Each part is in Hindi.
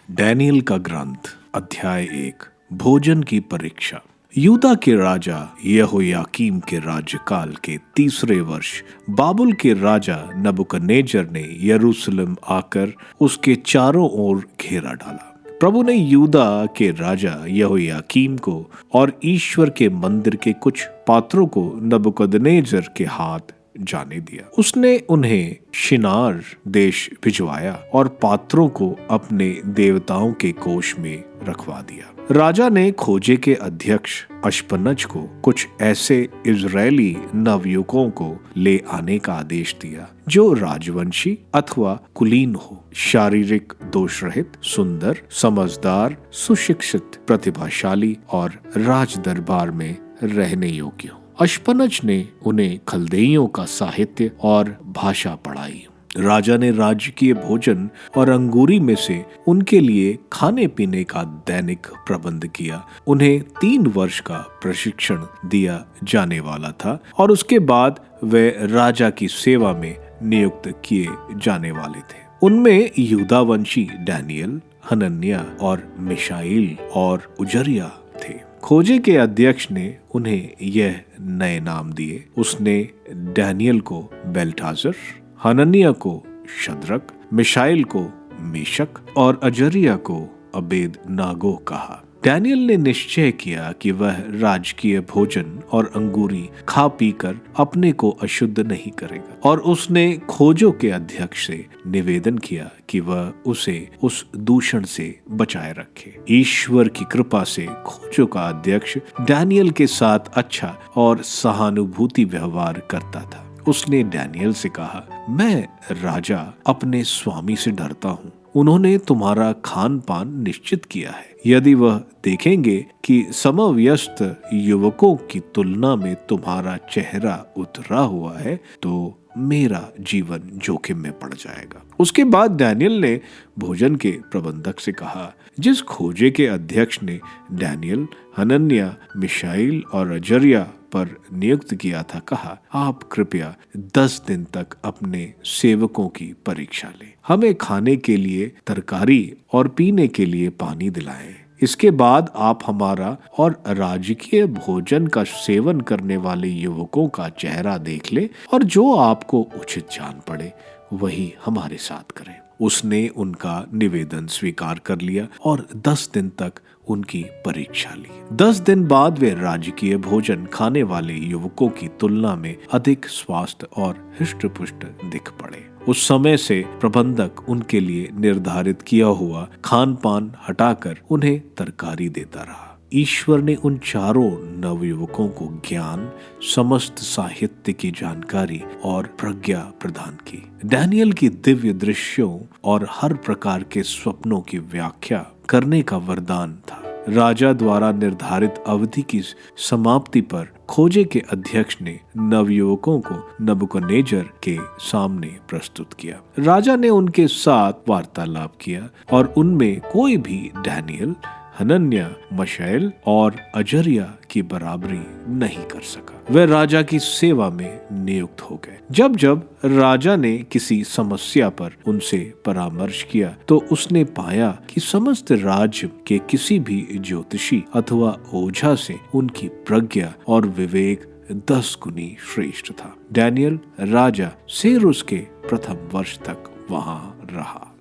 डैनियल का ग्रंथ अध्याय 1 भोजन की परीक्षा। यूदा के राजा यहोयाकीम के राज्यकाल के तीसरे वर्ष बाबुल के राजा नबूकदनेस्सर ने यरूशलेम आकर उसके चारों ओर घेरा डाला। प्रभु ने यूदा के राजा यहोयाकीम को और ईश्वर के मंदिर के कुछ पात्रों को नबूकदनेस्सर के हाथ जाने दिया। उसने उन्हें शिनार देश भिजवाया और पात्रों को अपने देवताओं के कोष में रखवा दिया। राजा ने खोजे के अध्यक्ष अश्पनज को कुछ ऐसे इजरायली नवयुवकों को ले आने का आदेश दिया जो राजवंशी अथवा कुलीन हो, शारीरिक दोष रहित, सुंदर, समझदार, सुशिक्षित, प्रतिभाशाली और राज दरबार में रहने योग्य हो। अश्पनज ने उन्हें खलदेइयों का साहित्य और भाषा पढ़ाई। राजा ने राजकीय भोजन और अंगूरी में से उनके लिए खाने पीने का दैनिक प्रबंध किया। उन्हें 3 वर्ष का प्रशिक्षण दिया जाने वाला था और उसके बाद वे राजा की सेवा में नियुक्त किए जाने वाले थे। उनमें यूदावंशी डैनियल, हनन्याह और मिशाएल और उजरिया थे। खोजे के अध्यक्ष ने उन्हें यह नए नाम दिए। उसने डैनियल को बेल्टाजर, हनन्याह को शद्रक, मिशाएल को मेशक और अजरिया को अबेदनागो कहा। डैनियल ने निश्चय किया कि वह राजकीय भोजन और अंगूरी खा पीकर अपने को अशुद्ध नहीं करेगा, और उसने खोजों के अध्यक्ष से निवेदन किया कि वह उसे उस दूषण से बचाए रखे। ईश्वर की कृपा से खोजों का अध्यक्ष डैनियल के साथ अच्छा और सहानुभूति व्यवहार करता था। उसने डैनियल से कहा, मैं राजा अपने स्वामी से डरता हूँ। उन्होंने तुम्हारा खान पान निश्चित किया है। यदि वह देखेंगे कि समवयस्क युवकों की तुलना में तुम्हारा चेहरा उतरा हुआ है तो मेरा जीवन जोखिम में पड़ जाएगा। उसके बाद डैनियल ने भोजन के प्रबंधक से कहा, जिस खोजे के अध्यक्ष ने डैनियल, हनन्याह, मिशाएल और अजरिया पर नियुक्त किया था, कहा, आप कृपया 10 दिन तक अपने सेवकों की परीक्षा लें। हमें खाने के लिए तरकारी और पीने के लिए पानी दिलाएं। इसके बाद आप हमारा और राजकीय भोजन का सेवन करने वाले युवकों का चेहरा देख ले और जो आपको उचित जान पड़े वही हमारे साथ करें। उसने उनका निवेदन स्वीकार कर लिया और 10 दिन तक उनकी परीक्षा ली। 10 दिन बाद वे राजकीय भोजन खाने वाले युवकों की तुलना में अधिक स्वस्थ और हृष्ट-पुष्ट दिख पड़े। उस समय से प्रबंधक उनके लिए निर्धारित किया हुआ खान पान हटाकर उन्हें तरकारी देता रहा। ईश्वर ने उन चारों नवयुवकों को ज्ञान, समस्त साहित्य की जानकारी और प्रज्ञा प्रदान की। डैनियल की दिव्य दृश्यों और हर प्रकार के स्वप्नों की व्याख्या करने का वरदान था। राजा द्वारा निर्धारित अवधि की समाप्ति पर खोजे के अध्यक्ष ने नवयुवकों को नबूकदनेस्सर के सामने प्रस्तुत किया। राजा ने उनके साथ वार्तालाप किया और उनमें कोई भी डैनियल, हनन्याह, मिशाएल और अजरिया की बराबरी नहीं कर सका। वे राजा की सेवा में नियुक्त हो गए। जब जब राजा ने किसी समस्या पर उनसे परामर्श किया तो उसने पाया कि समस्त राज्य के किसी भी ज्योतिषी अथवा ओझा से उनकी प्रज्ञा और विवेक 10 गुनी श्रेष्ठ था। डैनियल राजा सेरुस के प्रथम वर्ष तक वहां रहा।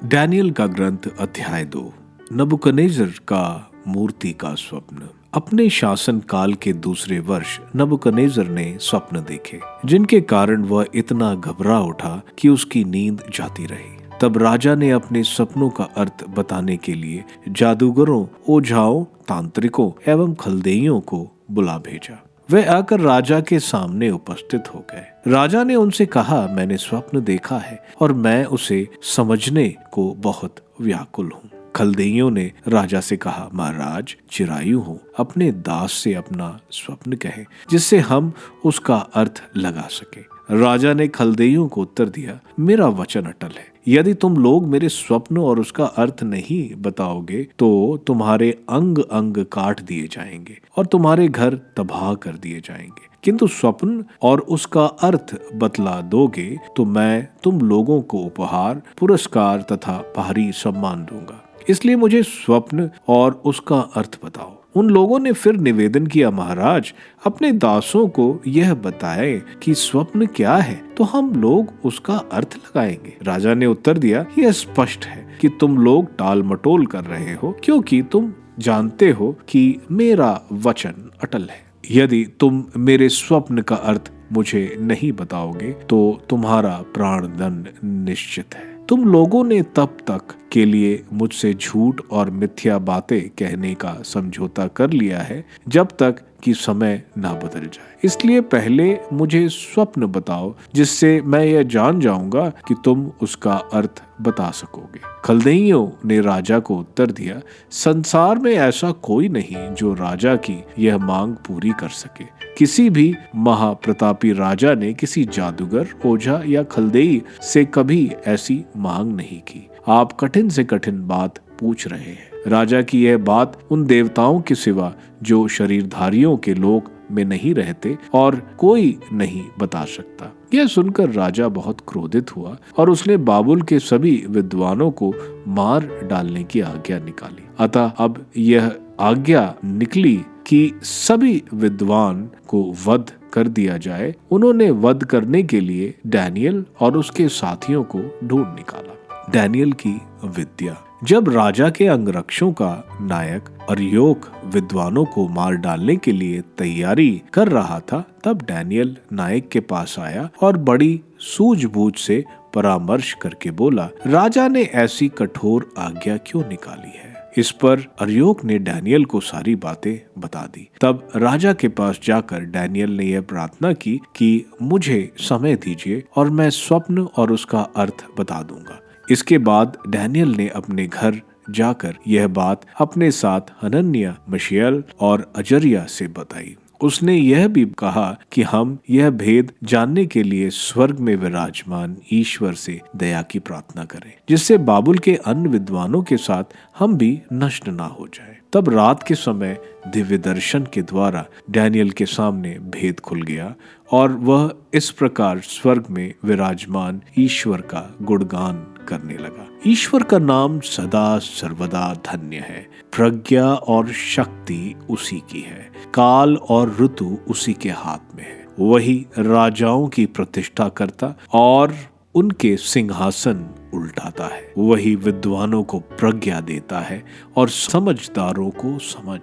डैनियल का ग्रंथ अध्याय 2 नबूकदनेस्सर का मूर्ति का स्वप्न। अपने शासन काल के दूसरे वर्ष नबूकदनेस्सर ने स्वप्न देखे जिनके कारण वह इतना घबरा उठा कि उसकी नींद जाती रही। तब राजा ने अपने सपनों का अर्थ बताने के लिए जादूगरों, ओझाओं, तांत्रिकों एवं खलदेइयों को बुला भेजा। वे आकर राजा के सामने उपस्थित हो गए। राजा ने उनसे कहा, मैंने स्वप्न देखा है और मैं उसे समझने को बहुत व्याकुल हूँ। खलदेइयों ने राजा से कहा, महाराज, चिरायु हो, अपने दास से अपना स्वप्न कहे जिससे हम उसका अर्थ लगा सके। राजा ने खलदेइयों को उत्तर दिया, मेरा वचन अटल है। यदि तुम लोग मेरे स्वप्न और उसका अर्थ नहीं बताओगे तो तुम्हारे अंग अंग काट दिए जाएंगे और तुम्हारे घर तबाह कर दिए जाएंगे। किंतु स्वप्न और उसका अर्थ बतला दोगे तो मैं तुम लोगों को उपहार, पुरस्कार तथा भारी सम्मान दूंगा। इसलिए मुझे स्वप्न और उसका अर्थ बताओ। उन लोगों ने फिर निवेदन किया, महाराज, अपने दासों को यह बताएं कि स्वप्न क्या है, तो हम लोग उसका अर्थ लगाएंगे। राजा ने उत्तर दिया, यह स्पष्ट है कि तुम लोग टाल मटोल कर रहे हो, क्योंकि तुम जानते हो कि मेरा वचन अटल है। यदि तुम मेरे स्वप्न का अर्थ मुझे नहीं बताओगे तो तुम्हारा प्राणदंड निश्चित है। तुम लोगों ने तब तक के लिए मुझसे झूठ और मिथ्या बातें कहने का समझौता कर लिया है जब तक कि समय ना बदल जाए। इसलिए पहले मुझे स्वप्न बताओ, जिससे मैं यह जान जाऊंगा कि तुम उसका अर्थ बता सकोगे। खलदइयों ने राजा को उत्तर दिया, संसार में ऐसा कोई नहीं जो राजा की यह मांग पूरी कर सके। किसी भी महाप्रतापी राजा ने किसी जादूगर, ओझा या खलदेई से कभी ऐसी मांग नहीं की। आप कठिन से कठिन बात पूछ रहे हैं। राजा की यह बात उन देवताओं के सिवा जो शरीरधारियों के लोक में नहीं रहते और कोई नहीं बता सकता। यह सुनकर राजा बहुत क्रोधित हुआ और उसने बाबुल के सभी विद्वानों को मार डालने की आज्ञा निकाली। अतः अब यह आज्ञा निकली कि सभी विद्वान को वध कर दिया जाए। उन्होंने वध करने के लिए डैनियल और उसके साथियों को ढूंढ निकाला। डैनियल की विद्या। जब राजा के अंगरक्षकों का नायक अर्योक विद्वानों को मार डालने के लिए तैयारी कर रहा था, तब डैनियल नायक के पास आया और बड़ी सूझबूझ से परामर्श करके बोला, राजा ने ऐसी कठोर आज्ञा क्यों निकाली है? इस पर अर्योक ने डैनियल को सारी बातें बता दी। तब राजा के पास जाकर डैनियल ने यह प्रार्थना की कि मुझे समय दीजिए और मैं स्वप्न और उसका अर्थ बता दूंगा। इसके बाद डैनियल ने अपने घर जाकर यह बात अपने साथ हनन्याह, मिशाएल और अजर्याह से बताई। उसने यह भी कहा कि हम यह भेद जानने के लिए स्वर्ग में विराजमान ईश्वर से दया की प्रार्थना करें, जिससे बाबुल के अन्य विद्वानों के साथ हम भी नष्ट ना हो जाए। तब रात के समय दिव्य दर्शन के द्वारा डैनियल के सामने भेद खुल गया और वह इस प्रकार स्वर्ग में विराजमान ईश्वर का गुणगान करने लगा। ईश्वर का नाम सदा सर्वदा धन्य है। प्रज्ञा और शक्ति उसी की है। काल और ऋतु उसी के हाथ में है। वही राजाओं की प्रतिष्ठा करता और उनके सिंहासन उल्टाता है। वही विद्वानों को प्रज्ञा देता है और समझदारों को समझ।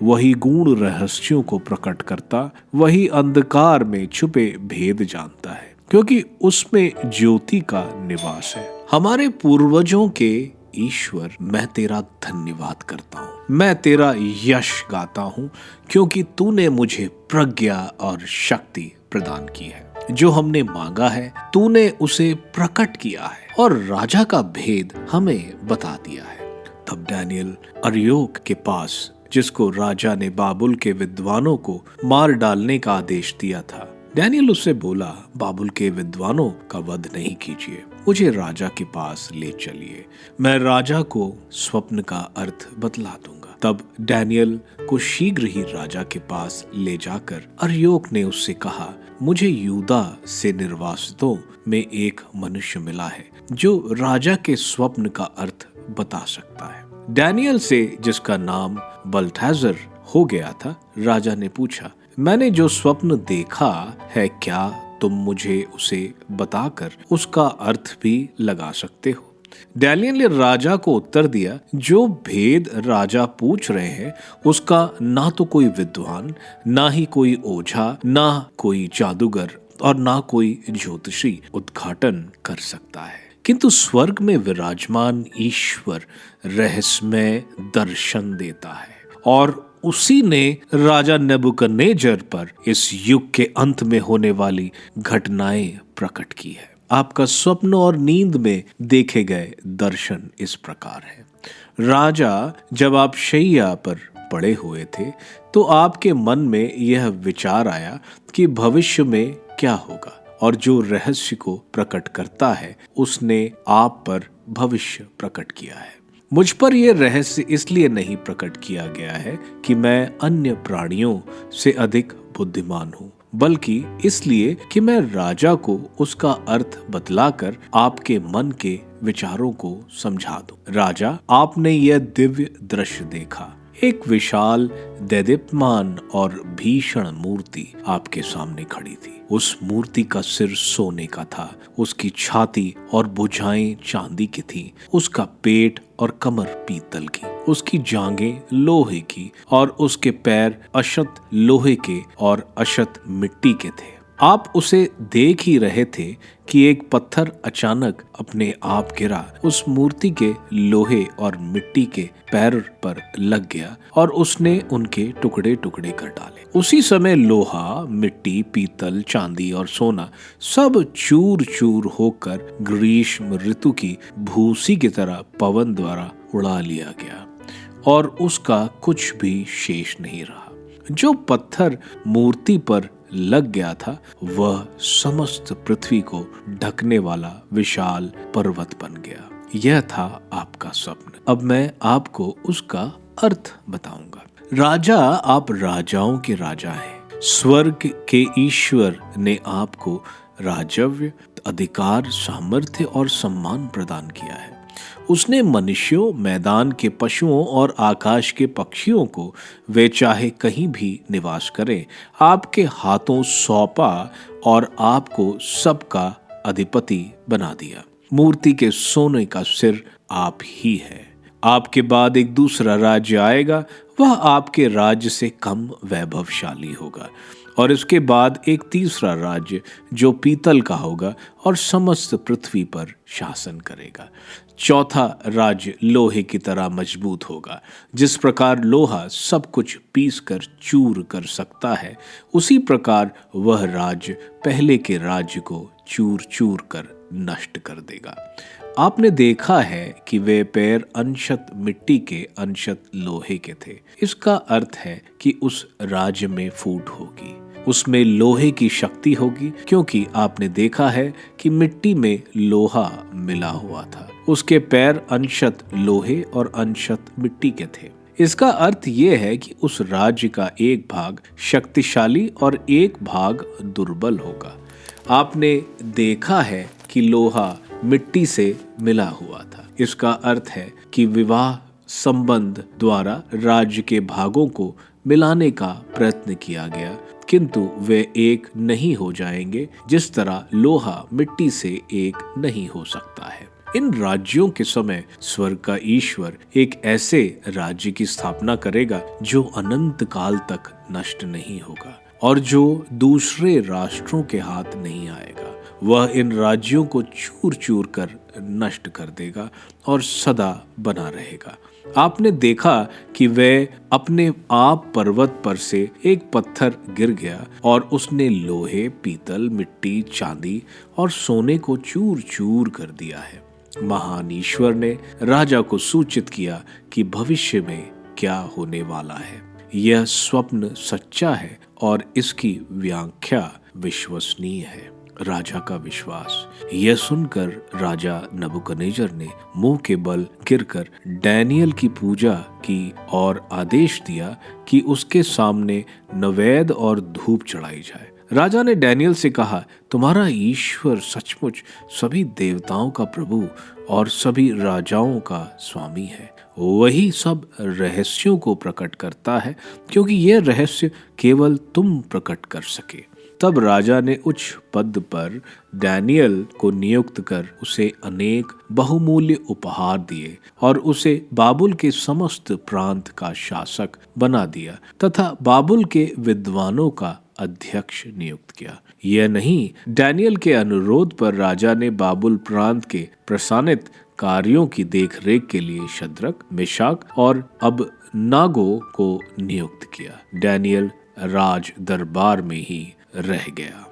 वही गूढ़ रहस्यों को प्रकट करता, वही अंधकार में छुपे भेद जानता है, क्योंकि उसमें ज्योति का निवास है। हमारे पूर्वजों के ईश्वर, मैं तेरा धन्यवाद करता हूँ। मैं तेरा यश गाता हूँ, क्योंकि तूने मुझे प्रज्ञा और शक्ति प्रदान की है। जो हमने मांगा है तूने उसे प्रकट किया है और राजा का भेद हमें बता दिया है। तब डैनियल अर्योक के पास, जिसको राजा ने बाबुल के विद्वानों को मार डालने का आदेश दिया था, डैनियल उससे बोला, बाबुल के विद्वानों का वध नहीं कीजिए, मुझे राजा के पास ले चलिए। मैं राजा को स्वप्न का अर्थ बतला दूंगा। तब डैनियल को शीघ्र ही राजा के पास ले जाकर अर्योक ने उससे कहा, मुझे यूदा से निर्वासितों में एक मनुष्य मिला है जो राजा के स्वप्न का अर्थ बता सकता है। डैनियल से, जिसका नाम बल्थाजर हो गया था, राजा ने पूछा, मैंने जो स्वप्न देखा है, क्या तुम मुझे उसे बताकर उसका अर्थ भी लगा सकते हो? डैनियल ने राजा को उत्तर दिया, जो भेद राजा पूछ रहे हैं उसका ना तो कोई विद्वान, ना ही कोई ओझा, ना कोई जादूगर और ना कोई ज्योतिषी उद्घाटन कर सकता है, किंतु स्वर्ग में विराजमान ईश्वर रहस्यमय दर्शन देता है और उसी ने राजा नेबुकदनेस्सर पर इस युग के अंत में होने वाली घटनाएं प्रकट की है। आपका स्वप्न और नींद में देखे गए दर्शन इस प्रकार है। राजा, जब आप शैया पर पड़े हुए थे तो आपके मन में यह विचार आया कि भविष्य में क्या होगा, और जो रहस्य को प्रकट करता है उसने आप पर भविष्य प्रकट किया है। मुझ पर यह रहस्य इसलिए नहीं प्रकट किया गया है कि मैं अन्य प्राणियों से अधिक बुद्धिमान हूँ, बल्कि इसलिए कि मैं राजा को उसका अर्थ बतलाकर आपके मन के विचारों को समझा दूं। राजा, आपने यह दिव्य दृश्य देखा। एक विशाल, दैदीप्यमान और भीषण मूर्ति आपके सामने खड़ी थी। उस मूर्ति का सिर सोने का था, उसकी छाती और भुजाएं चांदी की थी, उसका पेट और कमर पीतल की, उसकी जांघें लोहे की और उसके पैर अशत लोहे के और अशत मिट्टी के थे। आप उसे देख ही रहे थे कि एक पत्थर अचानक अपने आप गिरा, उस मूर्ति के लोहे और मिट्टी के पैर पर लग गया और उसने उनके टुकड़े टुकड़े कर डाले। उसी समय लोहा, मिट्टी, पीतल, चांदी और सोना सब चूर चूर होकर ग्रीष्म ऋतु की भूसी की तरह पवन द्वारा उड़ा लिया गया और उसका कुछ भी शेष नहीं रहा। जो पत्थर मूर्ति पर लग गया था वह समस्त पृथ्वी को ढकने वाला विशाल पर्वत बन गया। यह था आपका स्वप्न। अब मैं आपको उसका अर्थ बताऊंगा। राजा, आप राजाओं के राजा हैं। स्वर्ग के ईश्वर ने आपको राजव्य, अधिकार, सामर्थ्य और सम्मान प्रदान किया है। उसने मनुष्यों, मैदान के पशुओं और आकाश के पक्षियों को, वे चाहे कहीं भी निवास करें, आपके हाथों सौंपा और आपको सबका अधिपति बना दिया। मूर्ति के सोने का सिर आप ही है। आपके बाद एक दूसरा राज्य आएगा, वह आपके राज्य से कम वैभवशाली होगा, और इसके बाद एक तीसरा राज्य जो पीतल का होगा और समस्त पृथ्वी पर शासन करेगा। चौथा राज्य लोहे की तरह मजबूत होगा। जिस प्रकार लोहा सब कुछ पीसकर चूर कर सकता है, उसी प्रकार वह राज्य पहले के राज्य को चूर चूर कर नष्ट कर देगा। आपने देखा है कि वे पैर अंशत मिट्टी के, अंशत लोहे के थे। इसका अर्थ है कि उस राज्य में फूट होगी, उसमें लोहे की शक्ति होगी, क्योंकि आपने देखा है कि मिट्टी में लोहा मिला हुआ था। उसके पैर अंशत लोहे और अंशत मिट्टी के थे। इसका अर्थ यह है कि उस राज्य का एक भाग शक्तिशाली और एक भाग दुर्बल होगा। आपने देखा है कि लोहा मिट्टी से मिला हुआ था। इसका अर्थ है कि विवाह संबंध द्वारा राज्य के भागों को मिलाने का प्रयत्न किया गया, किंतु वे एक नहीं हो जाएंगे, जिस तरह लोहा मिट्टी से एक नहीं हो सकता है। इन राज्यों के समय स्वर्ग का ईश्वर एक ऐसे राज्य की स्थापना करेगा जो अनंत काल तक नष्ट नहीं होगा और जो दूसरे राष्ट्रों के हाथ नहीं आएगा। वह इन राज्यों को चूर चूर कर नष्ट कर देगा और सदा बना रहेगा। आपने देखा कि वह अपने आप पर्वत पर से एक पत्थर गिर गया और उसने लोहे, पीतल, मिट्टी, चांदी और सोने को चूर चूर कर दिया है। महान ईश्वर ने राजा को सूचित किया कि भविष्य में क्या होने वाला है। यह स्वप्न सच्चा है और इसकी व्याख्या विश्वसनीय है। राजा का विश्वास। यह सुनकर राजा नबूकदनेस्सर ने मुंह के बल गिरकर डैनियल की पूजा की और आदेश दिया कि उसके सामने नैवेद्य और धूप चढ़ाई जाए। राजा ने डैनियल से कहा, तुम्हारा ईश्वर सचमुच सभी देवताओं का प्रभु और सभी राजाओं का स्वामी है। वही सब रहस्यों को प्रकट करता है, क्योंकि यह रहस्य केवल तुम प्रकट कर सके। तब राजा ने उच्च पद पर डैनियल को नियुक्त कर उसे अनेक बहुमूल्य उपहार दिए और उसे बाबुल के समस्त प्रांत का शासक बना दिया तथा बाबुल के विद्वानों का अध्यक्ष नियुक्त किया। यह नहीं, डैनियल के अनुरोध पर राजा ने बाबुल प्रांत के प्रशासनिक कार्यों की देखरेख के लिए शद्रक, मेशक और अबेदनगो को नियुक्त किया। डैनियल राज दरबार में ही रह गया।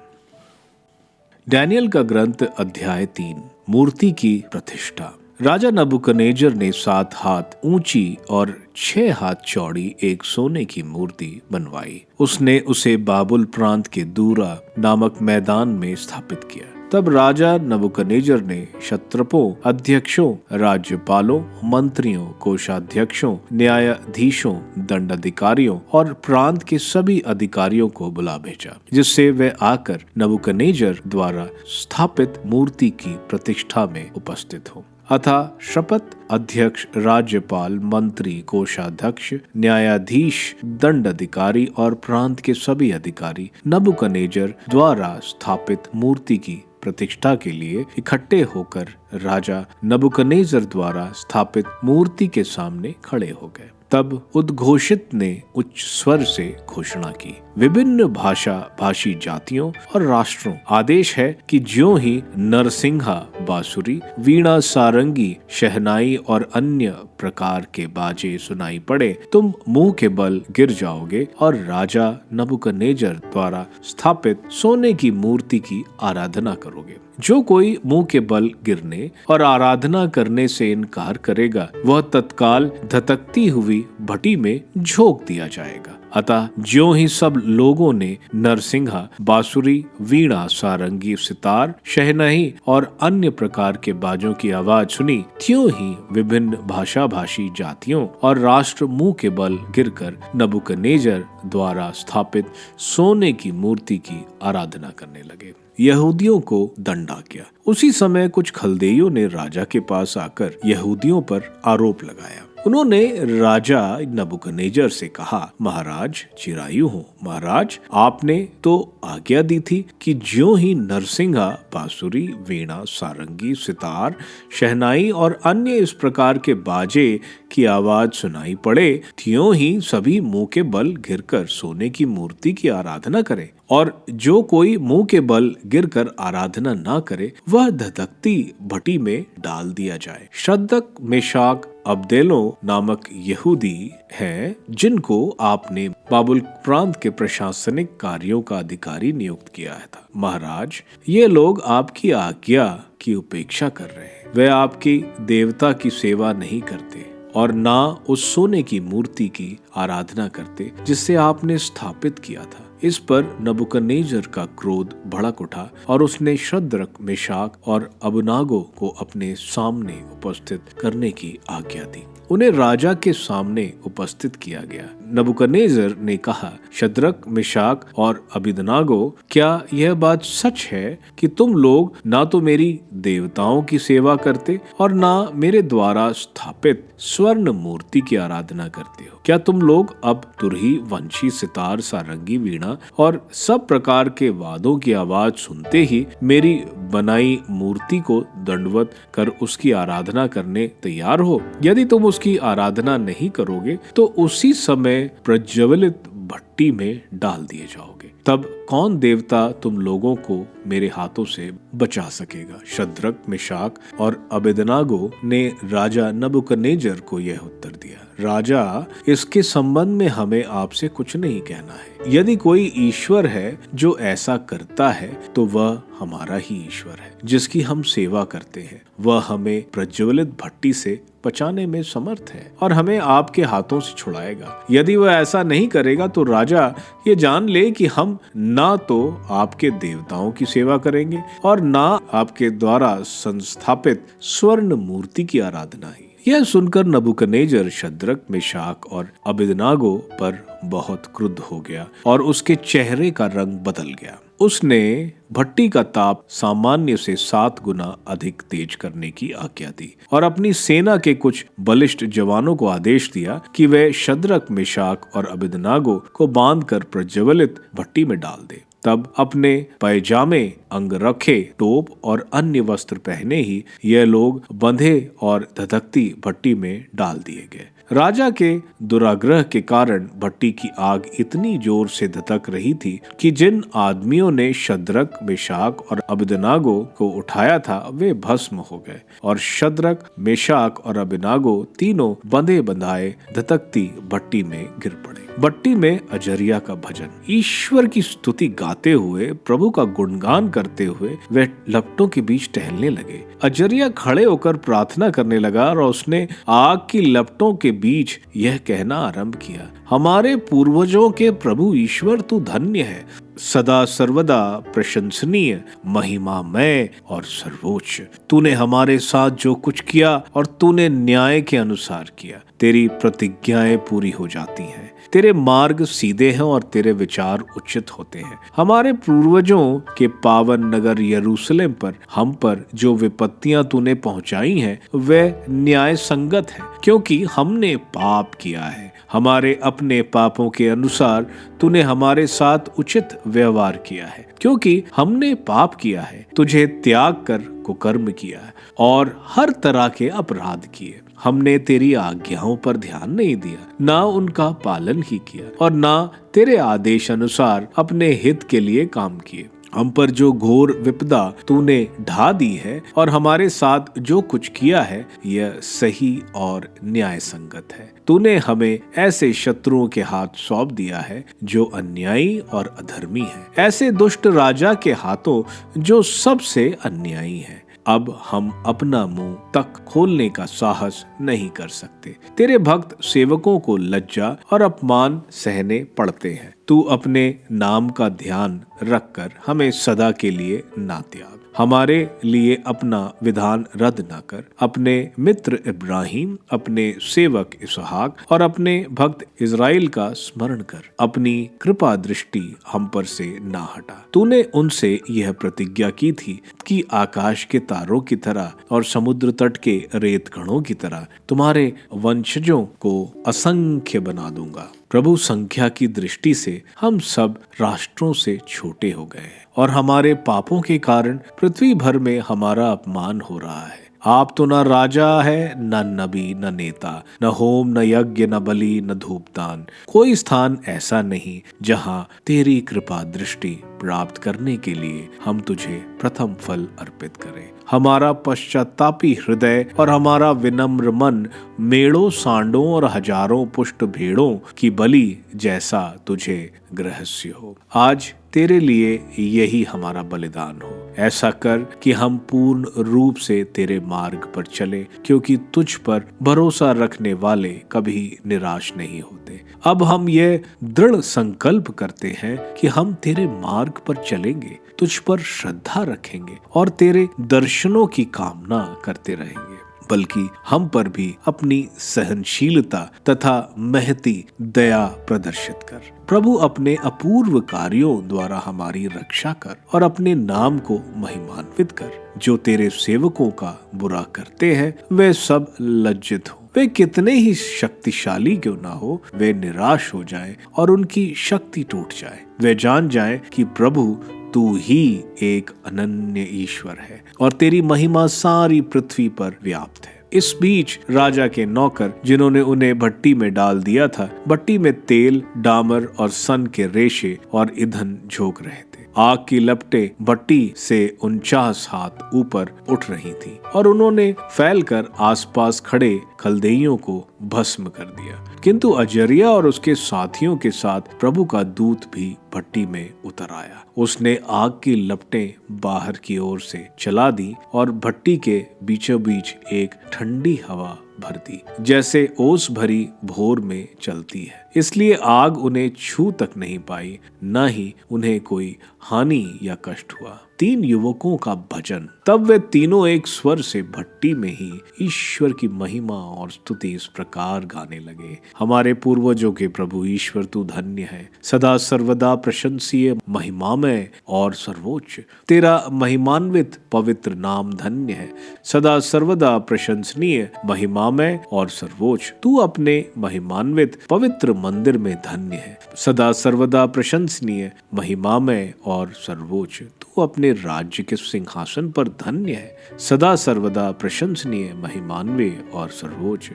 डैनियल का ग्रंथ अध्याय 3। मूर्ति की प्रतिष्ठा। राजा नबूकदनेस्सर ने 7 हाथ ऊंची और 6 हाथ चौड़ी एक सोने की मूर्ति बनवाई। उसने उसे बाबुल प्रांत के दूरा नामक मैदान में स्थापित किया। तब राजा नबूकदनेस्सर ने क्षत्रपों, अध्यक्षों, राज्यपालों, मंत्रियों, कोषाध्यक्षों, न्यायाधीशों, दंडाधिकारियों और प्रांत के सभी अधिकारियों को बुला भेजा, जिससे वे आकर नबूकदनेस्सर द्वारा स्थापित मूर्ति की प्रतिष्ठा में उपस्थित हो। अतः शपथ अध्यक्ष, राज्यपाल, मंत्री, कोषाध्यक्ष, न्यायाधीश, दंड अधिकारी और प्रांत के सभी अधिकारी नबूकदनेस्सर द्वारा स्थापित मूर्ति की प्रतिष्ठा के लिए इकट्ठे होकर राजा नबूकदनेस्सर द्वारा स्थापित मूर्ति के सामने खड़े हो गए। तब उद्घोषित ने उच्च स्वर से घोषणा की, विभिन्न भाषा भाषी जातियों और राष्ट्रों, आदेश है कि ज्यों ही नरसिंहा, बांसुरी, वीणा, सारंगी, शहनाई और अन्य प्रकार के बाजे सुनाई पड़े, तुम मुंह के बल गिर जाओगे और राजा नबूकदनेस्सर द्वारा स्थापित सोने की मूर्ति की आराधना करोगे। जो कोई मुंह के बल गिरने और आराधना करने से इनकार करेगा, वह तत्काल धधकती हुई भट्टी में झोंक दिया जाएगा। अतः ज्यों ही सब लोगों ने नरसिंहा, बांसुरी, वीणा, सारंगी, सितार, शहनाई और अन्य प्रकार के बाजों की आवाज सुनी, त्यों ही विभिन्न भाषा भाषी जातियों और राष्ट्र मुंह के बल गिरकर नबूकदनेस्सर द्वारा स्थापित सोने की मूर्ति की आराधना करने लगे। यहूदियों को दंड आ गया। उसी समय कुछ खलदेइयों ने राजा के पास आकर यहूदियों पर आरोप लगाया। उन्होंने राजा नबूकदनेस्सर से कहा, महाराज चिरायु हूँ। महाराज, आपने तो आज्ञा दी थी कि ज्यों ही नरसिंहा, बांसुरी, वीणा, सारंगी, सितार, शहनाई और अन्य इस प्रकार के बाजे की आवाज सुनाई पड़े, त्यों ही सभी मुंह के बल गिरकर सोने की मूर्ति की आराधना करे, और जो कोई मुंह के बल गिरकर आराधना ना करे, वह धधकती भट्टी में डाल दिया जाए। शद्रक, मेशक, अबदेनो नामक यहूदी हैं, जिनको आपने बाबुल प्रांत के प्रशासनिक कार्यों का अधिकारी नियुक्त किया था। महाराज, ये लोग आपकी आज्ञा की उपेक्षा कर रहे हैं। वे आपकी देवता की सेवा नहीं करते और ना उस सोने की मूर्ति की आराधना करते जिससे आपने स्थापित किया था। इस पर नबूकदनेस्सर का क्रोध भड़क उठा और उसने शद्रक, मेशक और अबेदनगो को अपने सामने उपस्थित करने की आज्ञा दी। उन्हें राजा के सामने उपस्थित किया गया। नबूकदनेस्सर ने कहा, शद्रक, मेशक और अबेदनगो, क्या यह बात सच है कि तुम लोग ना तो मेरी देवताओं की सेवा करते और ना मेरे द्वारा स्थापित स्वर्ण मूर्ति की आराधना करते हो? क्या तुम लोग अब तुरही, वंशी, सितार, सारंगी, वीणा और सब प्रकार के वाद्यों की आवाज सुनते ही मेरी बनाई मूर्ति को दंडवत कर उसकी आराधना करने तैयार हो? यदि तुम उसकी आराधना नहीं करोगे तो उसी समय प्रज्वलित भट्टी में डाल दिए जाओगे। तब कौन देवता तुम लोगों को मेरे हाथों से बचा सकेगा? शद्रक, मेशक और अबेदनगो ने राजा नबूकदनेस्सर को यह उत्तर दिया, राजा, इसके संबंध में हमें आपसे कुछ नहीं कहना है। यदि कोई ईश्वर है जो ऐसा करता है तो वह हमारा ही ईश्वर है, जिसकी हम सेवा करते हैं। वह हमें प्रज्वलित भट्टी से बचाने में समर्थ है और हमें आपके हाथों से छुड़ाएगा। यदि वह ऐसा नहीं करेगा तो राजा ये जान ले कि हम ना तो आपके देवताओं की सेवा करेंगे और ना आपके द्वारा संस्थापित स्वर्ण मूर्ति की आराधना ही। यह सुनकर नबूकदनेस्सर शद्रक, मेशक और अबेदनगो पर बहुत क्रुद्ध हो गया और उसके चेहरे का रंग बदल गया। उसने भट्टी का ताप सामान्य से 7 गुना अधिक तेज करने की आज्ञा दी और अपनी सेना के कुछ बलिष्ठ जवानों को आदेश दिया कि वे शद्रक, मेशक और अबेदनगो को बांधकर प्रज्वलित भट्टी में डाल दे। तब अपने पैजामे, अंगरखे, टोप और अन्य वस्त्र पहने ही यह लोग बंधे और धधकती भट्टी में डाल दिए गए। राजा के दुराग्रह के कारण भट्टी की आग इतनी जोर से धधक रही थी कि जिन आदमियों ने शद्रक, मेशक और अबेदनगो को उठाया था वे भस्म हो गए और शद्रक, मेशक और अबेदनगो तीनों बंधे बंधाए धधकती भट्टी में गिर पड़े। भट्टी में अजरिया का भजन। ईश्वर की स्तुति गाते हुए, प्रभु का गुणगान करते हुए वे लपटों के बीच टहलने लगे। अजरिया खड़े होकर प्रार्थना करने लगा और उसने आग की लपटों के बीच यह कहना आरंभ किया, हमारे पूर्वजों के प्रभु ईश्वर, तू धन्य है। सदा सर्वदा प्रशंसनीय, महिमामय और सर्वोच्च। तूने हमारे साथ जो कुछ किया और तूने न्याय के अनुसार किया। तेरी प्रतिज्ञाएं पूरी हो जाती हैं। तेरे मार्ग सीधे हैं और तेरे विचार उचित होते हैं। हमारे पूर्वजों के पावन नगर यरूशलेम पर हम पर जो विपत्तियां तूने पहुंचाई हैं वे न्याय संगत है, क्योंकि हमने पाप किया है। हमारे अपने पापों के अनुसार तूने हमारे साथ उचित व्यवहार किया है, क्योंकि हमने पाप किया है, तुझे त्याग कर कुकर्म किया है और हर तरह के अपराध किए। हमने तेरी आज्ञाओं पर ध्यान नहीं दिया, ना उनका पालन ही किया और ना तेरे आदेश अनुसार अपने हित के लिए काम किए। हम पर जो घोर विपदा तूने ढा दी है और हमारे साथ जो कुछ किया है यह सही और न्याय संगत है। तूने हमें ऐसे शत्रुओं के हाथ सौंप दिया है जो अन्यायी और अधर्मी है, ऐसे दुष्ट राजा के हाथों जो सबसे अन्यायी है। अब हम अपना मुंह तक खोलने का साहस नहीं कर सकते। तेरे भक्त सेवकों को लज्जा और अपमान सहने पड़ते हैं। तू अपने नाम का ध्यान रखकर हमें सदा के लिए ना त्याग। हमारे लिए अपना विधान रद्द न कर। अपने मित्र इब्राहिम, अपने सेवक इसहाक और अपने भक्त इज़राइल का स्मरण कर। अपनी कृपा दृष्टि हम पर से ना हटा। तूने उनसे यह प्रतिज्ञा की थी कि आकाश के तारों की तरह और समुद्र तट के रेत कणों की तरह तुम्हारे वंशजों को असंख्य बना दूंगा। प्रभु, संख्या की दृष्टि से हम सब राष्ट्रों से छोटे हो गए हैं और हमारे पापों के कारण पृथ्वी भर में हमारा अपमान हो रहा है। आप तो न राजा है, न नबी, न नेता, न होम, न यज्ञ, न बलि, न धूपदान। कोई स्थान ऐसा नहीं जहाँ तेरी कृपा दृष्टि प्राप्त करने के लिए हम तुझे प्रथम फल अर्पित करें। हमारा पश्चातापी हृदय और हमारा विनम्र मन मेढ़ों, सांडों और हजारों पुष्ट भेड़ों की बलि जैसा तुझे ग्रहस्य हो। आज तेरे लिए यही हमारा बलिदान हो। ऐसा कर कि हम पूर्ण रूप से तेरे मार्ग पर चलें, क्योंकि तुझ पर भरोसा रखने वाले कभी निराश नहीं होते। अब हम ये दृढ़ संकल्प करते हैं कि हम तेरे मार्ग पर चलेंगे, तुझ पर श्रद्धा रखेंगे और तेरे दर्शनों की कामना करते रहेंगे। बल्कि हम पर भी अपनी सहनशीलता तथा महती दया प्रदर्शित कर। प्रभु, अपने अपूर्व कार्यों द्वारा हमारी रक्षा कर और अपने नाम को महिमान्वित कर। जो तेरे सेवकों का बुरा करते हैं वे सब लज्जित हो। वे कितने ही शक्तिशाली क्यों ना हो, वे निराश हो जाएं और उनकी शक्ति टूट जाए। वे जान जाएं कि प्रभु तू ही एक अनन्य ईश्वर है और तेरी महिमा सारी पृथ्वी पर व्याप्त है। इस बीच राजा के नौकर, जिन्होंने उन्हें भट्टी में डाल दिया था, भट्टी में तेल, डामर और सन के रेशे और ईंधन झोंक रहे थे। आग की लपटें भट्टी से 49 हाथ ऊपर उठ रही थी और उन्होंने फैलकर आसपास खड़े खलदेइयों को भस्म कर दिया। किंतु अजर्या और उसके साथियों के साथ प्रभु का दूत भी भट्टी में उतर आया। उसने आग की लपटें बाहर की ओर से चला दी और भट्टी के बीचों बीच एक ठंडी हवा भर दी, जैसे ओस भरी भोर में चलती है। इसलिए आग उन्हें छू तक नहीं पाई, न ही उन्हें कोई हानि या कष्ट हुआ। 3 युवकों का भजन। तब वे तीनों एक स्वर से भट्टी में ही ईश्वर की महिमा और स्तुति इस प्रकार गाने लगे। हमारे पूर्वजों के प्रभु ईश्वर, तू धन्य है, सदा सर्वदा प्रशंसीय, महिमामय और सर्वोच्च। तेरा महिमान्वित पवित्र नाम धन्य है, सदा सर्वदा प्रशंसनीय, महिमामय और सर्वोच्च। तू अपने महिमान्वित पवित्र मंदिर में धन्य है, सदा सर्वदा प्रशंसनीय, महिमामय और सर्वोच्च। तू अपने राज्य के सिंहासन पर धन्य है, सदा सर्वदा प्रशंसनीय, महिमान्वित और सर्वोच्च।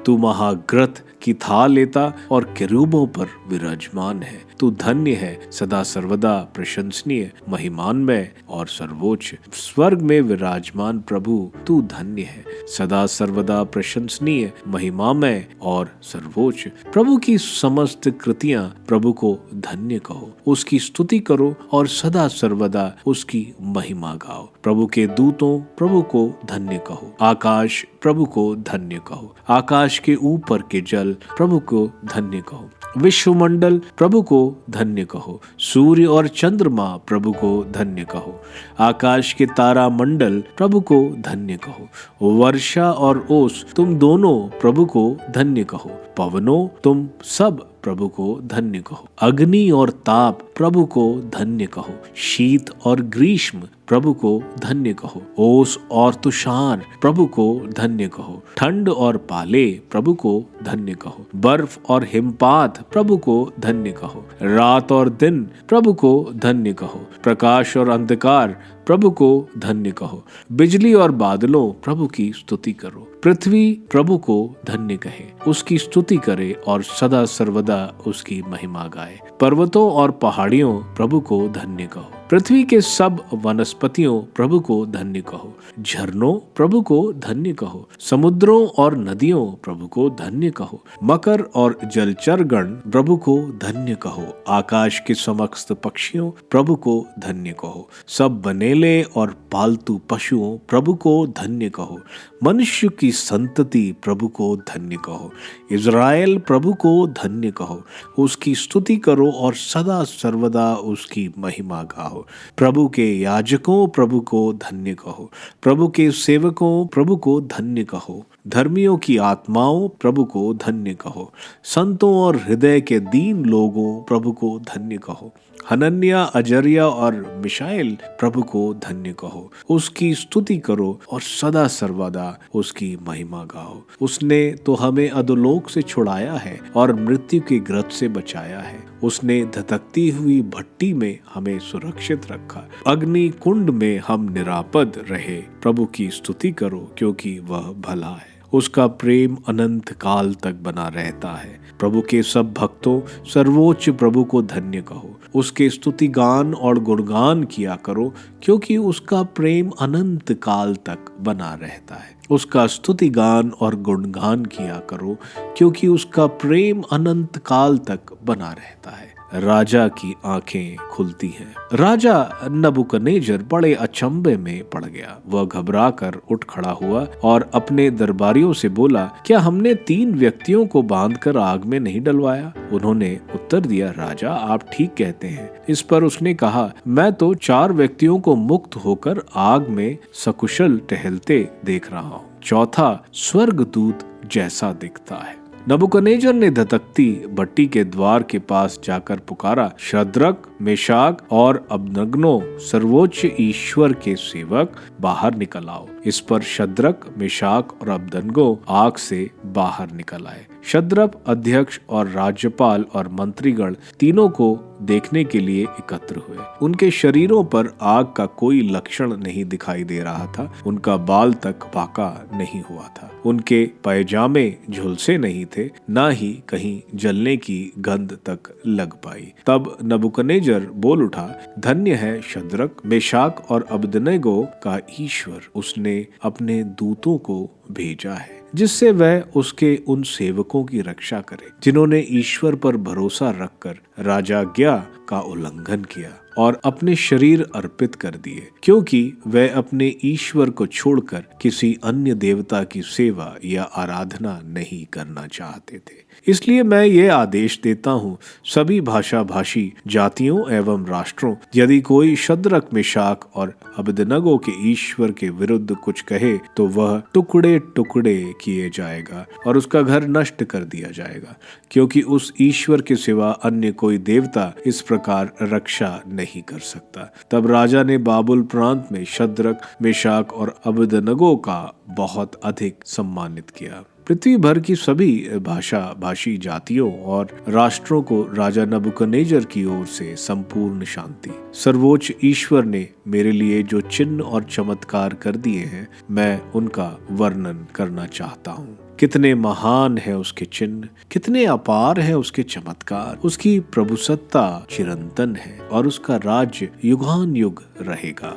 तू महाग्रथ की थाल लेता और केरूबों पर विराजमान है। तू धन्य है, सदा सर्वदा प्रशंसनीय, महिमान्वित और सर्वोच्च। स्वर्ग में विराजमान प्रभु, तू धन्य है, सदा सर्वदा प्रशंसनीय, महिमामय और सर्वोच्च। प्रभु की समस्त कृतियां प्रभु को धन्य कहो, उसकी स्तुति करो और सदा सर्वदा उसकी महिमा गाओ। प्रभु के दूतों, प्रभु को धन्य कहो। आकाश प्रभु को धन्य कहो। आकाश के ऊपर के जल प्रभु को धन्य कहो। विश्वमंडल प्रभु को धन्य कहो। सूर्य और चंद्रमा प्रभु को धन्य कहो। आकाश के तारा मंडल प्रभु को धन्य कहो। वर्षा और ओस तुम दोनों प्रभु को धन्य कहो। पवनों तुम सब प्रभु को धन्य कहो। अग्नि और ताप प्रभु को धन्य कहो। शीत और ग्रीष्म प्रभु को धन्य कहो। ओस और तुषार प्रभु को धन्य कहो। ठंड और पाले प्रभु को धन्य कहो। बर्फ और हिमपात प्रभु को धन्य कहो। रात और दिन प्रभु को धन्य कहो। प्रकाश और अंधकार प्रभु को धन्य कहो। बिजली और बादलों प्रभु की स्तुति करो। पृथ्वी प्रभु को धन्य कहे, उसकी स्तुति करे और सदा सर्वदा उसकी महिमा गाए। पर्वतों और पहाड़ियों प्रभु को धन्य कहो। पृथ्वी के सब वनस्पतियों प्रभु को धन्य कहो। झरनों प्रभु को धन्य कहो। समुद्रों और नदियों प्रभु को धन्य कहो। मकर और जलचर गण प्रभु को धन्य कहो। आकाश के समस्त पक्षियों प्रभु को धन्य कहो। सब बनेले और पालतू पशुओं प्रभु को धन्य कहो। मनुष्य की संतति प्रभु को धन्य कहो। इज़राइल प्रभु को धन्य कहो। उसकी स्तुति करो और सदा सर्वदा उसकी महिमा गाओ। प्रभु के याजकों प्रभु को धन्य कहो। प्रभु के सेवकों प्रभु को धन्य कहो। धर्मियों की आत्माओं प्रभु को धन्य कहो। संतों और हृदय के दीन लोगों प्रभु को धन्य कहो। हनन्या, अजर्या और मिशाएल प्रभु को धन्य कहो। उसकी स्तुति करो और सदा सर्वदा उसकी महिमा गाओ। उसने तो हमें अधोलोक से छुड़ाया है और मृत्यु के ग्रत से बचाया है। उसने धधकती हुई भट्टी में हमें सुरक्षित रखा। अग्नि कुंड में हम निरापद रहे। प्रभु की स्तुति करो क्योंकि वह भला है। उसका प्रेम अनंत काल तक बना रहता है। प्रभु के सब भक्तों सर्वोच्च प्रभु को धन्य कहो। उसके स्तुति गान और गुणगान किया करो क्योंकि उसका प्रेम अनंत काल तक बना रहता है। उसका स्तुति गान और गुणगान किया करो क्योंकि उसका प्रेम अनंत काल तक बना रहता है। राजा की आंखें खुलती हैं। राजा नबूकदनेस्सर बड़े अचंभे में पड़ गया। वह घबरा कर उठ खड़ा हुआ और अपने दरबारियों से बोला, क्या हमने 3 व्यक्तियों को बांधकर आग में नहीं डलवाया? उन्होंने उत्तर दिया, राजा आप ठीक कहते हैं। इस पर उसने कहा, मैं तो 4 व्यक्तियों को मुक्त होकर आग में सकुशल टहलते देख रहा हूँ। चौथा स्वर्गदूत जैसा दिखता है। नबूकदनेस्सर ने धधकती भट्टी के द्वार के पास जाकर पुकारा, शद्रक, मेशाक और अबदनगो सर्वोच्च ईश्वर के सेवक बाहर निकल आओ। इस पर शद्रक, मेशाक और अबदनगो आग से बाहर निकल आए। शद्रक अध्यक्ष और राज्यपाल और मंत्रीगण तीनों को देखने के लिए एकत्र हुए। उनके शरीरों पर आग का कोई लक्षण नहीं दिखाई दे रहा था। उनका बाल तक बाका नहीं हुआ था। उनके पैजामे झुलसे नहीं थे, ना ही कहीं जलने की गंध तक लग पाई। तब नबूकदनेस्सर बोल उठा, धन्य है शद्रक, मेशाक और अबदनगो का ईश्वर। उसने अपने दूतों को भेजा है जिससे वह उसके उन सेवकों की रक्षा करे जिन्होंने ईश्वर पर भरोसा रखकर राजाज्ञा का उल्लंघन किया और अपने शरीर अर्पित कर दिए, क्योंकि वह अपने ईश्वर को छोड़कर किसी अन्य देवता की सेवा या आराधना नहीं करना चाहते थे। इसलिए मैं ये आदेश देता हूँ, सभी भाषा भाषी जातियों एवं राष्ट्रों, यदि कोई शद्रक, मेशाक और अबदनगो के ईश्वर के विरुद्ध कुछ कहे तो वह टुकड़े टुकड़े किए जाएगा और उसका घर नष्ट कर दिया जाएगा, क्योंकि उस ईश्वर के सिवा अन्य कोई देवता इस प्रकार रक्षा नहीं कर सकता। तब राजा ने बाबुल प्रांत में शद्रक, मेशाक और अबदनगो का बहुत अधिक सम्मानित किया। पृथ्वी भर की सभी भाषा भाषी जातियों और राष्ट्रों को राजा नबूकदनेस्सर की ओर से संपूर्ण शांति। सर्वोच्च ईश्वर ने मेरे लिए जो चिन्ह और चमत्कार कर दिए हैं, मैं उनका वर्णन करना चाहता हूँ। कितने महान है उसके चिन्ह, कितने अपार है उसके चमत्कार। उसकी प्रभुसत्ता चिरंतन है और उसका राज्य युगान युग रहेगा।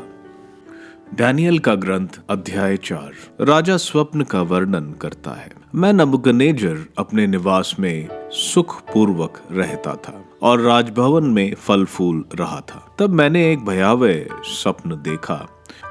दानियल का ग्रंथ अध्याय 4। राजा स्वप्न का वर्णन करता है। मैं नबूकदनेस्सर अपने निवास में सुख पूर्वक रहता था और राजभवन में फल फूल रहा था। तब मैंने एक भयावह स्वप्न देखा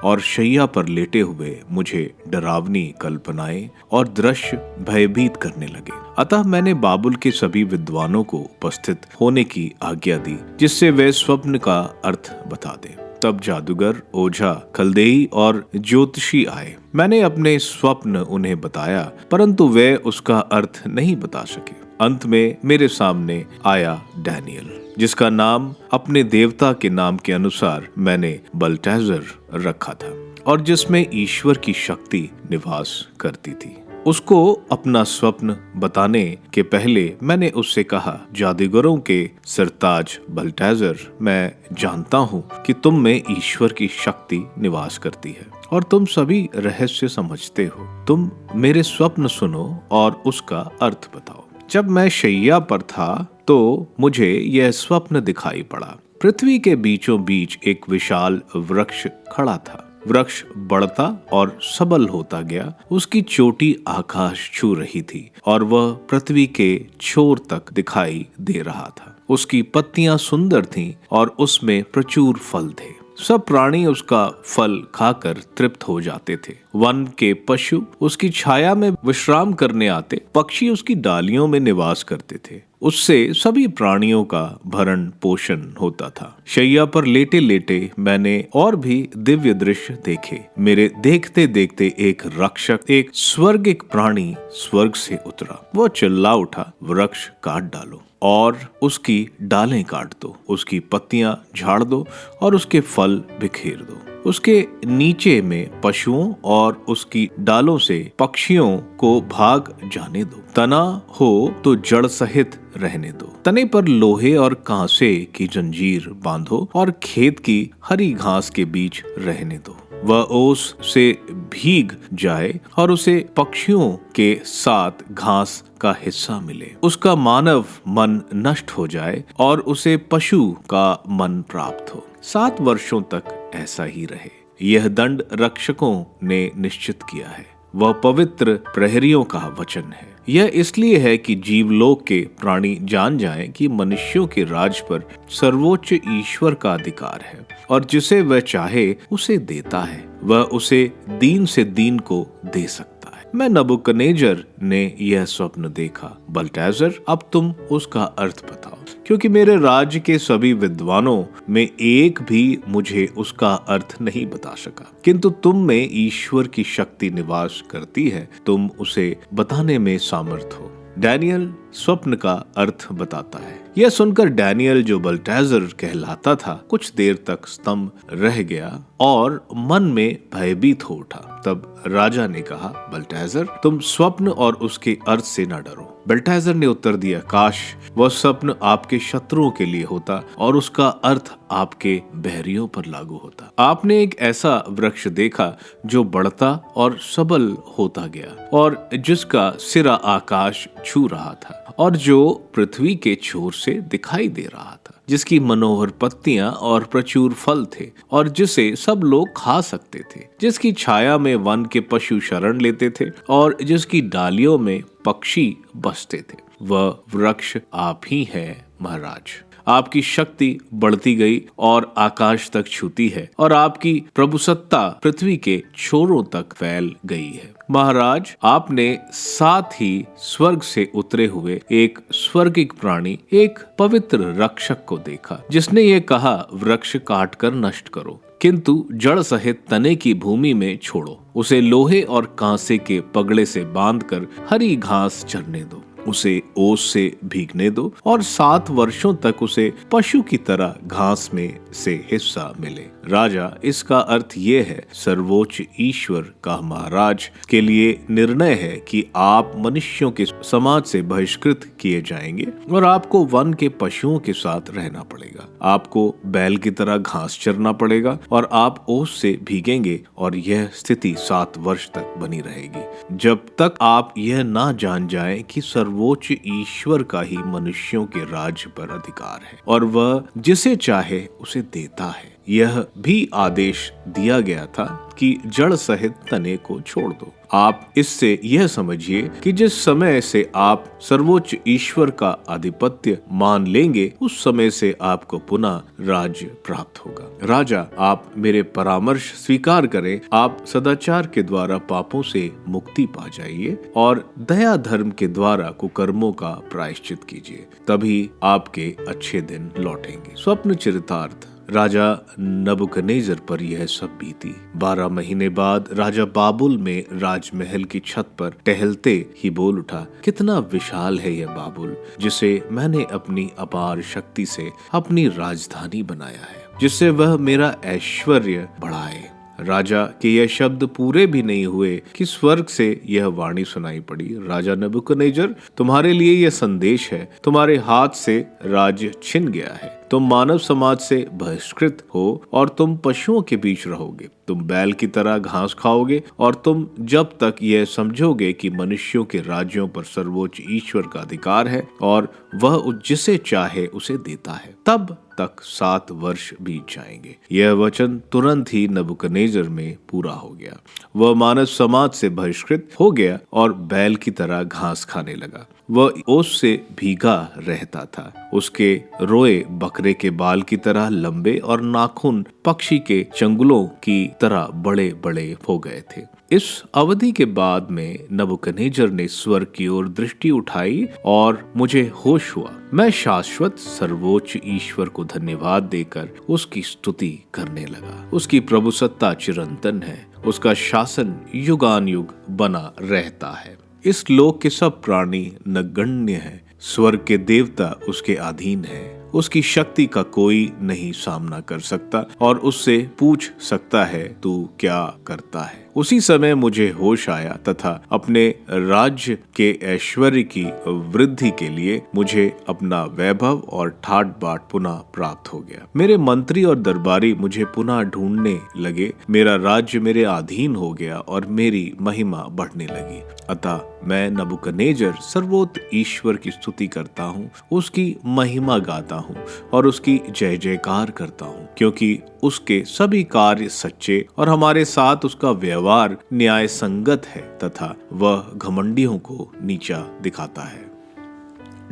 और शैया पर लेटे हुए मुझे डरावनी कल्पनाएं और दृश्य भयभीत करने लगे। अतः मैंने बाबुल के सभी विद्वानों को उपस्थित होने की आज्ञा दी, जिससे वे स्वप्न का अर्थ बता दें। तब जादूगर, ओझा, खलदेई और ज्योतिषी आए। मैंने अपने स्वप्न उन्हें बताया, परंतु वे उसका अर्थ नहीं बता सके। अंत में मेरे सामने आया डैनियल, जिसका नाम अपने देवता के नाम के अनुसार मैंने बल्टेजर रखा था और जिसमें ईश्वर की शक्ति निवास करती थी। उसको अपना स्वप्न बताने के पहले मैंने उससे कहा, जादूगरों के सरताज बल्टेजर, मैं जानता हूँ कि तुम में ईश्वर की शक्ति निवास करती है और तुम सभी रहस्य समझते हो। तुम मेरे स्वप्न सुनो और उसका अर्थ बताओ। जब मैं शैया पर था तो मुझे यह स्वप्न दिखाई पड़ा। पृथ्वी के बीचों बीच एक विशाल वृक्ष खड़ा था। वृक्ष बढ़ता और सबल होता गया। उसकी चोटी आकाश छू रही थी और वह पृथ्वी के छोर तक दिखाई दे रहा था। उसकी पत्तियां सुंदर थीं और उसमें प्रचुर फल थे। सब प्राणी उसका फल खाकर तृप्त हो जाते थे। वन के पशु उसकी छाया में विश्राम करने आते, पक्षी उसकी डालियों में निवास करते थे। उससे सभी प्राणियों का भरण पोषण होता था। शैया पर लेटे लेटे मैंने और भी दिव्य दृश्य देखे। मेरे देखते देखते एक रक्षक, एक स्वर्गिक प्राणी स्वर्ग से उतरा। वह चिल्ला उठा, वृक्ष काट डालो और उसकी डालें काट दो, उसकी पत्तियां झाड़ दो और उसके फल बिखेर दो। उसके नीचे में पशुओं और उसकी डालों से पक्षियों को भाग जाने दो। तना हो तो जड़ सहित रहने दो। तने पर लोहे और कांसे की जंजीर बांधो और खेत की हरी घास के बीच रहने दो। वह ओस से भीग जाए और उसे पक्षियों के साथ घास का हिस्सा मिले। उसका मानव मन नष्ट हो जाए और उसे पशु का मन प्राप्त हो। 7 वर्षों तक ऐसा ही रहे। यह दंड रक्षकों ने निश्चित किया है। वह पवित्र प्रहरियों का वचन है। यह इसलिए है कि जीवलोक के प्राणी जान जाएं कि मनुष्यों के राज पर सर्वोच्च ईश्वर का अधिकार है और जिसे वह चाहे उसे देता है। वह उसे दीन से दीन को दे सकता है। मैं नबूकदनेस्सर ने यह स्वप्न देखा। बल्टेजर, अब तुम उसका अर्थ बताओ, क्योंकि मेरे राज्य के सभी विद्वानों में एक भी मुझे उसका अर्थ नहीं बता सका, किंतु तुम में ईश्वर की शक्ति निवास करती है। तुम उसे बताने में समर्थ हो। डैनियल स्वप्न का अर्थ बताता है। यह सुनकर डैनियल, जो बल्टेजर कहलाता था, कुछ देर तक स्तंभ रह गया और मन में भयभीत हो उठा। तब राजा ने कहा, बल्टेजर, तुम स्वप्न और उसके अर्थ से न डरो। बल्टेजर ने उत्तर दिया, काश वह स्वप्न आपके शत्रुओं के लिए होता और उसका अर्थ आपके बहरियों पर लागू होता। आपने एक ऐसा वृक्ष देखा जो बढ़ता और सबल होता गया और जिसका सिरा आकाश छू रहा था और जो पृथ्वी के छोर से दिखाई दे रहा था, जिसकी मनोहर पत्तियां और प्रचुर फल थे और जिसे सब लोग खा सकते थे, जिसकी छाया में वन के पशु शरण लेते थे और जिसकी डालियों में पक्षी बसते थे। वह वृक्ष आप ही हैं महाराज। आपकी शक्ति बढ़ती गई और आकाश तक छूती है और आपकी प्रभुसत्ता पृथ्वी के छोरों तक फैल गई है। महाराज, आपने साथ ही स्वर्ग से उतरे हुए एक स्वर्गिक प्राणी, एक पवित्र रक्षक को देखा, जिसने ये कहा, वृक्ष काट कर नष्ट करो, किंतु जड़ सहित तने की भूमि में छोड़ो। उसे लोहे और कांसे के पगड़े से बांधकर हरी घास चरने दो। उसे ओस से भीगने दो और 7 वर्षों तक उसे पशु की तरह घास में से हिस्सा मिले। राजा, इसका अर्थ ये है, सर्वोच्च ईश्वर का महाराज के लिए निर्णय है कि आप मनुष्यों के समाज से बहिष्कृत किए जाएंगे और आपको वन के पशुओं के साथ रहना पड़ेगा। आपको बैल की तरह घास चरना पड़ेगा और आप ओस से भीगेंगे और यह स्थिति 7 वर्ष तक बनी रहेगी, जब तक आप यह ना जान जाएं कि सर्वोच्च ईश्वर का ही मनुष्यों के राज्य पर अधिकार है और वह जिसे चाहे उसे देता है। यह भी आदेश दिया गया था कि जड़ सहित तने को छोड़ दो। आप इससे यह समझिए कि जिस समय से आप सर्वोच्च ईश्वर का आधिपत्य मान लेंगे उस समय से आपको पुनः राज्य प्राप्त होगा। राजा, आप मेरे परामर्श स्वीकार करें, आप सदाचार के द्वारा पापों से मुक्ति पा जाइए और दया धर्म के द्वारा कुकर्मों का प्रायश्चित कीजिए, तभी आपके अच्छे दिन लौटेंगे। स्वप्न चरितार्थ। राजा नबूकदनेस्सर पर यह सब बीती। 12 महीने बाद राजा बाबुल में राजमहल की छत पर टहलते ही बोल उठा, कितना विशाल है यह बाबुल, जिसे मैंने अपनी अपार शक्ति से अपनी राजधानी बनाया है, जिससे वह मेरा ऐश्वर्य बढ़ाए। राजा के यह शब्द पूरे भी नहीं हुए कि स्वर्ग से यह वाणी सुनाई पड़ी, राजा नबूकदनेस्सर, तुम्हारे लिए यह संदेश है, तुम्हारे हाथ से राज छिन गया है, तुम मानव समाज से बहिष्कृत हो और तुम पशुओं के बीच रहोगे, तुम बैल की तरह घास खाओगे और तुम जब तक यह समझोगे कि मनुष्यों के राज्यों पर सर्वोच्च ईश्वर का अधिकार है और वह जिसे चाहे उसे देता है, तब तक 7 वर्ष बीत जाएंगे। यह वचन तुरंत ही नबूकदनेस्सर में पूरा हो गया। वह मानव समाज से बहिष्कृत हो गया और बैल की तरह घास खाने लगा। वह ओस से भीगा रहता था, उसके रोए बकरे के बाल की तरह लंबे और नाखून पक्षी के चंगुलों की तरह बड़े बड़े हो गए थे। इस अवधि के बाद में नबूकदनेस्सर ने स्वर्ग की ओर दृष्टि उठाई और मुझे होश हुआ। मैं शाश्वत सर्वोच्च ईश्वर को धन्यवाद देकर उसकी स्तुति करने लगा। उसकी प्रभुसत्ता चिरंतन है, उसका शासन युगान युग बना रहता है। इस लोक के सब प्राणी नगण्य हैं, स्वर्ग के देवता उसके अधीन हैं। उसकी शक्ति का कोई नहीं सामना कर सकता और उससे पूछ सकता है, तू क्या करता है। उसी समय मुझे होश आया तथा अपने राज्य के ऐश्वर्य की वृद्धि के लिए मुझे अपना वैभव और ठाट बाट पुनः प्राप्त हो गया। मेरे मंत्री और दरबारी मुझे पुनः ढूंढने लगे, मेरा राज्य मेरे अधीन हो गया और मेरी महिमा बढ़ने लगी। अतः मैं नबूकदनेस्सर सर्वोच्च ईश्वर की स्तुति करता हूँ, उसकी महिमा गाता हूँ और उसकी जय जयकार करता हूँ, क्योंकि उसके सभी कार्य सच्चे और हमारे साथ उसका व्यवहार न्याय संगत है तथा वह घमंडियों को नीचा दिखाता है।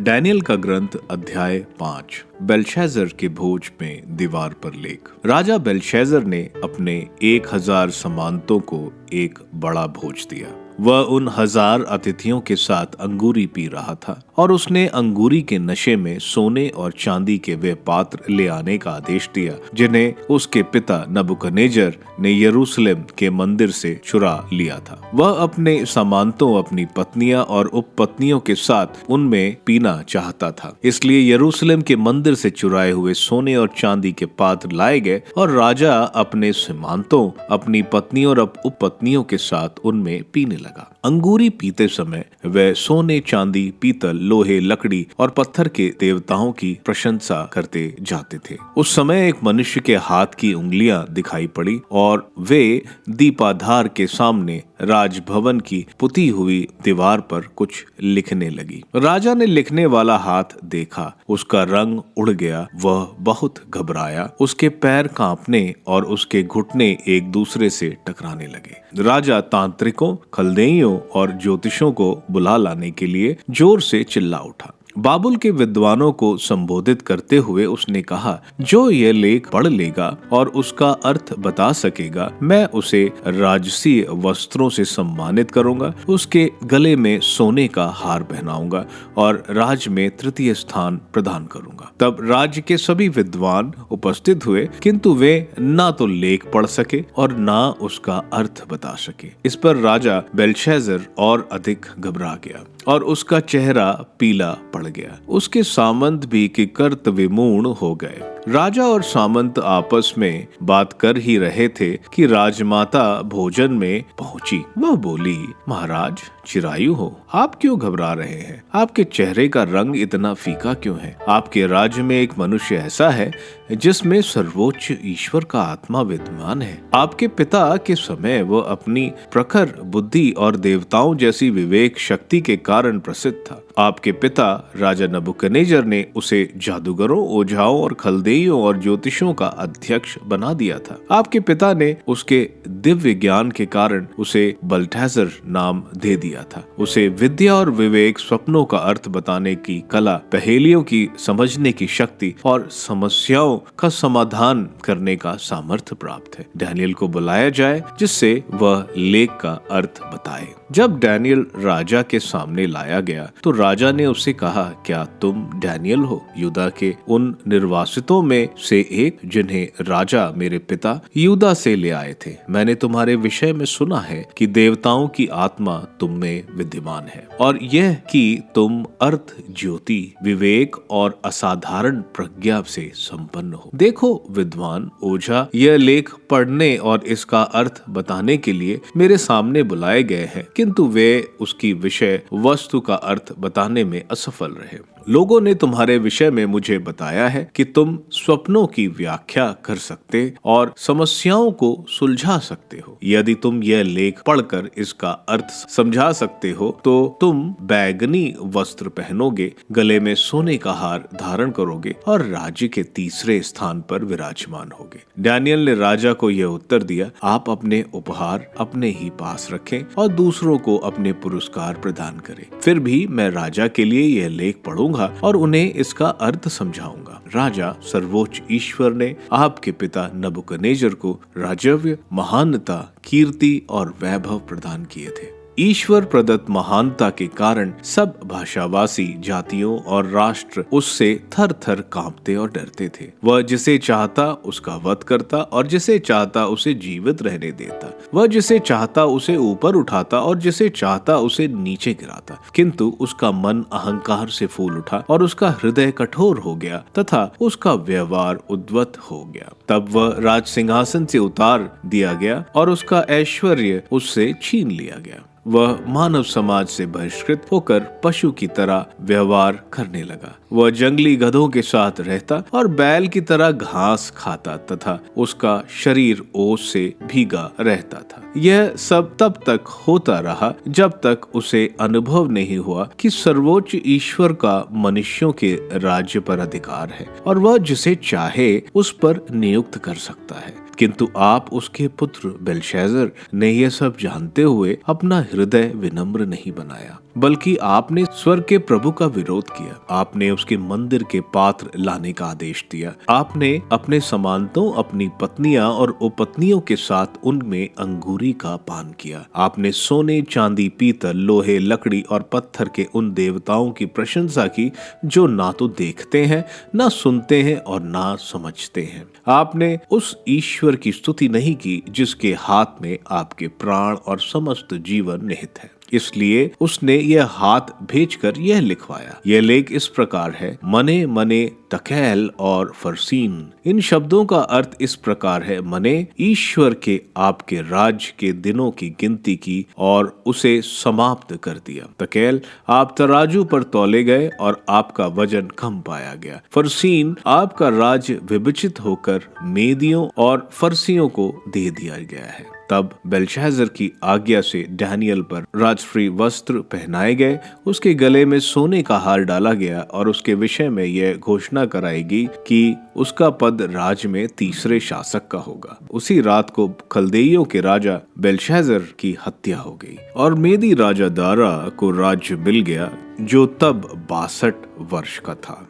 डैनियल का ग्रंथ अध्याय 5। बेलशस्सर के भोज में दीवार पर लेख। राजा बेलशस्सर ने अपने 1000 सामंतों को एक बड़ा भोज दिया। वह उन 1000 अतिथियों के साथ अंगूरी पी रहा था और उसने अंगूरी के नशे में सोने और चांदी के वे पात्र ले आने का आदेश दिया जिन्हें उसके पिता नबूकदनेस्सर ने यरूशलेम के मंदिर से चुरा लिया था। वह अपने सामंतों, अपनी पत्नियां और उपपत्नियों के साथ उनमें पीना चाहता था, इसलिए यरूशलेम के मंदिर से चुराए हुए सोने और चांदी के पात्र लाए गए और राजा अपने सामंतों, अपनी पत्नियों और उपपत्नियों के साथ उनमें पीने लगा। अंगूरी पीते समय वह सोने, चांदी, पीतल, लोहे, लकड़ी और पत्थर के देवताओं की प्रशंसा करते जाते थे। उस समय एक मनुष्य के हाथ की उंगलियां दिखाई पड़ी और वे दीपाधार के सामने राजभवन की पुती हुई दीवार पर कुछ लिखने लगी। राजा ने लिखने वाला हाथ देखा, उसका रंग उड़ गया, वह बहुत घबराया, उसके पैर कांपने और उसके घुटने एक दूसरे से टकराने लगे। राजा तांत्रिकों, खलदेइयों और ज्योतिषों को बुला लाने के लिए जोर से चिल्ला उठा। बाबुल के विद्वानों को संबोधित करते हुए उसने कहा, जो यह लेख पढ़ लेगा और उसका अर्थ बता सकेगा, मैं उसे राजसीय वस्त्रों से सम्मानित करूंगा, उसके गले में सोने का हार पहनाऊंगा और राज में तृतीय स्थान प्रदान करूंगा। तब राज्य के सभी विद्वान उपस्थित हुए, किंतु वे ना तो लेख पढ़ सके और ना उसका अर्थ बता सके। इस पर राजा बेलशस्सर और अधिक घबरा गया और उसका चेहरा पीला पड़ गया। उसके सामंत भी किकर्त विमूढ़ हो गए। राजा और सामंत आपस में बात कर ही रहे थे कि राजमाता भोजन में पहुंची। वह बोली, महाराज, चिरायु हो, आप क्यों घबरा रहे हैं? आपके चेहरे का रंग इतना फीका क्यों है? आपके राज्य में एक मनुष्य ऐसा है जिसमें सर्वोच्च ईश्वर का आत्मा विद्यमान है। आपके पिता के समय वह अपनी प्रखर बुद्धि और देवताओं जैसी विवेक शक्ति के कारण प्रसिद्ध था। आपके पिता राजा नबूकदनेस्सर ने उसे जादूगरों, ओझाओं और खलदे खलदेइयों और ज्योतिषों का अध्यक्ष बना दिया था। आपके पिता ने उसके दिव्य ज्ञान के कारण उसे बेल्शास्सर नाम दे दिया था। उसे विद्या और विवेक, स्वप्नों का अर्थ बताने की कला, पहेलियों की समझने की शक्ति और समस्याओं का समाधान करने का सामर्थ्य प्राप्त है। डैनियल को बुलाया जाए जिससे वह लेख का अर्थ बताए। जब डैनियल राजा के सामने लाया गया तो राजा ने उससे कहा, क्या तुम डैनियल हो, यूदा के उन निर्वासितों में से एक जिन्हें राजा मेरे पिता यूदा से ले आए थे? मैंने तुम्हारे विषय में सुना है कि देवताओं की आत्मा तुम में विद्यमान है और यह कि तुम अर्थ, ज्योति, विवेक और असाधारण प्रज्ञा से संपन्न हो। देखो विद्वान ओझा यह लेख पढ़ने और इसका अर्थ बताने के लिए मेरे सामने बुलाए गए हैं, किंतु वे उसकी विषय वस्तु का अर्थ बताने में असफल रहे। लोगों ने तुम्हारे विषय में मुझे बताया है कि तुम स्वप्नों की व्याख्या कर सकते और समस्याओं को सुलझा सकते हो। यदि तुम यह लेख पढ़कर इसका अर्थ समझा सकते हो तो तुम बैगनी वस्त्र पहनोगे, गले में सोने का हार धारण करोगे और राज्य के तीसरे स्थान पर विराजमान होगे। डैनियल ने राजा को यह उत्तर दिया, आप अपने उपहार अपने ही पास रखें और दूसरों को अपने पुरस्कार प्रदान करें। फिर भी मैं राजा के लिए यह लेख पढ़ूंगा और उन्हें इसका अर्थ समझाऊंगा। राजा सर्वोच्च ईश्वर ने आपके पिता नबूकदनेस्सर को राजव्य, महानता, कीर्ति और वैभव प्रदान किए थे। ईश्वर प्रदत्त महानता के कारण सब भाषावासी, जातियों और राष्ट्र उससे थर थर कांपते और डरते थे। वह जिसे चाहता उसका वध करता और जिसे चाहता उसे जीवित रहने देता। वह जिसे चाहता उसे ऊपर उठाता और जिसे चाहता उसे नीचे गिराता। किंतु उसका मन अहंकार से फूल उठा और उसका हृदय कठोर हो गया तथा उसका व्यवहार उद्वत हो गया। तब वह राज सिंहासन से उतार दिया गया और उसका ऐश्वर्य उससे छीन लिया गया। वह मानव समाज से बहिष्कृत होकर पशु की तरह व्यवहार करने लगा। वह जंगली गधों के साथ रहता और बैल की तरह घास खाता तथा उसका शरीर ओस से भीगा रहता था। यह सब तब तक होता रहा जब तक उसे अनुभव नहीं हुआ कि सर्वोच्च ईश्वर का मनुष्यों के राज्य पर अधिकार है और वह जिसे चाहे उस पर नियुक्त कर सकता है। किंतु आप उसके पुत्र बेल्शास्सर ने यह सब जानते हुए अपना हृदय विनम्र नहीं बनाया, बल्कि आपने स्वर्ग के प्रभु का विरोध किया। आपने उसके मंदिर के पात्र लाने का आदेश दिया। आपने अपने समानतों, अपनी पत्नियां और उपपत्नियों के साथ उनमें अंगूरी का पान किया। आपने सोने, चांदी, पीतल, लोहे, लकड़ी और पत्थर के उन देवताओं की प्रशंसा की जो ना तो देखते हैं, ना सुनते हैं और ना समझते हैं। आपने उस ईश्वर की स्तुति नहीं की जिसके हाथ में आपके प्राण और समस्त जीवन निहित है। इसलिए उसने यह हाथ भेजकर यह लिखवाया। यह लेख इस प्रकार है, मने मने तकैल और फरसीन। इन शब्दों का अर्थ इस प्रकार है, मने ईश्वर के आपके राज्य के दिनों की गिनती की और उसे समाप्त कर दिया। तकैल, आप तराजू पर तौले गए और आपका वजन कम पाया गया। फरसीन, आपका राज्य विभाजित होकर मेदियों और फरसियों को दे दिया गया है। तब बेल्शास्सर की आज्ञा से डैनियल पर राजश्री वस्त्र पहनाए गए, उसके गले में सोने का हार डाला गया और उसके विषय में यह घोषणा कराएगी कि उसका पद राज्य में तीसरे शासक का होगा। उसी रात को खलदेइयों के राजा बेल्शास्सर की हत्या हो गई और मेदी राजा दारा को राज्य मिल गया जो तब 62 वर्ष का था।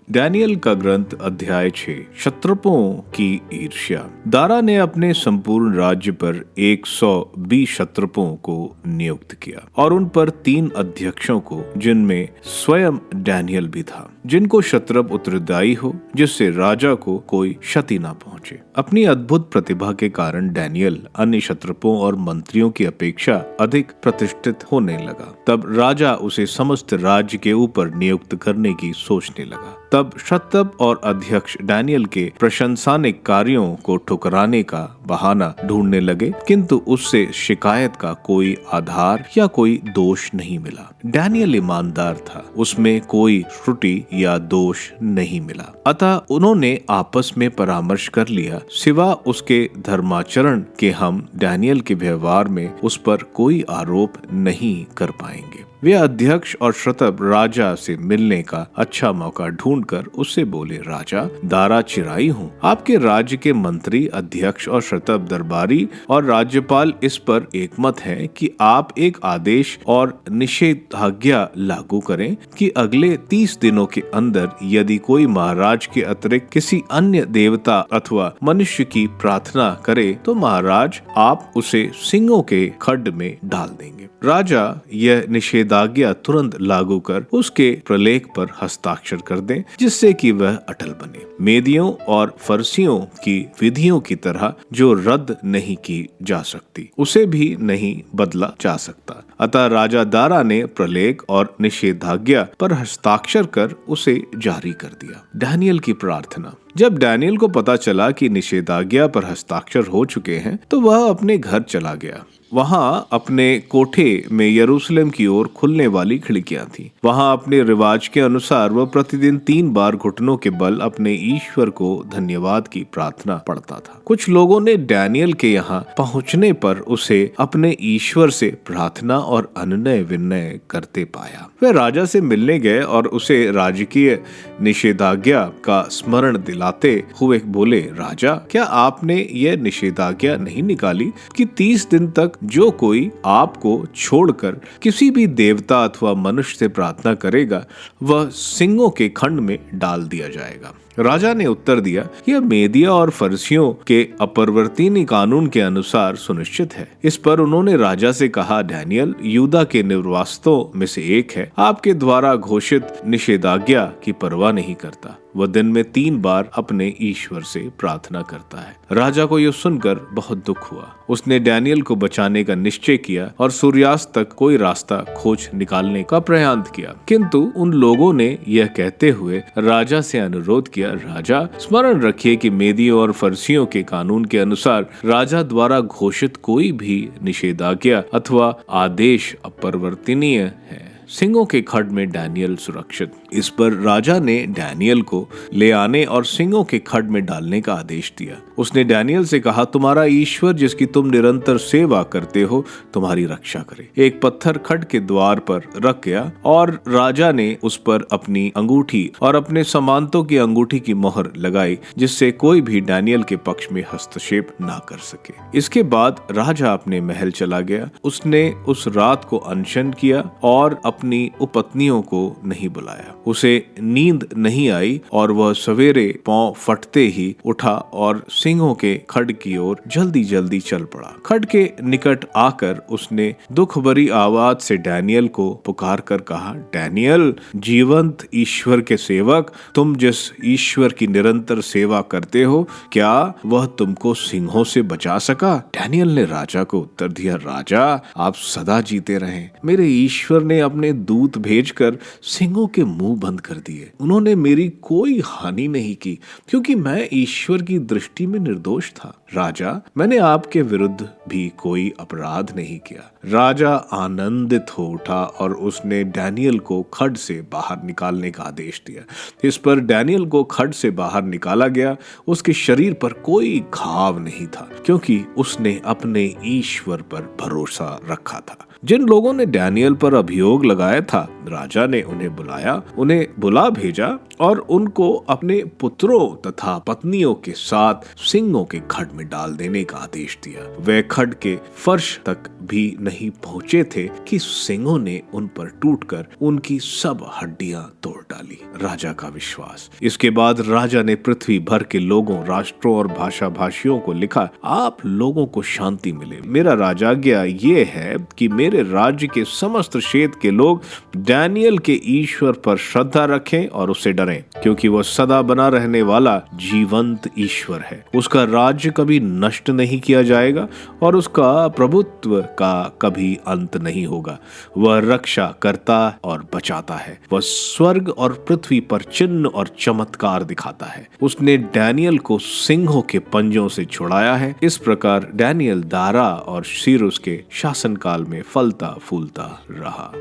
डैनियल का ग्रंथ अध्याय 6, क्षत्रपों की ईर्ष्या। दारा ने अपने संपूर्ण राज्य पर 120 क्षत्रपों को नियुक्त किया और उन पर 3 अध्यक्षों को, जिनमें स्वयं डैनियल भी था, जिनको क्षत्रप उत्तरदायी हो, जिससे राजा को कोई क्षति न पहुंचे। अपनी अद्भुत प्रतिभा के कारण डैनियल अन्य क्षत्रपों और मंत्रियों की अपेक्षा अधिक प्रतिष्ठित होने लगा। तब राजा उसे समस्त राज्य के ऊपर नियुक्त करने की सोचने लगा। तब क्षत्रप और अध्यक्ष डैनियल के प्रशंसनिक कार्यों को ठुकराने का बहाना ढूंढने लगे, किंतु उससे शिकायत का कोई आधार या कोई दोष नहीं मिला। डैनियल ईमानदार था, उसमें कोई त्रुटि या दोष नहीं मिला। अतः उन्होंने आपस में परामर्श कर लिया, सिवा उसके धर्माचरण के हम डैनियल के व्यवहार में उस पर कोई आरोप नहीं कर पाएंगे। वे अध्यक्ष और श्रतब राजा से मिलने का अच्छा मौका ढूंढकर उससे बोले, राजा, दारा चिराई हूँ। आपके राज्य के मंत्री, अध्यक्ष और श्रतब दरबारी और राज्यपाल इस पर एकमत हैं कि आप एक आदेश और निषेधाज्ञा लागू करें कि अगले 30 दिनों के अंदर यदि कोई महाराज के अतिरिक्त किसी अन्य देवता अथवा मनुष्य की प्रार्थना करे तो महाराज आप उसे सिंहों के खड्ड में डाल देंगे। राजा यह निषेधाज्ञा तुरंत लागू कर उसके प्रलेख पर हस्ताक्षर कर दें, जिससे कि वह अटल बने, मेदियों और फरसियों की विधियों की तरह जो रद्द नहीं की जा सकती उसे भी नहीं बदला जा सकता। अतः राजा दारा ने प्रलेख और निषेधाज्ञा पर हस्ताक्षर कर उसे जारी कर दिया। डैनियल की प्रार्थना। जब डैनियल को पता चला कि निषेधाज्ञा पर हस्ताक्षर हो चुके हैं तो वह अपने घर चला गया। वहां अपने कोठे में यरूशलेम की ओर खुलने वाली खिड़कियां थीं। वहां अपने रिवाज के अनुसार वह प्रतिदिन 3 बार घुटनों के बल अपने ईश्वर को धन्यवाद की प्रार्थना पढ़ता था। कुछ लोगों ने डैनियल के यहाँ पहुँचने पर उसे अपने ईश्वर से प्रार्थना और अनुनय विनय करते पाया। वे राजा से मिलने गए और उसे राजकीय निषेधाज्ञा का स्मरण दिलाते हुए बोले, राजा, क्या आपने यह निषेधाज्ञा नहीं निकाली कि 30 दिन तक जो कोई आपको छोड़कर किसी भी देवता अथवा मनुष्य से प्रार्थना करेगा वह सिंहों के खंड में डाल दिया जाएगा? राजा ने उत्तर दिया, यह मेदिया और फरसियों के अपरिवर्तनीय कानून के अनुसार सुनिश्चित है। इस पर उन्होंने राजा से कहा, डैनियल यूदा के निर्वासितों में से एक है, आपके द्वारा घोषित निषेधाज्ञा की परवाह नहीं करता। वह दिन में 3 बार अपने ईश्वर से प्रार्थना करता है। राजा को यह सुनकर बहुत दुख हुआ। उसने डैनियल को बचाने का निश्चय किया और सूर्यास्त तक कोई रास्ता खोज निकालने का प्रयास किया, किंतु उन लोगों ने यह कहते हुए राजा से अनुरोध किया, राजा, स्मरण रखिए कि मेदियों और फरसियों के कानून के अनुसार राजा द्वारा घोषित कोई भी निषेधाज्ञा अथवा आदेश अपरिवर्तनीय है। सिंहों के खड्ड में डैनियल सुरक्षित। इस पर राजा ने डैनियल को ले आने और सिंहों के खड्ड में डालने का आदेश दिया। उसने डैनियल से कहा, तुम्हारा ईश्वर जिसकी तुम निरंतर सेवा करते हो तुम्हारी रक्षा करे। एक पत्थर खड्ड के द्वार पर रख गया और राजा ने उस पर अपनी अंगूठी और अपने सामंतों की अंगूठी की मोहर लगाई, जिससे कोई भी डैनियल के पक्ष में हस्तक्षेप ना कर सके। इसके बाद राजा अपने महल चला गया। उसने उस रात को अनशन किया और अपनी उपपत्नियों को नहीं बुलाया। उसे नींद नहीं आई और वह सवेरे पांव फटते ही उठा और सिंहों के खड्ड की ओर जल्दी जल्दी चल पड़ा। खड्ड के निकट आकर उसने दुख भरी आवाज से डैनियल को पुकार कर कहा, डैनियल, जीवंत ईश्वर के सेवक, तुम जिस ईश्वर की निरंतर सेवा करते हो, क्या वह तुमको सिंहों से बचा सका? डैनियल ने राजा को उत्तर दिया, राजा, आप सदा जीते रहें। मेरे ईश्वर ने अपने दूत भेजकर सिंहों के मुंह बंद कर दिए। उन्होंने मेरी कोई हानि नहीं की, क्योंकि मैं ईश्वर की दृष्टि में निर्दोष था। राजा, मैंने आपके विरुद्ध भी कोई अपराध नहीं किया। राजा आनंदित हो उठा और उसने डैनियल को खड्ड से बाहर निकालने का आदेश दिया। इस पर डैनियल को खड्ड से बाहर निकाला गया। उसके शरीर पर कोई घाव नहीं था, क्योंकि उसने अपने ईश्वर पर भरोसा रखा था। जिन लोगों ने डैनियल पर अभियोग लगाया था, राजा ने उन्हें बुलाया, उन्हें बुला भेजा और उनको अपने पुत्रों तथा पत्नियों के साथ सिंहों के खड्ड में डाल देने का आदेश दिया। वे खड्ड के फर्श तक भी नहीं पहुंचे थे कि सिंहों ने उन पर टूटकर उनकी सब हड्डियां तोड़ डाली। राजा का विश्वास। इसके बाद राजा ने पृथ्वी भर के लोगों, राष्ट्रों और भाषा भाषियों को लिखा, आप लोगों को शांति मिले। मेरा राजाज्ञा ये है कि मेरे राज्य के समस्त क्षेत्र के लोग डैनियल के ईश्वर पर श्रद्धा रखें और उससे डरें, क्योंकि वह सदा बना रहने वाला जीवंत ईश्वर है। उसका राज्य कभी नष्ट नहीं किया जाएगा और उसका प्रभुत्व का कभी अंत नहीं होगा। वह रक्षा करता और बचाता है। वह स्वर्ग और पृथ्वी पर चिन्ह और चमत्कार दिखाता है। उसने डैनियल को सिंहों के पंजों से छुड़ाया है। इस प्रकार डैनियल दारा और सीरुस के शासनकाल में फलता फूलता रहा।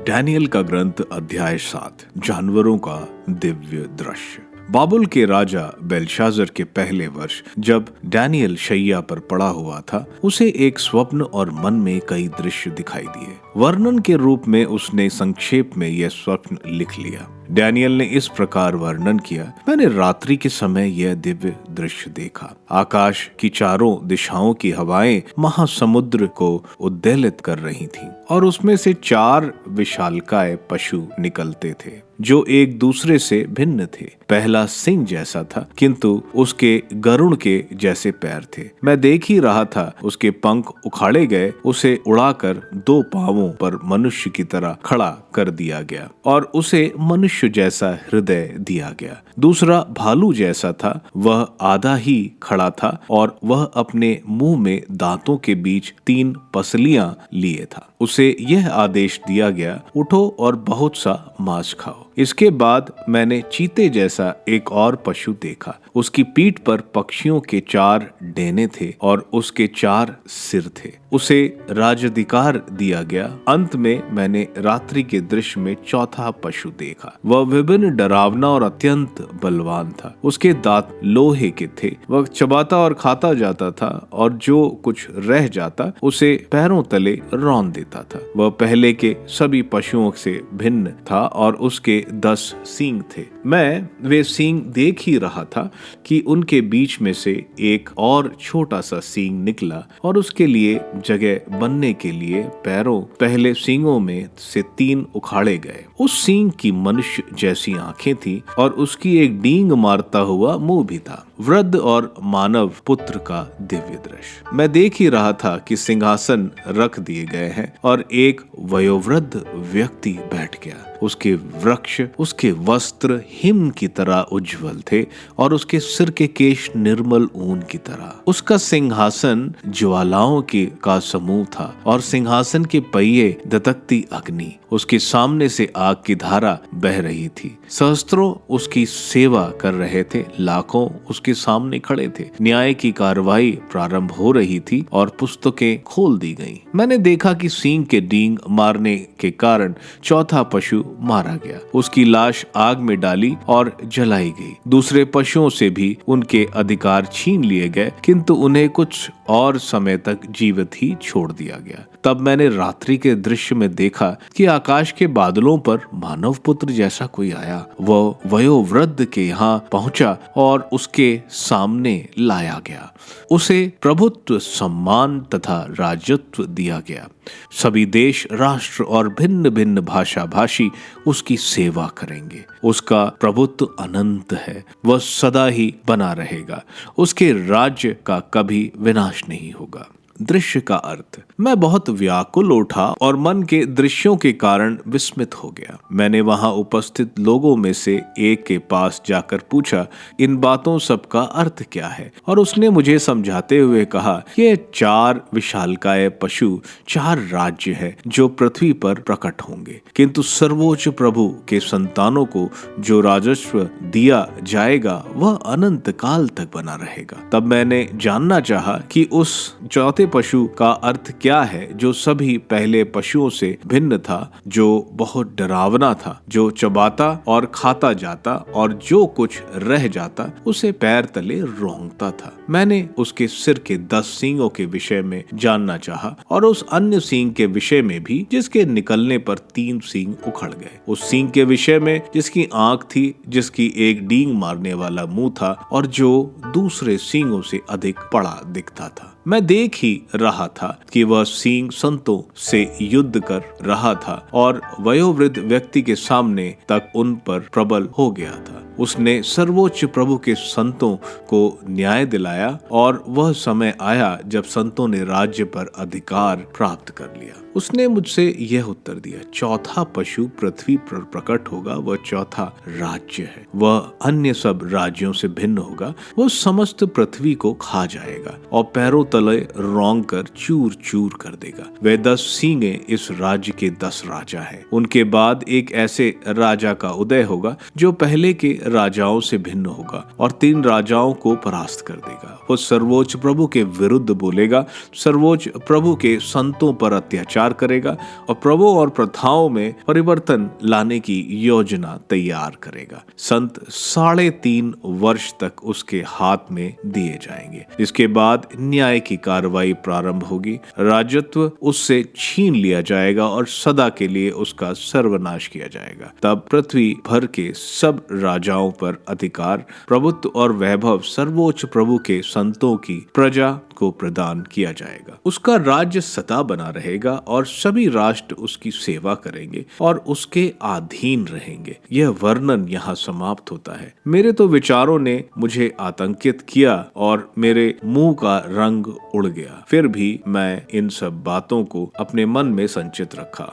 डैनियल का ग्रंथ अध्याय 7, जानवरों का दिव्य दृश्य। बाबुल के राजा बेलशाजर के पहले वर्ष जब डैनियल शैया पर पड़ा हुआ था, उसे एक स्वप्न और मन में कई दृश्य दिखाई दिए। वर्णन के रूप में उसने संक्षेप में यह स्वप्न लिख लिया। डैनियल ने इस प्रकार वर्णन किया, मैंने रात्रि के समय यह दिव्य दृश्य देखा। आकाश की चारों दिशाओं की हवाएं महासमुद्र को उद्वेलित कर रही थीं और उसमें से 4 विशालकाय पशु निकलते थे जो एक दूसरे से भिन्न थे। पहला सिंह जैसा था, किंतु उसके गरुड़ के जैसे पैर थे। मैं देख ही रहा था, उसके पंख उखाड़े गए, उसे उड़ाकर 2 पांवों पर मनुष्य की तरह खड़ा कर दिया गया और उसे मनुष्य जैसा हृदय दिया गया। दूसरा भालू जैसा था, वह आधा ही खड़ा था और वह अपने मुंह में दांतों के बीच 3 पसलियां लिए था। उसे यह आदेश दिया गया, उठो और बहुत सा मांस खाओ। इसके बाद मैंने चीते जैसा एक और पशु देखा। उसकी पीठ पर पक्षियों के 4 डेने थे और उसके 4 सिर थे। उसे राजाधिकार दिया गया। अंत में मैंने रात्रि के दृश्य में 4था पशु देखा। वह विभिन्न डरावना और अत्यंत बलवान था। उसके दांत लोहे के थे। वह चबाता और खाता जाता था और जो कुछ रह जाता उसे पैरों तले रौंद देता था। वह पहले के सभी पशुओं से भिन्न था और उसके 10 सींग थे। मैं वे सींग देख ही रहा था कि उनके बीच में से एक और छोटा सा सींग निकला और उसके लिए जगह बनने के लिए पैरों पहले सींगों में से 3 उखाड़े गए। उस सींग की मनुष्य जैसी आंखें थी और उसकी एक डींग मारता हुआ मुंह भी था। वृद्ध और मानव पुत्र का दिव्य दृश्य। मैं देख ही रहा था कि सिंहासन रख दिए गए हैं और एक वयोवृद्ध व्यक्ति बैठ गया। उसके वृक्ष, उसके वस्त्र हिम की तरह उज्जवल थे और उसके सिर के केश निर्मल ऊन की तरह। उसका सिंहासन ज्वालाओं का समूह था और सिंहासन के पहिए दतकती अग्नि। उसके सामने से आग की धारा बह रही थी। सहस्त्रों उसकी सेवा कर रहे थे, लाखों उसके सामने खड़े थे। न्याय की कार्रवाई प्रारंभ हो रही थी और पुस्तकें खोल दी गईं। मैंने देखा कि सींग के डींग मारने के कारण 4था पशु मारा गया। उसकी लाश आग में डाली और जलाई गई। दूसरे पशुओं से भी उनके अधिकार छीन लिए गए, किंतु उन्हें कुछ और समय तक जीवित ही छोड़ दिया गया। तब मैंने रात्रि के दृश्य में देखा कि आकाश के बादलों पर मानव पुत्र जैसा कोई आया। वह वयोवृद्ध के यहाँ पहुंचा और उसके सामने लाया गया। उसे प्रभुत्व, सम्मान तथा राजत्व दिया गया। सभी देश, राष्ट्र और भिन्न भिन्न भाषा भाषी उसकी सेवा करेंगे। उसका प्रभुत्व अनंत है, वह सदा ही बना रहेगा। उसके राज्य का कभी विनाश नहीं होगा। दृश्य का अर्थ। मैं बहुत व्याकुल उठा और मन के दृश्यों के कारण विस्मित हो गया। मैंने वहां उपस्थित लोगों में से एक के पास जाकर पूछा, इन बातों सब का अर्थ क्या है? और उसने मुझे समझाते हुए कहा, ये 4 विशालकाय पशु 4 राज्य है जो पृथ्वी पर प्रकट होंगे, किंतु सर्वोच्च प्रभु के संतानों को जो राजस्व दिया जाएगा वह अनंत काल तक बना रहेगा। तब मैंने जानना चाहा कि उस 4थे पशु का अर्थ क्या है जो सभी पहले पशुओं से भिन्न था, जो बहुत डरावना था, जो चबाता और खाता जाता और जो कुछ रह जाता उसे पैर तले रोंगता था। मैंने उसके सिर के 10 सींगों के विषय में जानना चाहा और उस अन्य सींग के विषय में भी जिसके निकलने पर 3 सींग उखड़ गए। उस सींग के विषय में जिसकी आंख थी, जिसकी एक डींग मारने वाला मुंह था और जो दूसरे सींगों से अधिक बड़ा दिखता था। मैं देख ही रहा था कि वह सींग संतों से युद्ध कर रहा था और वयोवृद्ध व्यक्ति के सामने तक उन पर प्रबल हो गया था। उसने सर्वोच्च प्रभु के संतों को न्याय दिलाया और वह समय आया जब संतों ने राज्य पर अधिकार प्राप्त कर लिया। उसने मुझसे यह उत्तर दिया, 4था पशु पृथ्वी पर प्रकट होगा, वह 4था राज्य है। वह अन्य सब राज्यों से भिन्न होगा। वह समस्त पृथ्वी को खा जाएगा और पैरों तले रौंद कर चूर चूर कर देगा। वे 10 सींगे इस राज्य के 10 राजा हैं। उनके बाद एक ऐसे राजा का उदय होगा जो पहले के राजाओं से भिन्न होगा और 3 राजाओं को परास्त कर देगा। वो सर्वोच्च प्रभु के विरुद्ध बोलेगा, सर्वोच्च प्रभु के संतों पर अत्याचार करेगा और प्रभु और प्रथाओं में परिवर्तन लाने की योजना तैयार करेगा। संत 3.5 वर्ष तक उसके हाथ में दिए जाएंगे। इसके बाद न्याय की कार्रवाई प्रारंभ होगी। राजत्व उससे छीन लिया जाएगा और सदा के लिए उसका सर्वनाश किया जाएगा। तब पृथ्वी भर के सब राजाओं पर अधिकार, प्रभुत्व और वैभव सर्वोच्च प्रभु के संतों की प्रजा को प्रदान किया जाएगा। उसका राज्य सदा बना रहेगा और सभी राष्ट्र उसकी सेवा करेंगे और उसके अधीन रहेंगे। यह वर्णन यहाँ समाप्त होता है। मेरे तो विचारों ने मुझे आतंकित किया और मेरे मुंह का रंग उड़ गया। फिर भी मैं इन सब बातों को अपने मन में संचित रखा।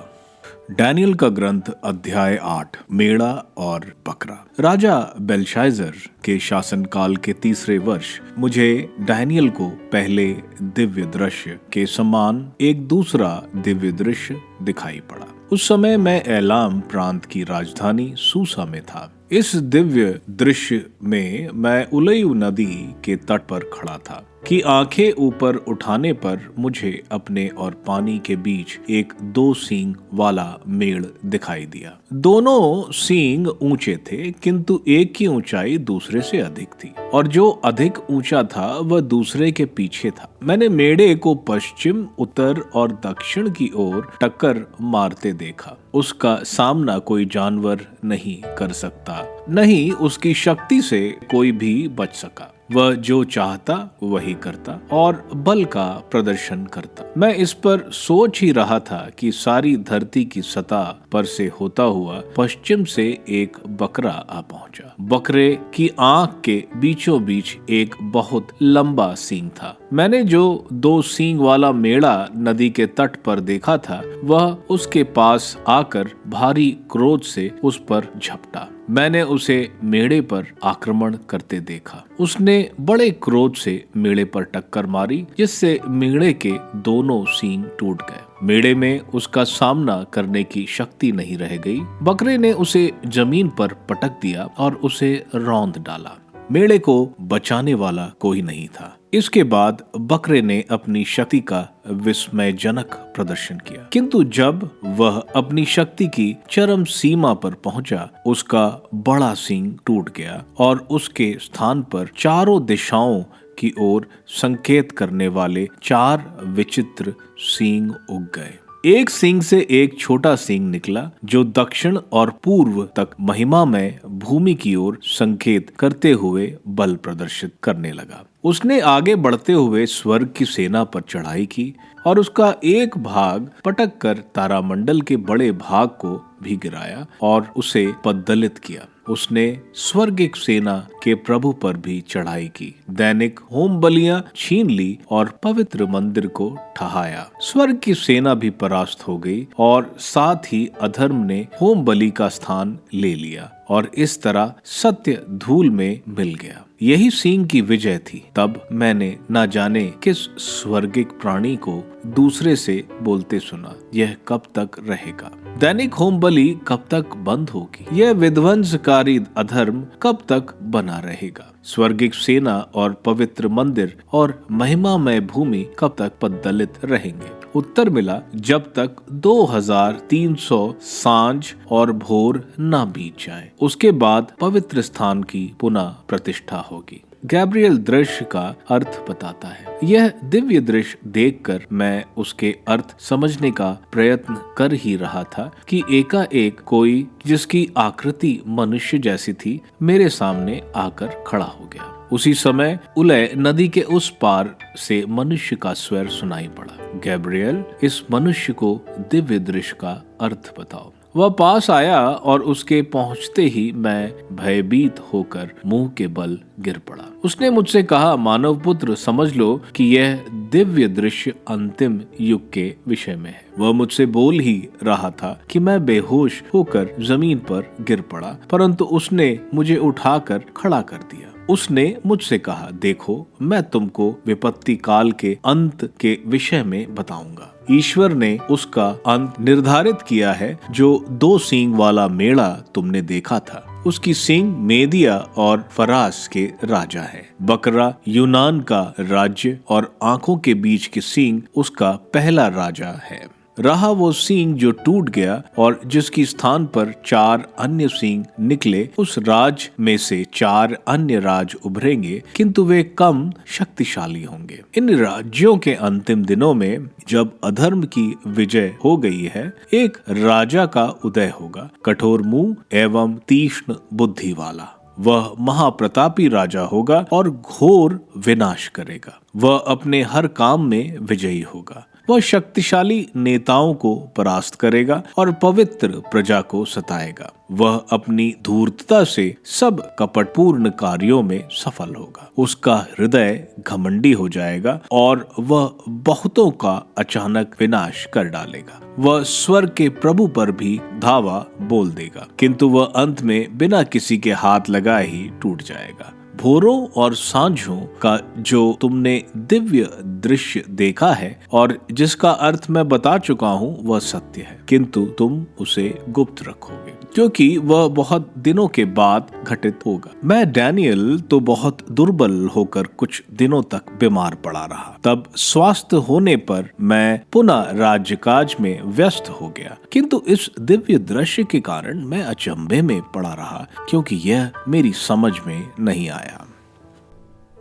डैनियल का ग्रंथ अध्याय 8, मेढ़ा और बकरा। राजा बेलशाइजर के शासनकाल के 3रे वर्ष मुझे डैनियल को पहले दिव्य दृश्य के समान एक दूसरा दिव्य दृश्य दिखाई पड़ा। उस समय मैं एलाम प्रांत की राजधानी सूसा में था। इस दिव्य दृश्य में मैं उलयू नदी के तट पर खड़ा था कि आंखें ऊपर उठाने पर मुझे अपने और पानी के बीच एक 2 सींग वाला मेढ़ दिखाई दिया। दोनों सींग ऊंचे थे, किंतु एक की ऊंचाई दूसरे से अधिक थी और जो अधिक ऊंचा था वह दूसरे के पीछे था। मैंने मेढ़े को पश्चिम, उत्तर और दक्षिण की ओर टक्कर मारते देखा। उसका सामना कोई जानवर नहीं कर सकता, नहीं उसकी शक्ति से कोई भी बच सका। वह जो चाहता वही करता और बल का प्रदर्शन करता। मैं इस पर सोच ही रहा था कि सारी धरती की सतह पर से होता हुआ पश्चिम से एक बकरा आ पहुंचा। बकरे की आंख के बीचों बीच एक बहुत लंबा सींग था। मैंने जो 2 सींग वाला मेढ़ा नदी के तट पर देखा था, वह उसके पास आकर भारी क्रोध से उस पर झपटा। मैंने उसे मेढ़े पर आक्रमण करते देखा। उसने बड़े क्रोध से मेढ़े पर टक्कर मारी, जिससे मेढ़े के दोनों सींग टूट गए। मेढ़े में उसका सामना करने की शक्ति नहीं रह गई। बकरे ने उसे जमीन पर पटक दिया और उसे रौंद डाला। मेढ़े को बचाने वाला कोई नहीं था। इसके बाद बकरे ने अपनी शक्ति का विस्मयजनक प्रदर्शन किया, किंतु जब वह अपनी शक्ति की चरम सीमा पर पहुंचा, उसका बड़ा सींग टूट गया और उसके स्थान पर चारों दिशाओं की ओर संकेत करने वाले 4 विचित्र सींग उग गए। एक सींग से एक छोटा सींग निकला, जो दक्षिण और पूर्व तक महिमा में भूमि की ओर संकेत करते हुए बल प्रदर्शित करने लगा। उसने आगे बढ़ते हुए स्वर्ग की सेना पर चढ़ाई की और उसका एक भाग पटक कर तारामंडल के बड़े भाग को भी गिराया और उसे पद्दलित किया। उसने स्वर्गिक सेना के प्रभु पर भी चढ़ाई की, दैनिक होम बलियां छीन ली और पवित्र मंदिर को ठहाया। स्वर्ग की सेना भी परास्त हो गई और साथ ही अधर्म ने होम बलि का स्थान ले लिया और इस तरह सत्य धूल में मिल गया। यही सींग की विजय थी। तब मैंने न जाने किस स्वर्गिक प्राणी को दूसरे से बोलते सुना, यह कब तक रहेगा? दैनिक होम बलि कब तक बंद होगी? यह विध्वंसकारी अधर्म कब तक बना रहेगा? स्वर्गिक सेना और पवित्र मंदिर और महिमामय भूमि कब तक पद्दलित रहेंगे? उत्तर मिला, जब तक 2300 सांझ और भोर न बीत जाए। उसके बाद पवित्र स्थान की पुनः प्रतिष्ठा होगी। गैब्रियल दृश्य का अर्थ बताता है। यह दिव्य दृश्य देखकर मैं उसके अर्थ समझने का प्रयत्न कर ही रहा था कि एकाएक कोई, जिसकी आकृति मनुष्य जैसी थी, मेरे सामने आकर खड़ा हो गया। उसी समय उलय नदी के उस पार से मनुष्य का स्वर सुनाई पड़ा, गैब्रियल, इस मनुष्य को दिव्य दृश्य का अर्थ बताओ। वह पास आया और उसके पहुंचते ही मैं भयभीत होकर मुंह के बल गिर पड़ा। उसने मुझसे कहा, मानव पुत्र, समझ लो कि यह दिव्य दृश्य अंतिम युग के विषय में है। वह मुझसे बोल ही रहा था कि मैं बेहोश होकर जमीन पर गिर पड़ा, परंतु उसने मुझे उठाकर खड़ा कर दिया। उसने मुझसे कहा, देखो, मैं तुमको विपत्ति काल के अंत के विषय में बताऊंगा। ईश्वर ने उसका अंत निर्धारित किया है। जो 2 सींग वाला मेढ़ा तुमने देखा था, उसकी सींग मेदिया और फरास के राजा है। बकरा यूनान का राज्य और आंखों के बीच की सींग उसका पहला राजा है। रहा वो सींग जो टूट गया और जिसकी स्थान पर 4 अन्य सींग निकले। उस राज में से 4 अन्य राज उभरेंगे, किंतु वे कम शक्तिशाली होंगे। इन राज्यों के अंतिम दिनों में जब अधर्म की विजय हो गई है, एक राजा का उदय होगा, कठोर मुंह एवं तीक्ष्ण बुद्धि वाला। वह महाप्रतापी राजा होगा और घोर विनाश करेगा। वह अपने हर काम में विजयी होगा। वह शक्तिशाली नेताओं को परास्त करेगा और पवित्र प्रजा को सताएगा। वह अपनी धूर्तता से सब कपटपूर्ण कार्यों में सफल होगा। उसका हृदय घमंडी हो जाएगा और वह बहुतों का अचानक विनाश कर डालेगा। वह स्वर्ग के प्रभु पर भी धावा बोल देगा, किंतु वह अंत में बिना किसी के हाथ लगाए ही टूट जाएगा। भोरों और सांझों का जो तुमने दिव्य दृश्य देखा है और जिसका अर्थ मैं बता चुका हूँ, वह सत्य है, किंतु तुम उसे गुप्त रखोगे, क्योंकि वह बहुत दिनों के बाद घटित होगा। मैं डैनियल तो बहुत दुर्बल होकर कुछ दिनों तक बीमार पड़ा रहा। तब स्वास्थ्य होने पर मैं पुनः राज्यकाज में व्यस्त हो गया, किंतु इस दिव्य दृश्य के कारण मैं अचंभे में पड़ा रहा, क्योंकि यह मेरी समझ में नहीं आया।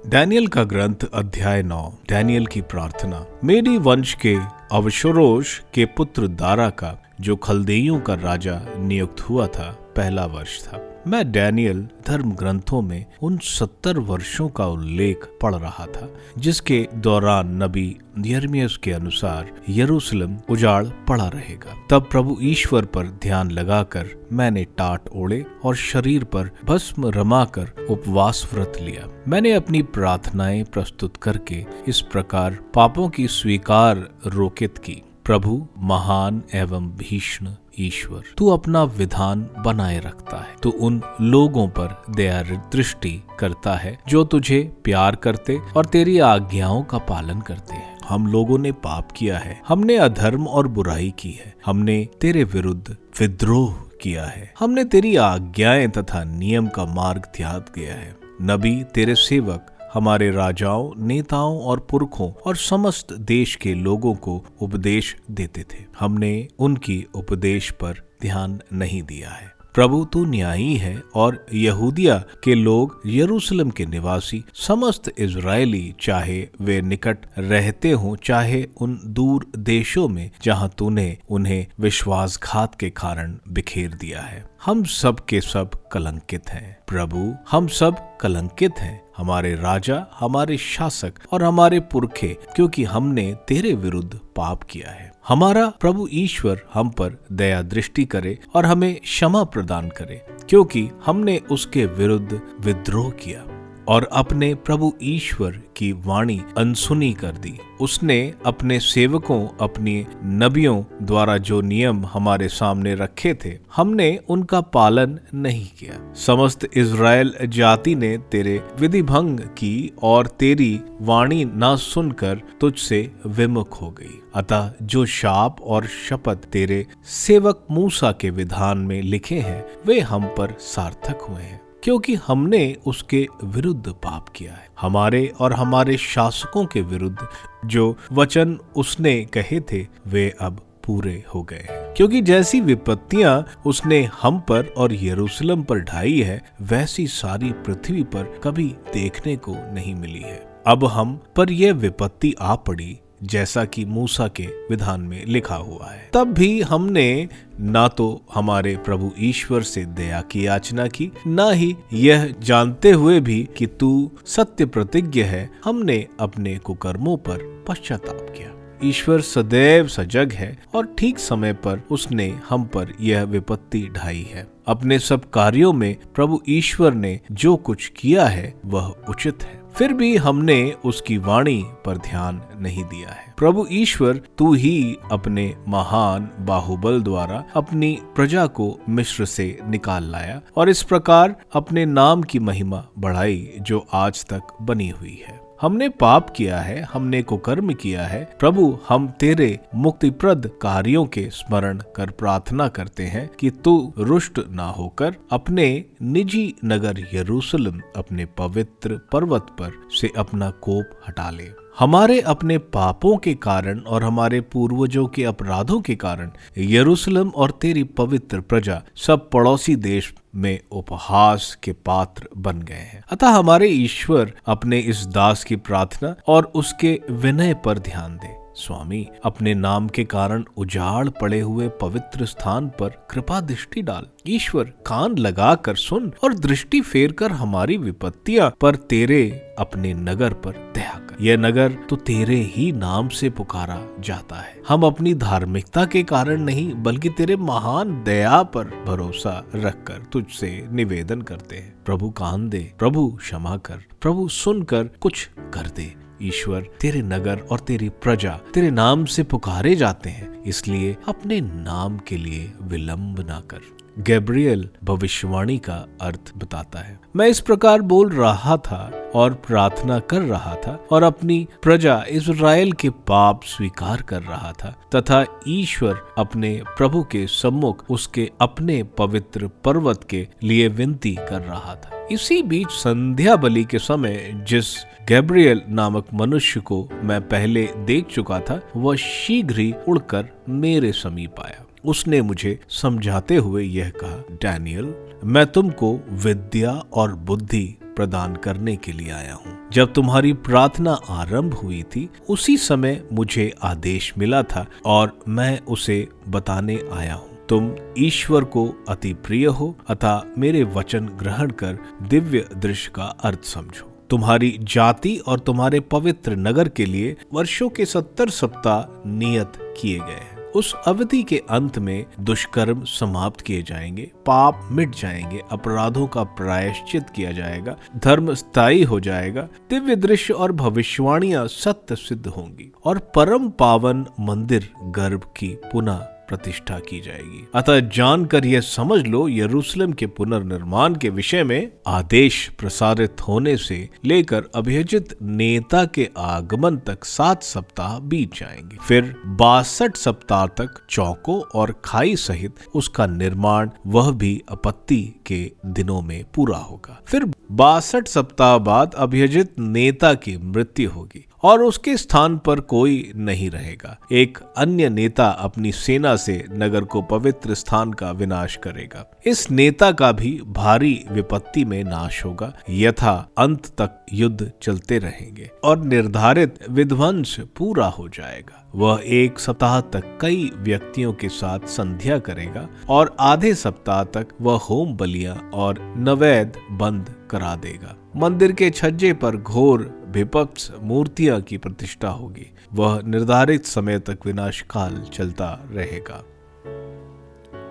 डैनियल का ग्रंथ अध्याय 9। डैनियल की प्रार्थना। मेडी वंश के अवशरोश के पुत्र दारा का, जो खलदेइयों का राजा नियुक्त हुआ था, पहला वर्ष था। मैं डैनियल धर्म ग्रंथों में उन 70 वर्षों का उल्लेख पढ़ रहा था जिसके दौरान नबी यिर्मयाह के अनुसार यरूशलेम उजाड़ पड़ा रहेगा। तब प्रभु ईश्वर पर ध्यान लगाकर मैंने टाट ओढ़े और शरीर पर भस्म रमाकर उपवास व्रत लिया। मैंने अपनी प्रार्थनाएं प्रस्तुत करके इस प्रकार पापों की स्वीकार रोकित की। प्रभु महान एवं भीषण ईश्वर, तू अपना विधान बनाए रखता है। तू उन लोगों पर दया दृष्टि करता है जो तुझे प्यार करते और तेरी आज्ञाओं का पालन करते हैं। हम लोगों ने पाप किया है, हमने अधर्म और बुराई की है, हमने तेरे विरुद्ध विद्रोह किया है, हमने तेरी आज्ञाएं तथा नियम का मार्ग त्याग दिया है। नबी तेरे सेवक हमारे राजाओं, नेताओं और पुरखों और समस्त देश के लोगों को उपदेश देते थे। हमने उनकी उपदेश पर ध्यान नहीं दिया है। प्रभु तू न्यायी है और यहूदिया के लोग, यरूशलेम के निवासी, समस्त इजरायली, चाहे वे निकट रहते हों चाहे उन दूर देशों में जहां तूने उन्हें विश्वासघात के कारण बिखेर दिया है, हम सब के सब कलंकित हैं। प्रभु हम सब कलंकित हैं, हमारे राजा, हमारे शासक और हमारे पुरखे, क्योंकि हमने तेरे विरुद्ध पाप किया है। हमारा प्रभु ईश्वर हम पर दया दृष्टि करे और हमें क्षमा प्रदान करे, क्योंकि हमने उसके विरुद्ध विद्रोह किया और अपने प्रभु ईश्वर की वाणी अनसुनी कर दी। उसने अपने सेवकों, अपने नबियों द्वारा जो नियम हमारे सामने रखे थे, हमने उनका पालन नहीं किया। समस्त इज़राइल जाति ने तेरे विधि भंग की और तेरी वाणी ना सुनकर तुझसे विमुख हो गई। अतः जो शाप और शपथ तेरे सेवक मूसा के विधान में लिखे हैं, वे हम पर सार्थक हुए हैं, क्योंकि हमने उसके विरुद्ध पाप किया है। हमारे और हमारे शासकों के विरुद्ध जो वचन उसने कहे थे, वे अब पूरे हो गए हैं। क्योंकि जैसी विपत्तियां उसने हम पर और यरूशलेम पर ढाई है, वैसी सारी पृथ्वी पर कभी देखने को नहीं मिली है। अब हम पर यह विपत्ति आ पड़ी, जैसा कि मूसा के विधान में लिखा हुआ है। तब भी हमने ना तो हमारे प्रभु ईश्वर से दया की याचना की, ना ही यह जानते हुए भी कि तू सत्य प्रतिज्ञ है, हमने अपने कुकर्मों पर पश्चाताप किया। ईश्वर सदैव सजग है और ठीक समय पर उसने हम पर यह विपत्ति ढाई है। अपने सब कार्यों में प्रभु ईश्वर ने जो कुछ किया है वह उचित है, फिर भी हमने उसकी वाणी पर ध्यान नहीं दिया है। प्रभु ईश्वर, तू ही अपने महान बाहुबल द्वारा अपनी प्रजा को मिस्र से निकाल लाया और इस प्रकार अपने नाम की महिमा बढ़ाई जो आज तक बनी हुई है। हमने पाप किया है, हमने कुकर्म किया है। प्रभु, हम तेरे मुक्तिप्रद कार्यों के स्मरण कर प्रार्थना करते हैं कि तू रुष्ट ना होकर अपने निजी नगर यरूशलेम, अपने पवित्र पर्वत पर से अपना कोप हटा ले। हमारे अपने पापों के कारण और हमारे पूर्वजों के अपराधों के कारण यरूशलेम और तेरी पवित्र प्रजा सब पड़ोसी देश में उपहास के पात्र बन गए हैं। अतः हमारे ईश्वर अपने इस दास की प्रार्थना और उसके विनय पर ध्यान दे। स्वामी, अपने नाम के कारण उजाड़ पड़े हुए पवित्र स्थान पर कृपा दृष्टि डाल। ईश्वर, कान लगा कर सुन और दृष्टि फेर कर हमारी विपत्तियां पर तेरे अपने नगर पर दया कर। यह नगर तो तेरे ही नाम से पुकारा जाता है। हम अपनी धार्मिकता के कारण नहीं बल्कि तेरे महान दया पर भरोसा रखकर तुझसे निवेदन करते हैं। प्रभु, कान दे, प्रभु क्षमा कर, प्रभु सुनकर कुछ कर दे। ईश्वर, तेरे नगर और तेरी प्रजा तेरे नाम से पुकारे जाते हैं, इसलिए अपने नाम के लिए विलंब ना कर। गैब्रियल भविष्यवाणी का अर्थ बताता है। मैं इस प्रकार बोल रहा था और प्रार्थना कर रहा था और अपनी प्रजा इस्राएल के पाप स्वीकार कर रहा था तथा ईश्वर अपने प्रभु के सम्मुख उसके अपने पवित्र पर्वत के लिए विनती कर रहा था। इसी बीच संध्या बलि के समय जिस गैब्रियल नामक मनुष्य को मैं पहले देख चुका था, वह शीघ्र ही उड़कर मेरे समीप आया। उसने मुझे समझाते हुए यह कहा, डैनियल, मैं तुमको विद्या और बुद्धि प्रदान करने के लिए आया हूँ। जब तुम्हारी प्रार्थना आरंभ हुई थी, उसी समय मुझे आदेश मिला था और मैं उसे बताने आया हूँ। तुम ईश्वर को अति प्रिय हो, अतः मेरे वचन ग्रहण कर दिव्य दृश्य का अर्थ समझो। तुम्हारी जाति और तुम्हारे पवित्र नगर के लिए वर्षों के 70 सप्ताह नियत किए गए हैं। उस अवधि के अंत में दुष्कर्म समाप्त किए जाएंगे, पाप मिट जाएंगे, अपराधों का प्रायश्चित किया जाएगा, धर्म स्थायी हो जाएगा, दिव्य दृश्य और भविष्यवाणियां सत्य सिद्ध होंगी और परम पावन मंदिर गर्भ की पुनः प्रतिष्ठा की जाएगी। अतः जानकर यह समझ लो, यरूशलेम के पुनर्निर्माण के विषय में आदेश प्रसारित होने से लेकर अभियोजित नेता के आगमन तक 7 सप्ताह बीत जाएंगे। फिर 62 सप्ताह तक चौकों और खाई सहित उसका निर्माण वह भी आपत्ति के दिनों में पूरा होगा। फिर 62 सप्ताह बाद अभियोजित नेता की मृत्यु होगी और उसके स्थान पर कोई नहीं रहेगा। एक अन्य नेता अपनी सेना से नगर को पवित्र स्थान का विनाश करेगा। इस नेता का भी भारी विपत्ति में नाश होगा, यथा अंत तक युद्ध चलते रहेंगे और निर्धारित विध्वंस पूरा हो जाएगा। वह 1 सप्ताह तक कई व्यक्तियों के साथ संध्या करेगा और आधे सप्ताह तक वह होम बलियां और नैवेद्य बंद करा देगा। मंदिर के छज्जे पर घोर विपत्स मूर्तियां की प्रतिष्ठा होगी। वह निर्धारित समय तक विनाश काल चलता रहेगा।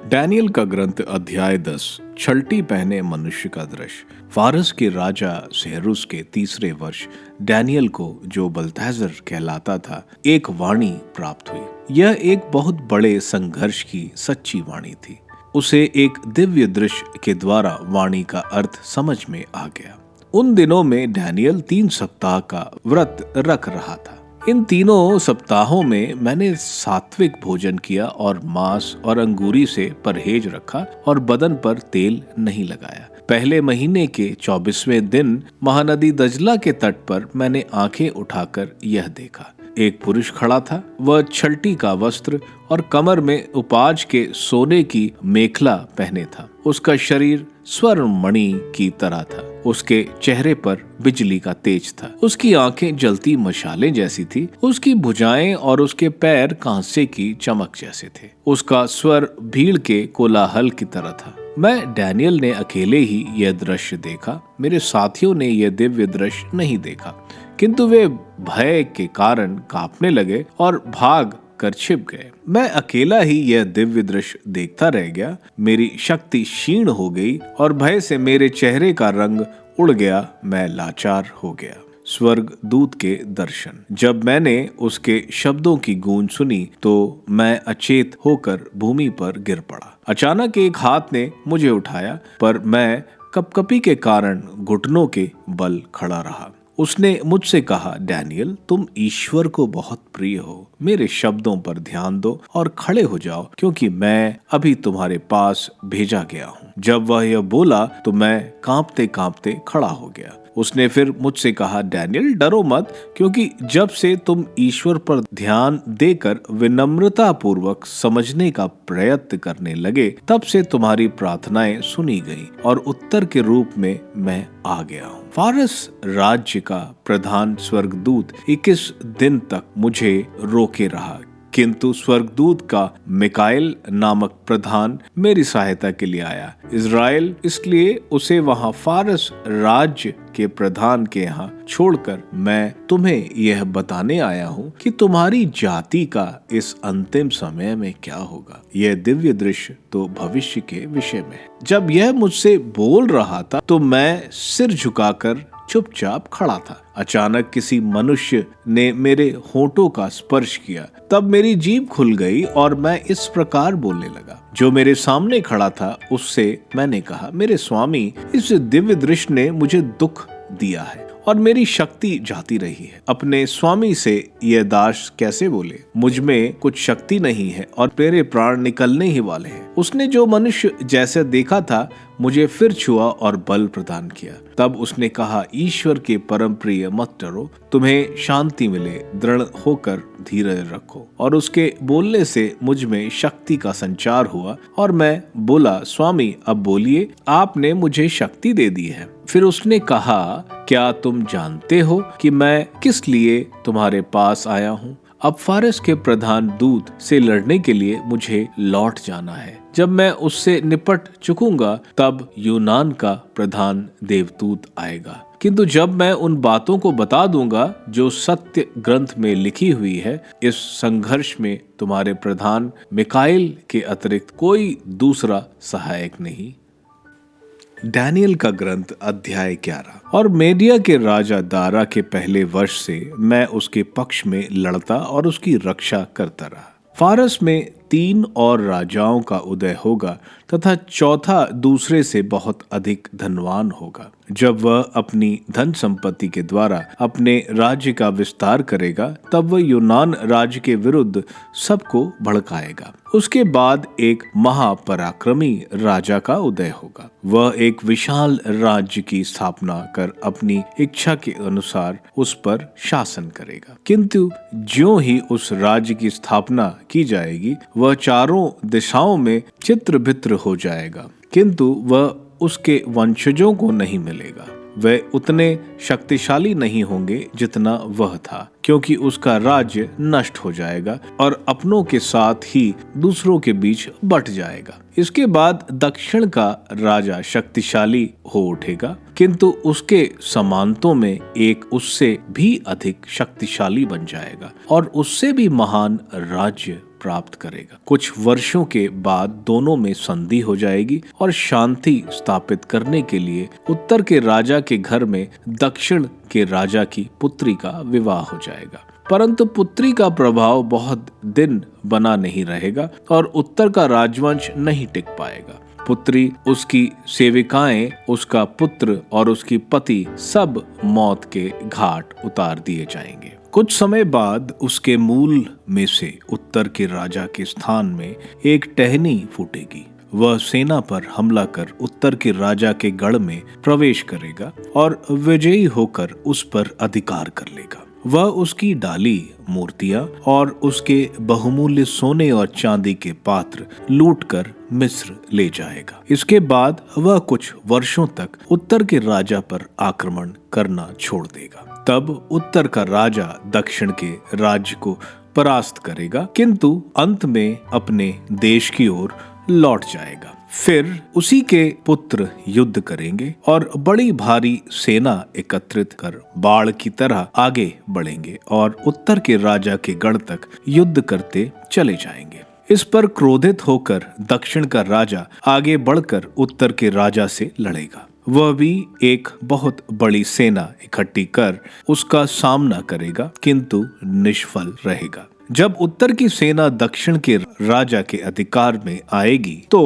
डैनियल का ग्रंथ अध्याय 10। छलटी पहने मनुष्य का दृश्य। फारस के राजा सेहरुस के 3रे वर्ष डैनियल को, जो बल्तहजर कहलाता था, एक वाणी प्राप्त हुई। यह एक बहुत बड़े संघर्ष की सच्ची वाणी थी। उसे एक दिव्य दृश्य के द्वारा वाणी का अर्थ समझ में आ गया। उन दिनों में डैनियल 3 सप्ताह का व्रत रख रहा था। इन तीनों सप्ताहों में मैंने सात्विक भोजन किया और मांस और अंगूरी से परहेज रखा और बदन पर तेल नहीं लगाया। पहले महीने के 24वें दिन महानदी दजला के तट पर मैंने आंखें उठाकर यह देखा। एक पुरुष खड़ा था। वह छलटी का वस्त्र और कमर में उपाज के सोने की मेखला पहने था। उसका शरीर स्वर्ण मणि की तरह था। उसके चेहरे पर बिजली का तेज था। उसकी आंखें जलती मशालें जैसी थी। उसकी भुजाएं और उसके पैर कांसे की चमक जैसे थे। उसका स्वर भीड़ के कोलाहल की तरह था। मैं डैनियल ने अकेले ही यह दृश्य देखा। मेरे साथियों ने यह दिव्य दृश्य नहीं देखा, किंतु वे भय के कारण कांपने लगे और भाग कर छिप गए। मैं अकेला ही यह दिव्य दृश्य देखता रह गया। मेरी शक्ति क्षीण हो गई और भय से मेरे चेहरे का रंग उड़ गया। मैं लाचार हो गया। स्वर्ग दूत के दर्शन। जब मैंने उसके शब्दों की गूंज सुनी तो मैं अचेत होकर भूमि पर गिर पड़ा। अचानक एक हाथ ने मुझे उठाया, पर मैं कपकपी के कारण घुटनों के बल खड़ा रहा। उसने मुझसे कहा, डैनियल, तुम ईश्वर को बहुत प्रिय हो। मेरे शब्दों पर ध्यान दो और खड़े हो जाओ, क्योंकि मैं अभी तुम्हारे पास भेजा गया हूँ। जब वह यह बोला तो मैं कांपते कांपते खड़ा हो गया। उसने फिर मुझसे कहा, डैनियल, डरो मत, क्योंकि जब से तुम ईश्वर पर ध्यान देकर विनम्रता पूर्वक समझने का प्रयत्न करने लगे, तब से तुम्हारी प्रार्थनाएं सुनी गई और उत्तर के रूप में मैं आ गया हूँ। फारस राज्य का प्रधान स्वर्गदूत 21 दिन तक मुझे रोके रहा, किंतु स्वर्गदूत का मिकाएल नामक प्रधान मेरी सहायता के लिए आया। इज़राइल इसलिए उसे वहां फारस राज्य के प्रधान के यहाँ छोड़कर मैं तुम्हें यह बताने आया हूँ कि तुम्हारी जाति का इस अंतिम समय में क्या होगा। यह दिव्य दृश्य तो भविष्य के विषय में है। जब यह मुझसे बोल रहा था तो मैं सिर झुकाकर चुपचाप खड़ा था। अचानक किसी मनुष्य ने मेरे होठों का स्पर्श किया। तब मेरी जीभ खुल गई और मैं इस प्रकार बोलने लगा। जो मेरे सामने खड़ा था उससे मैंने कहा, मेरे स्वामी, इस दिव्य दृश्य ने मुझे दुख दिया है और मेरी शक्ति जाती रही है। अपने स्वामी से यह दास कैसे बोले, मुझ में कुछ शक्ति नहीं है और मेरे प्राण निकलने ही वाले हैं। उसने जो मनुष्य जैसे देखा था मुझे फिर छुआ और बल प्रदान किया। तब उसने कहा, ईश्वर के परम प्रिय, मत डरो, तुम्हें शांति मिले, दृढ़ होकर धीरज रखो। और उसके बोलने से मुझ में शक्ति का संचार हुआ और मैं बोला, स्वामी, अब बोलिए, आपने मुझे शक्ति दे दी है। फिर उसने कहा, क्या तुम जानते हो कि मैं किस लिए तुम्हारे पास आया हूँ? अब फारस के प्रधान दूत से लड़ने के लिए मुझे लौट जाना है। जब मैं उससे निपट चुकूंगा तब यूनान का प्रधान देवदूत आएगा। किंतु जब मैं उन बातों को बता दूंगा जो सत्य ग्रंथ में लिखी हुई है, इस संघर्ष में तुम्हारे प्रधान मिकाएल के अतिरिक्त कोई दूसरा सहायक नहीं। डैनियल का ग्रंथ अध्याय 11। और मेडिया के राजा दारा के पहले वर्ष से मैं उसके पक्ष में लड़ता और उसकी रक्षा करता रहा। फारस में 3 और राजाओं का उदय होगा तथा चौथा दूसरे से बहुत अधिक धनवान होगा। जब वह अपनी धन संपत्ति के द्वारा अपने राज्य का विस्तार करेगा, तब वह यूनान राज्य के विरुद्ध सबको भड़काएगा। उसके बाद एक महापराक्रमी राजा का उदय होगा। वह एक विशाल राज्य की स्थापना कर अपनी इच्छा के अनुसार उस पर शासन करेगा। किंतु ज्यों ही उस राज्य की स्थापना की जाएगी, वह चारों दिशाओं में चित्र भित्र हो जाएगा, किंतु वह उसके वंशजों को नहीं मिलेगा। वे उतने शक्तिशाली नहीं होंगे जितना वह था, क्योंकि उसका राज्य नष्ट हो जाएगा और अपनों के साथ ही दूसरों के बीच बट जाएगा। इसके बाद दक्षिण का राजा शक्तिशाली हो उठेगा, किंतु उसके समांतों में एक उससे भी अधिक शक्तिशाली बन जाएगा और उससे भी महान राज्य प्राप्त करेगा। कुछ वर्षों के बाद दोनों में संधि हो जाएगी और शांति स्थापित करने के लिए उत्तर के राजा के घर में दक्षिण के राजा की पुत्री का विवाह हो जाएगा। परंतु पुत्री का प्रभाव बहुत दिन बना नहीं रहेगा और उत्तर का राजवंश नहीं टिक पाएगा। पुत्री, उसकी सेविकाएं, उसका पुत्र और उसकी पति सब मौत के घाट उतार दिए जाएंगे। कुछ समय बाद उसके मूल में से उत्तर के राजा के स्थान में एक टहनी फूटेगी। वह सेना पर हमला कर उत्तर के राजा के गढ़ में प्रवेश करेगा और विजयी होकर उस पर अधिकार कर लेगा। वह उसकी डाली, मूर्तियां और उसके बहुमूल्य सोने और चांदी के पात्र लूटकर मिस्र ले जाएगा। इसके बाद वह कुछ वर्षों तक उत्तर के राजा पर आक्रमण करना छोड़ देगा। तब उत्तर का राजा दक्षिण के राज्य को परास्त करेगा, किंतु अंत में अपने देश की ओर लौट जाएगा। फिर उसी के पुत्र युद्ध करेंगे और बड़ी भारी सेना एकत्रित कर बाढ़ की तरह आगे बढ़ेंगे और उत्तर के राजा के गढ़ तक युद्ध करते चले जाएंगे। इस पर क्रोधित होकर दक्षिण का राजा आगे बढ़कर उत्तर के राजा से लड़ेगा। वह भी एक बहुत बड़ी सेना इकट्ठी कर उसका सामना करेगा, किंतु निष्फल रहेगा। जब उत्तर की सेना दक्षिण के राजा के अधिकार में आएगी तो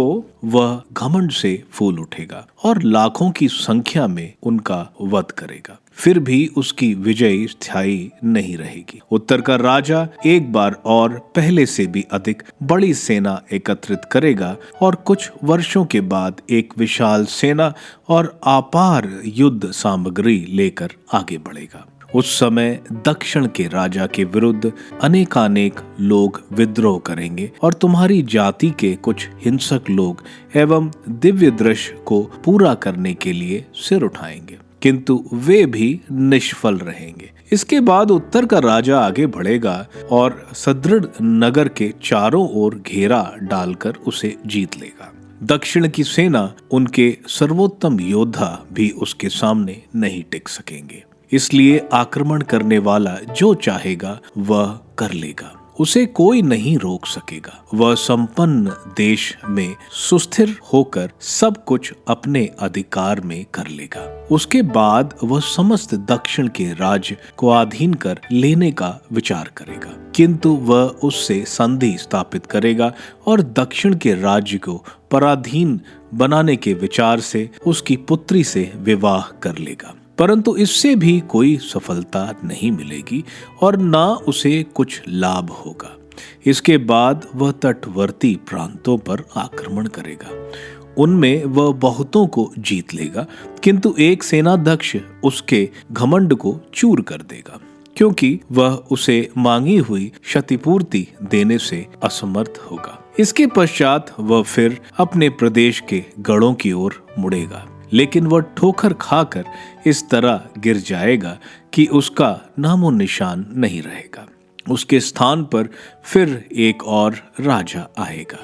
वह घमंड से फूल उठेगा और लाखों की संख्या में उनका वध करेगा। फिर भी उसकी विजय स्थायी नहीं रहेगी। उत्तर का राजा एक बार और पहले से भी अधिक बड़ी सेना एकत्रित करेगा और कुछ वर्षों के बाद एक विशाल सेना और अपार युद्ध सामग्री लेकर आगे बढ़ेगा। उस समय दक्षिण के राजा के विरुद्ध अनेकानेक लोग विद्रोह करेंगे और तुम्हारी जाति के कुछ हिंसक लोग एवं दिव्य दृश्य को पूरा करने के लिए सिर उठाएंगे, किंतु वे भी निष्फल रहेंगे। इसके बाद उत्तर का राजा आगे बढ़ेगा और सुदृढ़ नगर के चारों ओर घेरा डालकर उसे जीत लेगा। दक्षिण की सेना, उनके सर्वोत्तम योद्धा भी उसके सामने नहीं टिक सकेंगे। इसलिए आक्रमण करने वाला जो चाहेगा वह कर लेगा, उसे कोई नहीं रोक सकेगा। वह संपन्न देश में सुस्थिर होकर सब कुछ अपने अधिकार में कर लेगा। उसके बाद वह समस्त दक्षिण के राज्य को अधीन कर लेने का विचार करेगा, किंतु वह उससे संधि स्थापित करेगा और दक्षिण के राज्य को पराधीन बनाने के विचार से उसकी पुत्री से विवाह कर लेगा। परंतु इससे भी कोई सफलता नहीं मिलेगी और ना उसे कुछ लाभ होगा। इसके बाद वह तटवर्ती प्रांतों पर आक्रमण करेगा। उनमें वह बहुतों को जीत लेगा, किंतु एक सेनाध्यक्ष उसके घमंड को चूर कर देगा, क्योंकि वह उसे मांगी हुई क्षतिपूर्ति देने से असमर्थ होगा। इसके पश्चात वह फिर अपने प्रदेश के गढ़ों की ओर मुड़ेगा, लेकिन वह ठोकर खाकर इस तरह गिर जाएगा कि उसका नामो निशान नहीं रहेगा। उसके स्थान पर फिर एक और राजा आएगा,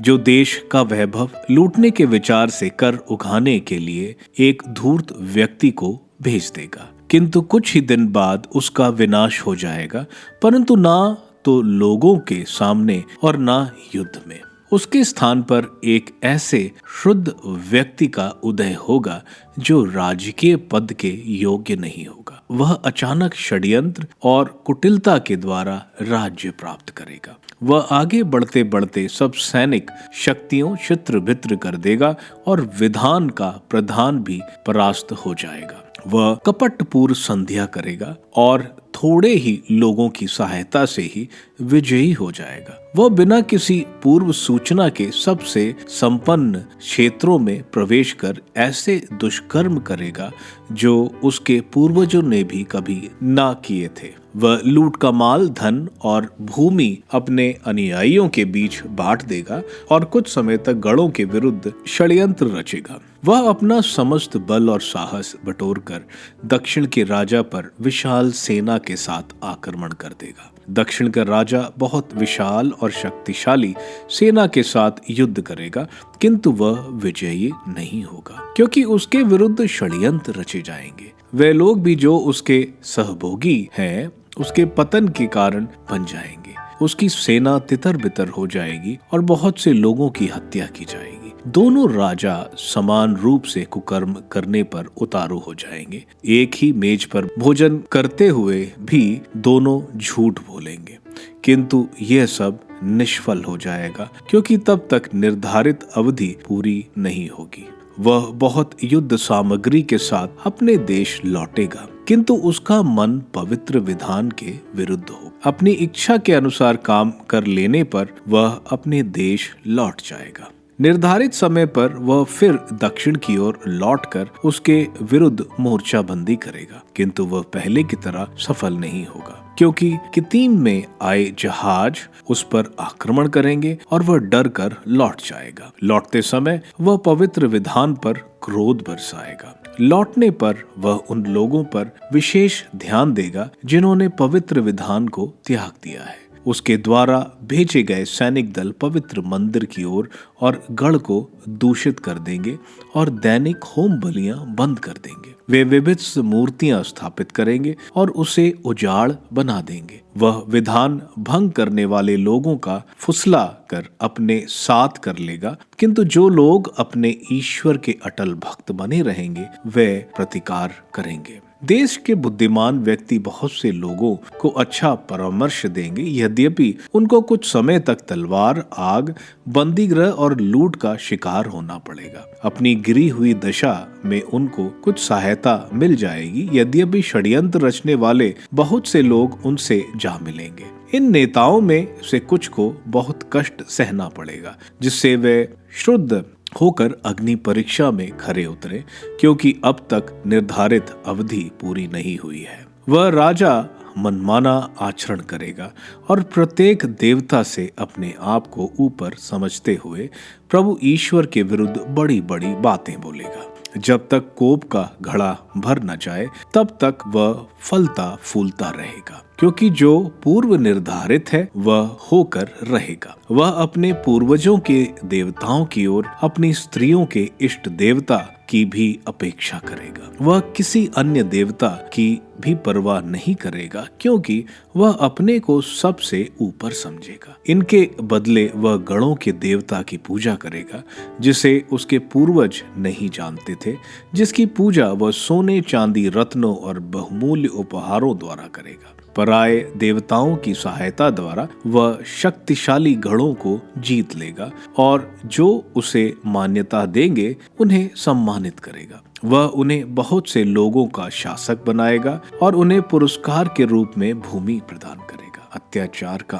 जो देश का वैभव लूटने के विचार से कर उगाने के लिए एक धूर्त व्यक्ति को भेज देगा, किंतु कुछ ही दिन बाद उसका विनाश हो जाएगा, परंतु ना तो लोगों के सामने और ना युद्ध में। उसके स्थान पर एक ऐसे शुद्ध व्यक्ति का उदय होगा जो राजकीय पद के योग्य नहीं होगा। वह अचानक षड्यंत्र और कुटिलता के द्वारा राज्य प्राप्त करेगा। वह आगे बढ़ते बढ़ते सब सैनिक शक्तियों छित्र भित्र कर देगा और विधान का प्रधान भी परास्त हो जाएगा। वह कपटपूर्ण संध्या करेगा और थोड़े ही लोगों की सहायता से ही विजयी हो जाएगा। वह बिना किसी पूर्व सूचना के सबसे संपन्न क्षेत्रों में प्रवेश कर ऐसे दुष्कर्म करेगा जो उसके पूर्वजों ने भी कभी ना किए थे। वह लूट का माल, धन और भूमि अपने अनुयायियों के बीच बांट देगा और कुछ समय तक गढ़ों के विरुद्ध षड्यंत्र रचेगा। वह अपना समस्त बल और साहस बटोरकर दक्षिण के राजा पर विशाल सेना के साथ आक्रमण कर देगा। दक्षिण का राजा बहुत विशाल और शक्तिशाली सेना के साथ युद्ध करेगा, किंतु वह विजयी नहीं होगा, क्योंकि उसके विरुद्ध षड्यंत्र रचे जाएंगे। वे लोग भी जो उसके सहभोगी हैं उसके पतन के कारण बन जाएंगे। उसकी सेना तितर बितर हो जाएगी और बहुत से लोगों की हत्या की जाएगी। दोनों राजा समान रूप से कुकर्म करने पर उतारू हो जाएंगे। एक ही मेज पर भोजन करते हुए भी दोनों झूठ बोलेंगे, किंतु यह सब निष्फल हो जाएगा, क्योंकि तब तक निर्धारित अवधि पूरी नहीं होगी। वह बहुत युद्ध सामग्री के साथ अपने देश लौटेगा, किंतु उसका मन पवित्र विधान के विरुद्ध हो। अपनी इच्छा के अनुसार काम कर लेने पर वह अपने देश लौट जाएगा। निर्धारित समय पर वह फिर दक्षिण की ओर लौटकर उसके विरुद्ध मोर्चाबंदी करेगा, किंतु वह पहले की तरह सफल नहीं होगा, क्योंकि कितीम में आए जहाज उस पर आक्रमण करेंगे और वह डर कर लौट जाएगा। लौटते समय वह पवित्र विधान पर क्रोध बरसाएगा। लौटने पर वह उन लोगों पर विशेष ध्यान देगा जिन्होंने पवित्र विधान को त्याग दिया है। उसके द्वारा भेजे गए सैनिक दल पवित्र मंदिर की ओर और गढ़ को दूषित कर देंगे और दैनिक होम बलियां बंद कर देंगे। वे विभिन्न मूर्तियां स्थापित करेंगे और उसे उजाड़ बना देंगे। वह विधान भंग करने वाले लोगों का फुसला कर अपने साथ कर लेगा, किंतु जो लोग अपने ईश्वर के अटल भक्त बने रहेंगे वे प्रतिकार करेंगे। देश के बुद्धिमान व्यक्ति बहुत से लोगों को अच्छा परामर्श देंगे, यद्यपि उनको कुछ समय तक तलवार, आग, बंदीगृह और लूट का शिकार होना पड़ेगा। अपनी गिरी हुई दशा में उनको कुछ सहायता मिल जाएगी, यद्यपि षड्यंत्र रचने वाले बहुत से लोग उनसे जा मिलेंगे। इन नेताओं में से कुछ को बहुत कष्ट सहना पड़ेगा, जिससे वे शुद्ध होकर अग्नि परीक्षा में खरे उतरे, क्योंकि अब तक निर्धारित अवधि पूरी नहीं हुई है। वह राजा मनमाना आचरण करेगा और प्रत्येक देवता से अपने आप को ऊपर समझते हुए प्रभु ईश्वर के विरुद्ध बड़ी बड़ी बातें बोलेगा। जब तक कोप का घड़ा भर न जाए तब तक वह फलता फूलता रहेगा, क्योंकि जो पूर्व निर्धारित है वह होकर रहेगा। वह अपने पूर्वजों के देवताओं की ओर अपनी स्त्रियों के इष्ट देवता की भी अपेक्षा करेगा। वह किसी अन्य देवता की भी परवाह नहीं करेगा, क्योंकि वह अपने को सबसे ऊपर समझेगा। इनके बदले वह गणों के देवता की पूजा करेगा, जिसे उसके पूर्वज नहीं जानते थे, जिसकी पूजा वह सोने, चांदी, रत्नों और बहुमूल्य उपहारों द्वारा करेगा। पराये देवताओं की सहायता द्वारा वह शक्तिशाली गणों को जीत लेगा और जो उसे मान्यता देंगे उन्हें सम्मानित करेगा। वह उन्हें बहुत से लोगों का शासक बनाएगा और उन्हें पुरस्कार के रूप में भूमि प्रदान करेगा। अत्याचार का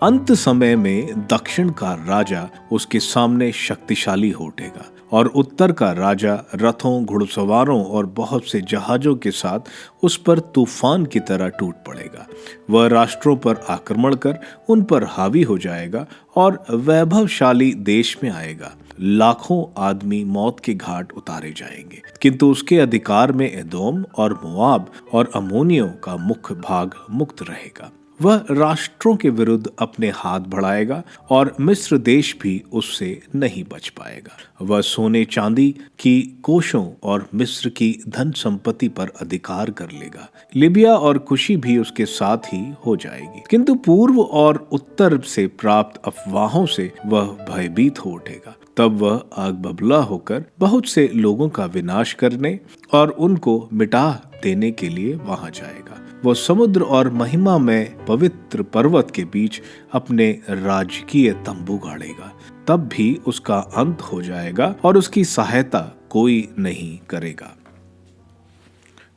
अंत समय में दक्षिण का राजा उसके सामने शक्तिशाली हो उठेगा और उत्तर का राजा रथों, घुड़सवारों और बहुत से जहाजों के साथ उस पर तूफान की तरह टूट पड़ेगा। वह राष्ट्रों पर आक्रमण कर उन पर हावी हो जाएगा और वैभवशाली देश में आएगा। लाखों आदमी मौत के घाट उतारे जाएंगे, किंतु उसके अधिकार में एदोम और मोआब और अम्मोनियों का मुख्य भाग मुक्त रहेगा। वह राष्ट्रों के विरुद्ध अपने हाथ बढ़ाएगा और मिस्र देश भी उससे नहीं बच पाएगा। वह सोने चांदी की कोशों और मिस्र की धन संपत्ति पर अधिकार कर लेगा। लिबिया और कुशी भी उसके साथ ही हो जाएगी, किंतु पूर्व और उत्तर से प्राप्त अफवाहों से वह भयभीत हो उठेगा। तब वह आग बबूला होकर बहुत से लोगों का विनाश करने और उनको मिटा देने के लिए वहां जाएगा। वह समुद्र और महिमा में पवित्र पर्वत के बीच अपने राजकीय तंबू गाड़ेगा। तब भी उसका अंत हो जाएगा और उसकी सहायता कोई नहीं करेगा।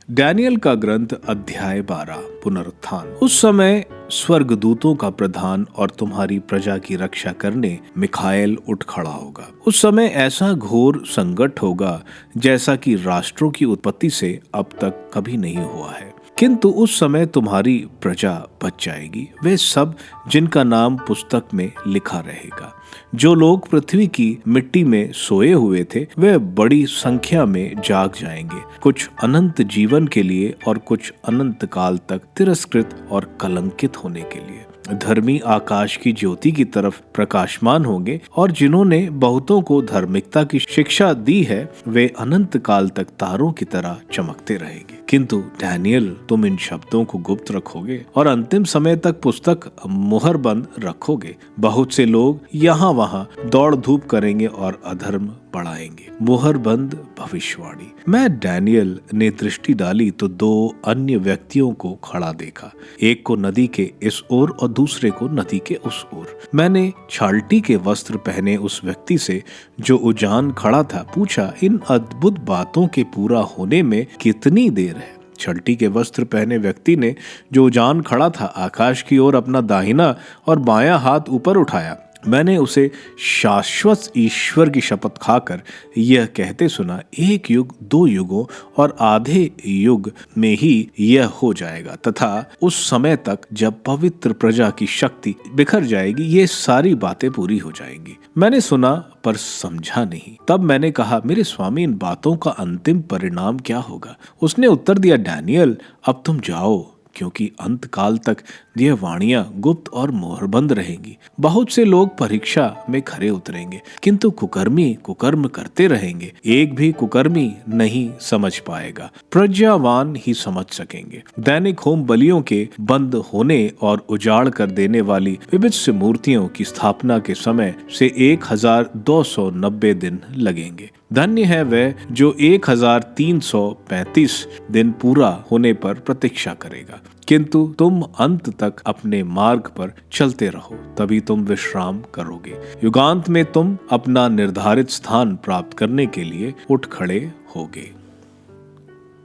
डैनियल का ग्रंथ अध्याय 12 पुनरुत्थान। उस समय स्वर्गदूतों का प्रधान और तुम्हारी प्रजा की रक्षा करने मिखाएल उठ खड़ा होगा। उस समय ऐसा घोर संकट होगा जैसा कि राष्ट्रों की उत्पत्ति से अब तक कभी नहीं हुआ है, किंतु उस समय तुम्हारी प्रजा बच जाएगी, वे सब जिनका नाम पुस्तक में लिखा रहेगा। जो लोग पृथ्वी की मिट्टी में सोए हुए थे वे बड़ी संख्या में जाग जाएंगे, कुछ अनंत जीवन के लिए और कुछ अनंत काल तक तिरस्कृत और कलंकित होने के लिए। धर्मी आकाश की ज्योति की तरफ प्रकाशमान होंगे और जिन्होंने बहुतों को धार्मिकता की शिक्षा दी है वे अनंत काल तक तारों की तरह चमकते रहेंगे। किंतु डैनियल, तुम इन शब्दों को गुप्त रखोगे और अंतिम समय तक पुस्तक मुहर बंद रखोगे। बहुत से लोग यहाँ वहाँ दौड़ धूप करेंगे और अधर्म बढ़ाएंगे। मुहर बंद भविष्यवाणी। मैं डैनियल ने दृष्टि डाली तो दो अन्य व्यक्तियों को खड़ा देखा, एक को नदी के इस ओर और दूसरे को नदी के उस ओर। मैंने छाल्टी के वस्त्र पहने उस व्यक्ति से जो उजान खड़ा था पूछा, इन अद्भुत बातों के पूरा होने में कितनी देर है? छाल्टी के वस्त्र पहने व्यक्ति ने जो उजान खड़ा था आकाश की ओर अपना दाहिना और बायां हाथ ऊपर उठाया। मैंने उसे शाश्वत ईश्वर की शपथ खाकर यह कहते सुना, एक युग, दो युगों और आधे युग में ही यह हो जाएगा तथा उस समय तक जब पवित्र प्रजा की शक्ति बिखर जाएगी ये सारी बातें पूरी हो जाएंगी। मैंने सुना पर समझा नहीं। तब मैंने कहा, मेरे स्वामी, इन बातों का अंतिम परिणाम क्या होगा? उसने उत्तर दिया, डैनियल, अब तुम जाओ, क्योंकि अंत काल तक यह वाणियां गुप्त और मोहरबंद रहेंगी। बहुत से लोग परीक्षा में खरे उतरेंगे, किंतु कुकर्मी कुकर्म करते रहेंगे। एक भी कुकर्मी नहीं समझ पाएगा, प्रज्ञावान ही समझ सकेंगे। दैनिक होम बलियों के बंद होने और उजाड़ कर देने वाली विभिन्न मूर्तियों की स्थापना के समय से 1290 दिन लगेंगे। धन्य है वह जो 1335 दिन पूरा होने पर प्रतीक्षा करेगा। किंतु तुम अंत तक अपने मार्ग पर चलते रहो, तभी तुम विश्राम करोगे। युगांत में तुम अपना निर्धारित स्थान प्राप्त करने के लिए उठ खड़े होगे।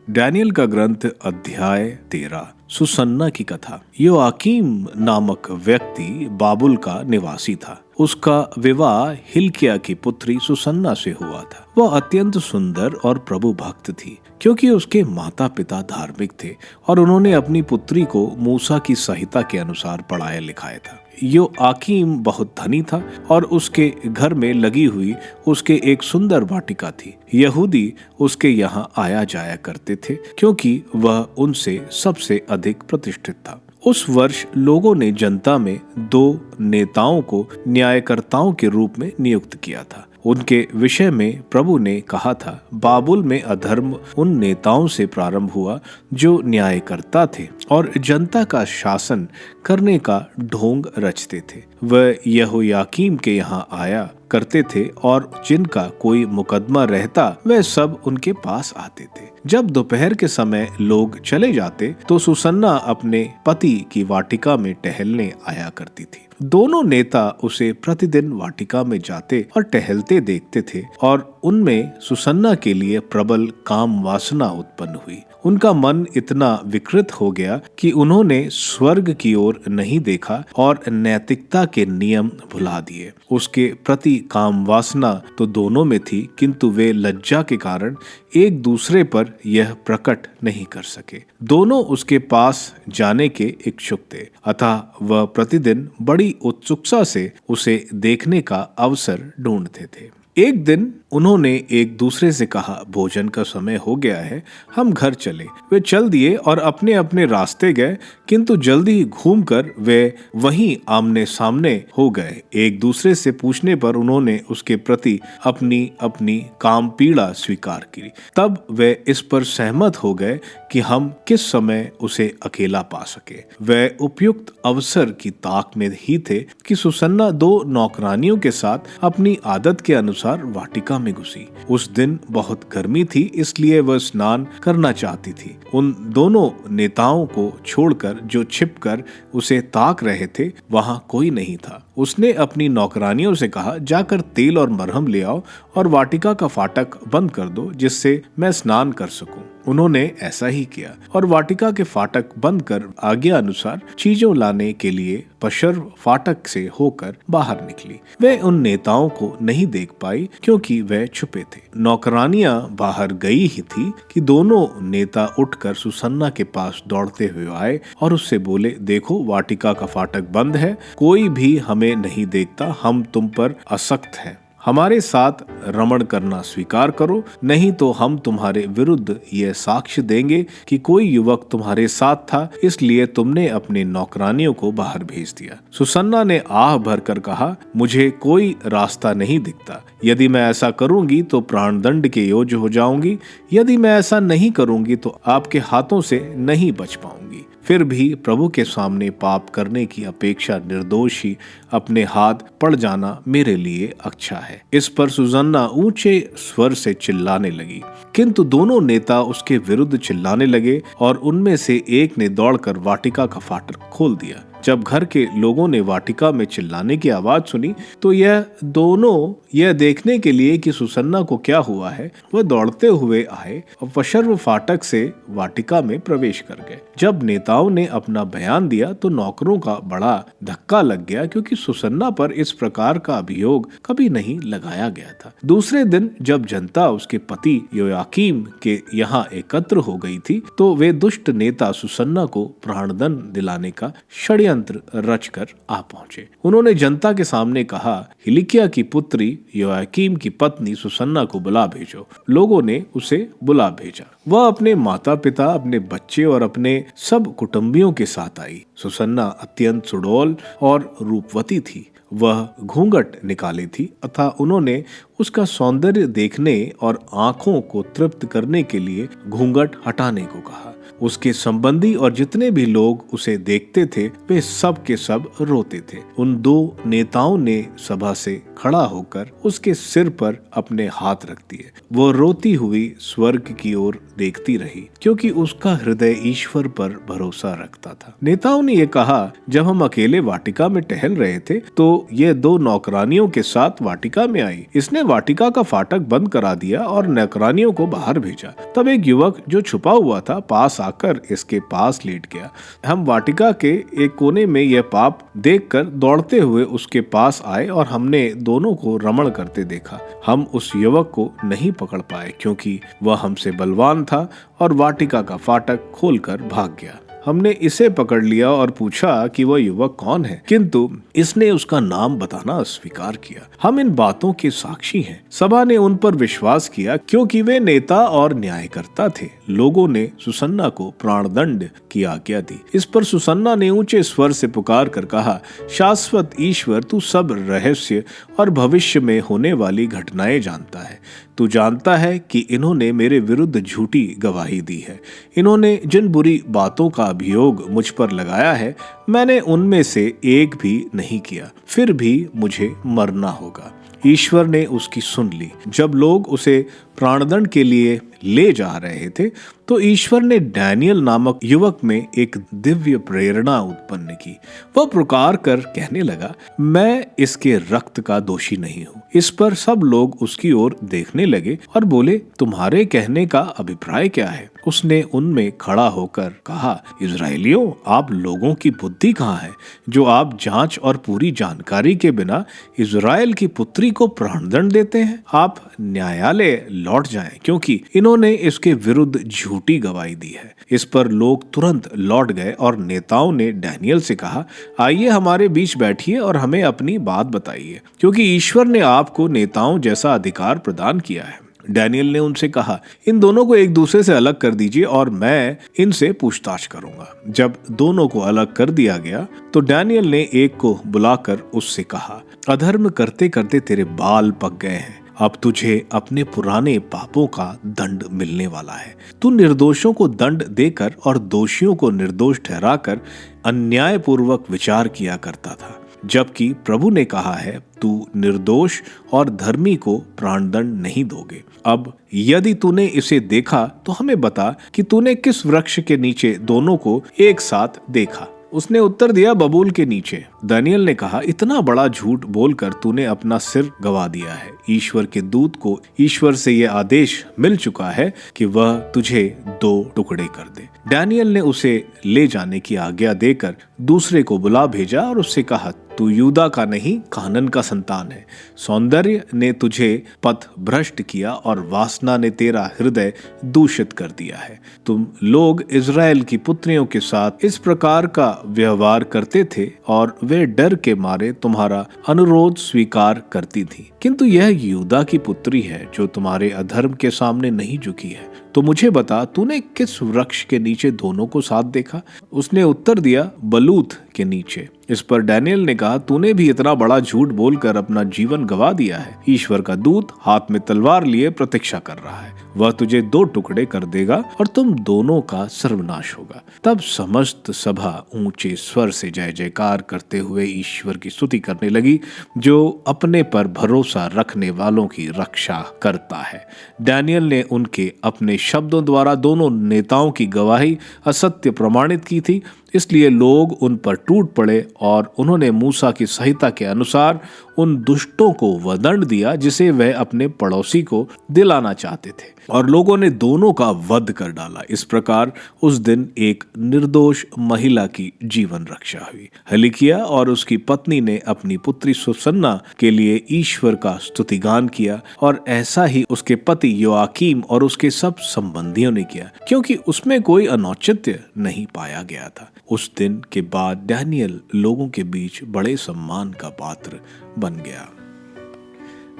डैनियल का ग्रंथ अध्याय 13। सुसन्ना की कथा। योआकीम नामक व्यक्ति बाबुल का निवासी था। उसका विवाह हिल्किया की पुत्री सुसन्ना से हुआ था। वह अत्यंत सुंदर और प्रभु भक्त थी, क्योंकि उसके माता पिता धार्मिक थे और उन्होंने अपनी पुत्री को मूसा की संहिता के अनुसार पढ़ाया लिखाया था। योआकीम बहुत धनी था और उसके घर में लगी हुई उसके एक सुंदर वाटिका थी। यहूदी उसके यहाँ आया जाया करते थे, क्योंकि वह उनसे सबसे अधिक प्रतिष्ठित था। उस वर्ष लोगों ने जनता में 2 नेताओं को न्यायकर्ताओं के रूप में नियुक्त किया था। उनके विषय में प्रभु ने कहा था, बाबुल में अधर्म उन नेताओं से प्रारंभ हुआ जो न्यायकर्ता थे और जनता का शासन करने का ढोंग रचते थे। वह यहोयाकीम के यहाँ आया करते थे और जिनका कोई मुकदमा रहता वह सब उनके पास आते थे। जब दोपहर के समय लोग चले जाते तो सुसन्ना अपने पति की वाटिका में टहलने आया करती थी। दोनों नेता उसे प्रतिदिन वाटिका में जाते और टहलते देखते थे और उनमें सुसन्ना के लिए प्रबल काम वासना उत्पन्न हुई। उनका मन इतना विकृत हो गया कि उन्होंने स्वर्ग की ओर नहीं देखा और नैतिकता के नियम भुला दिए। उसके प्रति काम वासना तो दोनों में थी, किंतु वे लज्जा के कारण एक दूसरे पर यह प्रकट नहीं कर सके। दोनों उसके पास जाने के इच्छुक थे, अतः वह प्रतिदिन बड़ी उत्सुकता से उसे देखने का अवसर ढूंढते थे। एक दिन उन्होंने एक दूसरे से कहा, भोजन का समय हो गया है, हम घर चले। वे चल दिए और अपने अपने रास्ते गए, किंतु जल्दी घूमकर वे वहीं आमने सामने हो गए। एक दूसरे से पूछने पर उन्होंने उसके प्रति अपनी अपनी काम पीड़ा स्वीकार की। तब वे इस पर सहमत हो गए कि हम किस समय उसे अकेला पा सके। वे उपयुक्त अवसर की ताक में ही थे कि सुसन्ना 2 नौकरानियों के साथ अपनी आदत के अनुसार वाटिका में घुसी। उस दिन बहुत गर्मी थी, इसलिए वह स्नान करना चाहती थी। उन दोनों नेताओं को छोड़कर जो छिपकर उसे ताक रहे थे, वहां कोई नहीं था। उसने अपनी नौकरानियों से कहा, जाकर तेल और मरहम ले आओ और वाटिका का फाटक बंद कर दो, जिससे मैं स्नान कर सकूं। उन्होंने ऐसा ही किया और वाटिका के फाटक बंद कर आज्ञा अनुसार चीजों लाने के लिए पशर फाटक से होकर बाहर निकली। वे उन नेताओं को नहीं देख पाई, क्योंकि वे छुपे थे। नौकरानियां बाहर गई ही थी कि दोनों नेता उठकर सुसन्ना के पास दौड़ते हुए आए और उससे बोले, देखो वाटिका का फाटक बंद है, कोई भी हमें नहीं देखता, हम तुम पर असक्त हैं। हमारे साथ रमण करना स्वीकार करो, नहीं तो हम तुम्हारे विरुद्ध यह साक्ष्य देंगे कि कोई युवक तुम्हारे साथ था, इसलिए तुमने अपने नौकरानियों को बाहर भेज दिया। सुसन्ना ने आह भरकर कहा, मुझे कोई रास्ता नहीं दिखता। यदि मैं ऐसा करूंगी तो प्राणदंड के योग्य हो जाऊंगी। यदि मैं ऐसा नहीं करूंगी तो आपके हाथों से नहीं बच पाऊंगी। फिर भी प्रभु के सामने पाप करने की अपेक्षा निर्दोष ही अपने हाथ पड़ जाना मेरे लिए अच्छा है। इस पर सुसन्ना ऊंचे स्वर से चिल्लाने लगी, किंतु दोनों नेता उसके विरुद्ध चिल्लाने लगे और उनमें से एक ने दौड़कर वाटिका का फाटक खोल दिया। जब घर के लोगों ने वाटिका में चिल्लाने की आवाज सुनी तो यह दोनों यह देखने के लिए कि सुसन्ना को क्या हुआ है, वह दौड़ते हुए आए और पशर्व फाटक से वाटिका में प्रवेश कर गए। जब नेताओं ने अपना बयान दिया तो नौकरों का बड़ा धक्का लग गया, क्योंकि सुसन्ना पर इस प्रकार का अभियोग कभी नहीं लगाया गया था। दूसरे दिन जब जनता उसके पति योआकीम के यहाँ एकत्र हो गई थी तो वे दुष्ट नेता सुसन्ना को प्राणदंड दिलाने का षड्यंत्र रचकर आ पहुंचे। उन्होंने जनता के सामने कहा, हिल्किया की पुत्री योआकीम की पत्नी सुसन्ना को बुला भेजो। लोगों ने उसे बुला भेजा। वह अपने माता पिता, अपने बच्चे और अपने सब कुटुंबियों के साथ आई। सुसन्ना अत्यंत सुडौल और रूपवती थी। वह घूंघट निकाले थी, अतः उन्होंने उसका सौंदर्य देखने और आंखों को तृप्त करने के लिए घूंघट हटाने को कहा। उसके संबंधी और जितने भी लोग उसे देखते थे वे सब के सब रोते थे। उन दो नेताओं ने सभा से खड़ा होकर उसके सिर पर अपने हाथ रख दिए। वो रोती हुई स्वर्ग की ओर देखती रही, क्योंकि उसका हृदय ईश्वर पर भरोसा रखता था। नेताओं ने ये कहा, जब हम अकेले वाटिका में टहल रहे थे तो ये दो नौकरानियों के साथ वाटिका में आई। इसने वाटिका का फाटक बंद करा दिया और नौकरानियों को बाहर भेजा। तब एक युवक जो छुपा हुआ था पास आकर इसके पास लेट गया। हम वाटिका के एक कोने में यह पाप देखकर दौड़ते हुए उसके पास आए और हमने दोनों को रमण करते देखा। हम उस युवक को नहीं पकड़ पाए, क्योंकि वह हमसे बलवान था और वाटिका का फाटक खोलकर भाग गया। हमने इसे पकड़ लिया और पूछा कि वह युवक कौन है, किंतु इसने उसका नाम बताना अस्वीकार किया। हम इन बातों के साक्षी हैं। सभा ने उन पर विश्वास किया, क्योंकि वे नेता और न्यायकर्ता थे। लोगों ने सुसन्ना को प्राणदंड की आज्ञा दी। इस पर सुसन्ना ने ऊंचे स्वर से पुकार कर कहा, शाश्वत ईश्वर, तू सब रहस्य और भविष्य में होने वाली घटनाएं जानता है। तू जानता है कि इन्होंने मेरे विरुद्ध झूठी गवाही दी है। इन्होंने जिन बुरी बातों का अभियोग मुझ पर लगाया है, मैंने उनमें से एक भी नहीं किया। फिर भी मुझे मरना होगा। ईश्वर ने उसकी सुन ली। जब लोग उसे प्राणदंड के लिए ले जा रहे थे तो ईश्वर ने डैनियल नामक युवक में एक दिव्य प्रेरणा उत्पन्न की। वह पुकार कर कहने लगा, मैं इसके रक्त का दोषी नहीं हूँ। इस पर सब लोग उसकी ओर देखने लगे और बोले, तुम्हारे कहने का अभिप्राय क्या है? उसने उनमें खड़ा होकर कहा, इजराइलियों, आप लोगों की बुद्धि कहाँ है, जो आप जांच और पूरी जानकारी के बिना इजराइल की पुत्री को प्राणदंड देते हैं? आप न्यायालय लौट जाएं, क्योंकि इन्होंने इसके विरुद्ध झूठी गवाही दी है। इस पर लोग तुरंत लौट गए और नेताओं ने डैनियल से कहा, आइए हमारे बीच बैठिए और हमें अपनी बात बताइए, क्योंकि ईश्वर ने आपको नेताओं जैसा अधिकार प्रदान किया है। डैनियल ने उनसे कहा, इन दोनों को एक दूसरे से अलग कर दीजिए और मैं इनसे पूछताछ करूंगा। जब दोनों को अलग कर दिया गया तो डैनियल ने एक को बुलाकर उससे कहा, अधर्म करते करते तेरे बाल पक गए हैं। अब तुझे अपने पुराने पापों का दंड मिलने वाला है। तू निर्दोषों को दंड देकर और दोषियों को निर्दोष ठहराकर अन्यायपूर्वक विचार किया करता था, जबकि प्रभु ने कहा है, तू निर्दोष और धर्मी को प्राणदंड नहीं दोगे। अब यदि तूने इसे देखा तो हमें बता कि तूने किस वृक्ष के नीचे दोनों को एक साथ देखा। उसने उत्तर दिया, बबूल के नीचे। दानियल ने कहा, इतना बड़ा झूठ बोलकर तूने अपना सिर गवा दिया है। ईश्वर के दूत को ईश्वर से यह आदेश मिल चुका है कि वह तुझे 2 टुकड़े कर दे। दानियल ने उसे ले जाने की आज्ञा देकर दूसरे को बुला भेजा और उससे कहा, तू यूदा का नहीं, कानन का संतान है। सौंदर्य ने तुझे पथ भ्रष्ट किया और वासना ने तेरा हृदय दूषित कर दिया है। तुम लोग इज़राइल की पुत्रियों के साथ इस प्रकार का व्यवहार करते थे और वे डर के मारे तुम्हारा अनुरोध स्वीकार करती थी, किंतु यह यूदा की पुत्री है जो तुम्हारे अधर्म के सामने नहीं झुकी है। तो मुझे बता, तूने किस वृक्ष के नीचे दोनों को साथ देखा? उसने उत्तर दिया, बलूत के नीचे। इस पर डैनियल ने कहा, तूने भी इतना बड़ा झूठ बोलकर अपना जीवन गवा दिया है। ईश्वर का दूत हाथ में तलवार लिए प्रतीक्षा कर रहा है। वह तुझे 2 टुकड़े कर देगा और तुम दोनों का सर्वनाश होगा। तब समस्त सभा ऊंचे स्वर से जय जयकार करते हुए ईश्वर की स्तुति करने लगी, जो अपने पर भरोसा रखने वालों की रक्षा करता है। डैनियल ने उनके अपने शब्दों द्वारा दोनों नेताओं की गवाही असत्य प्रमाणित की थी, इसलिए लोग उन पर टूट पड़े और उन्होंने मूसा की संहिता के अनुसार उन दुष्टों को वह दंड दिया जिसे वह अपने पड़ोसी को दिलाना चाहते थे, और लोगों ने दोनों का वध कर डाला। इस प्रकार उस दिन एक निर्दोष महिला की जीवन रक्षा हुई। हिल्किय्याह और उसकी पत्नी ने अपनी पुत्री सुसन्ना के लिए ईश्वर का स्तुतिगान किया, और ऐसा ही उसके पति योआकीम और उसके सब संबंधियों ने किया, क्योंकि उसमें कोई अनौचित्य नहीं पाया गया था। उस दिन के बाद डैनियल लोगों के बीच बड़े सम्मान का पात्र बन गया।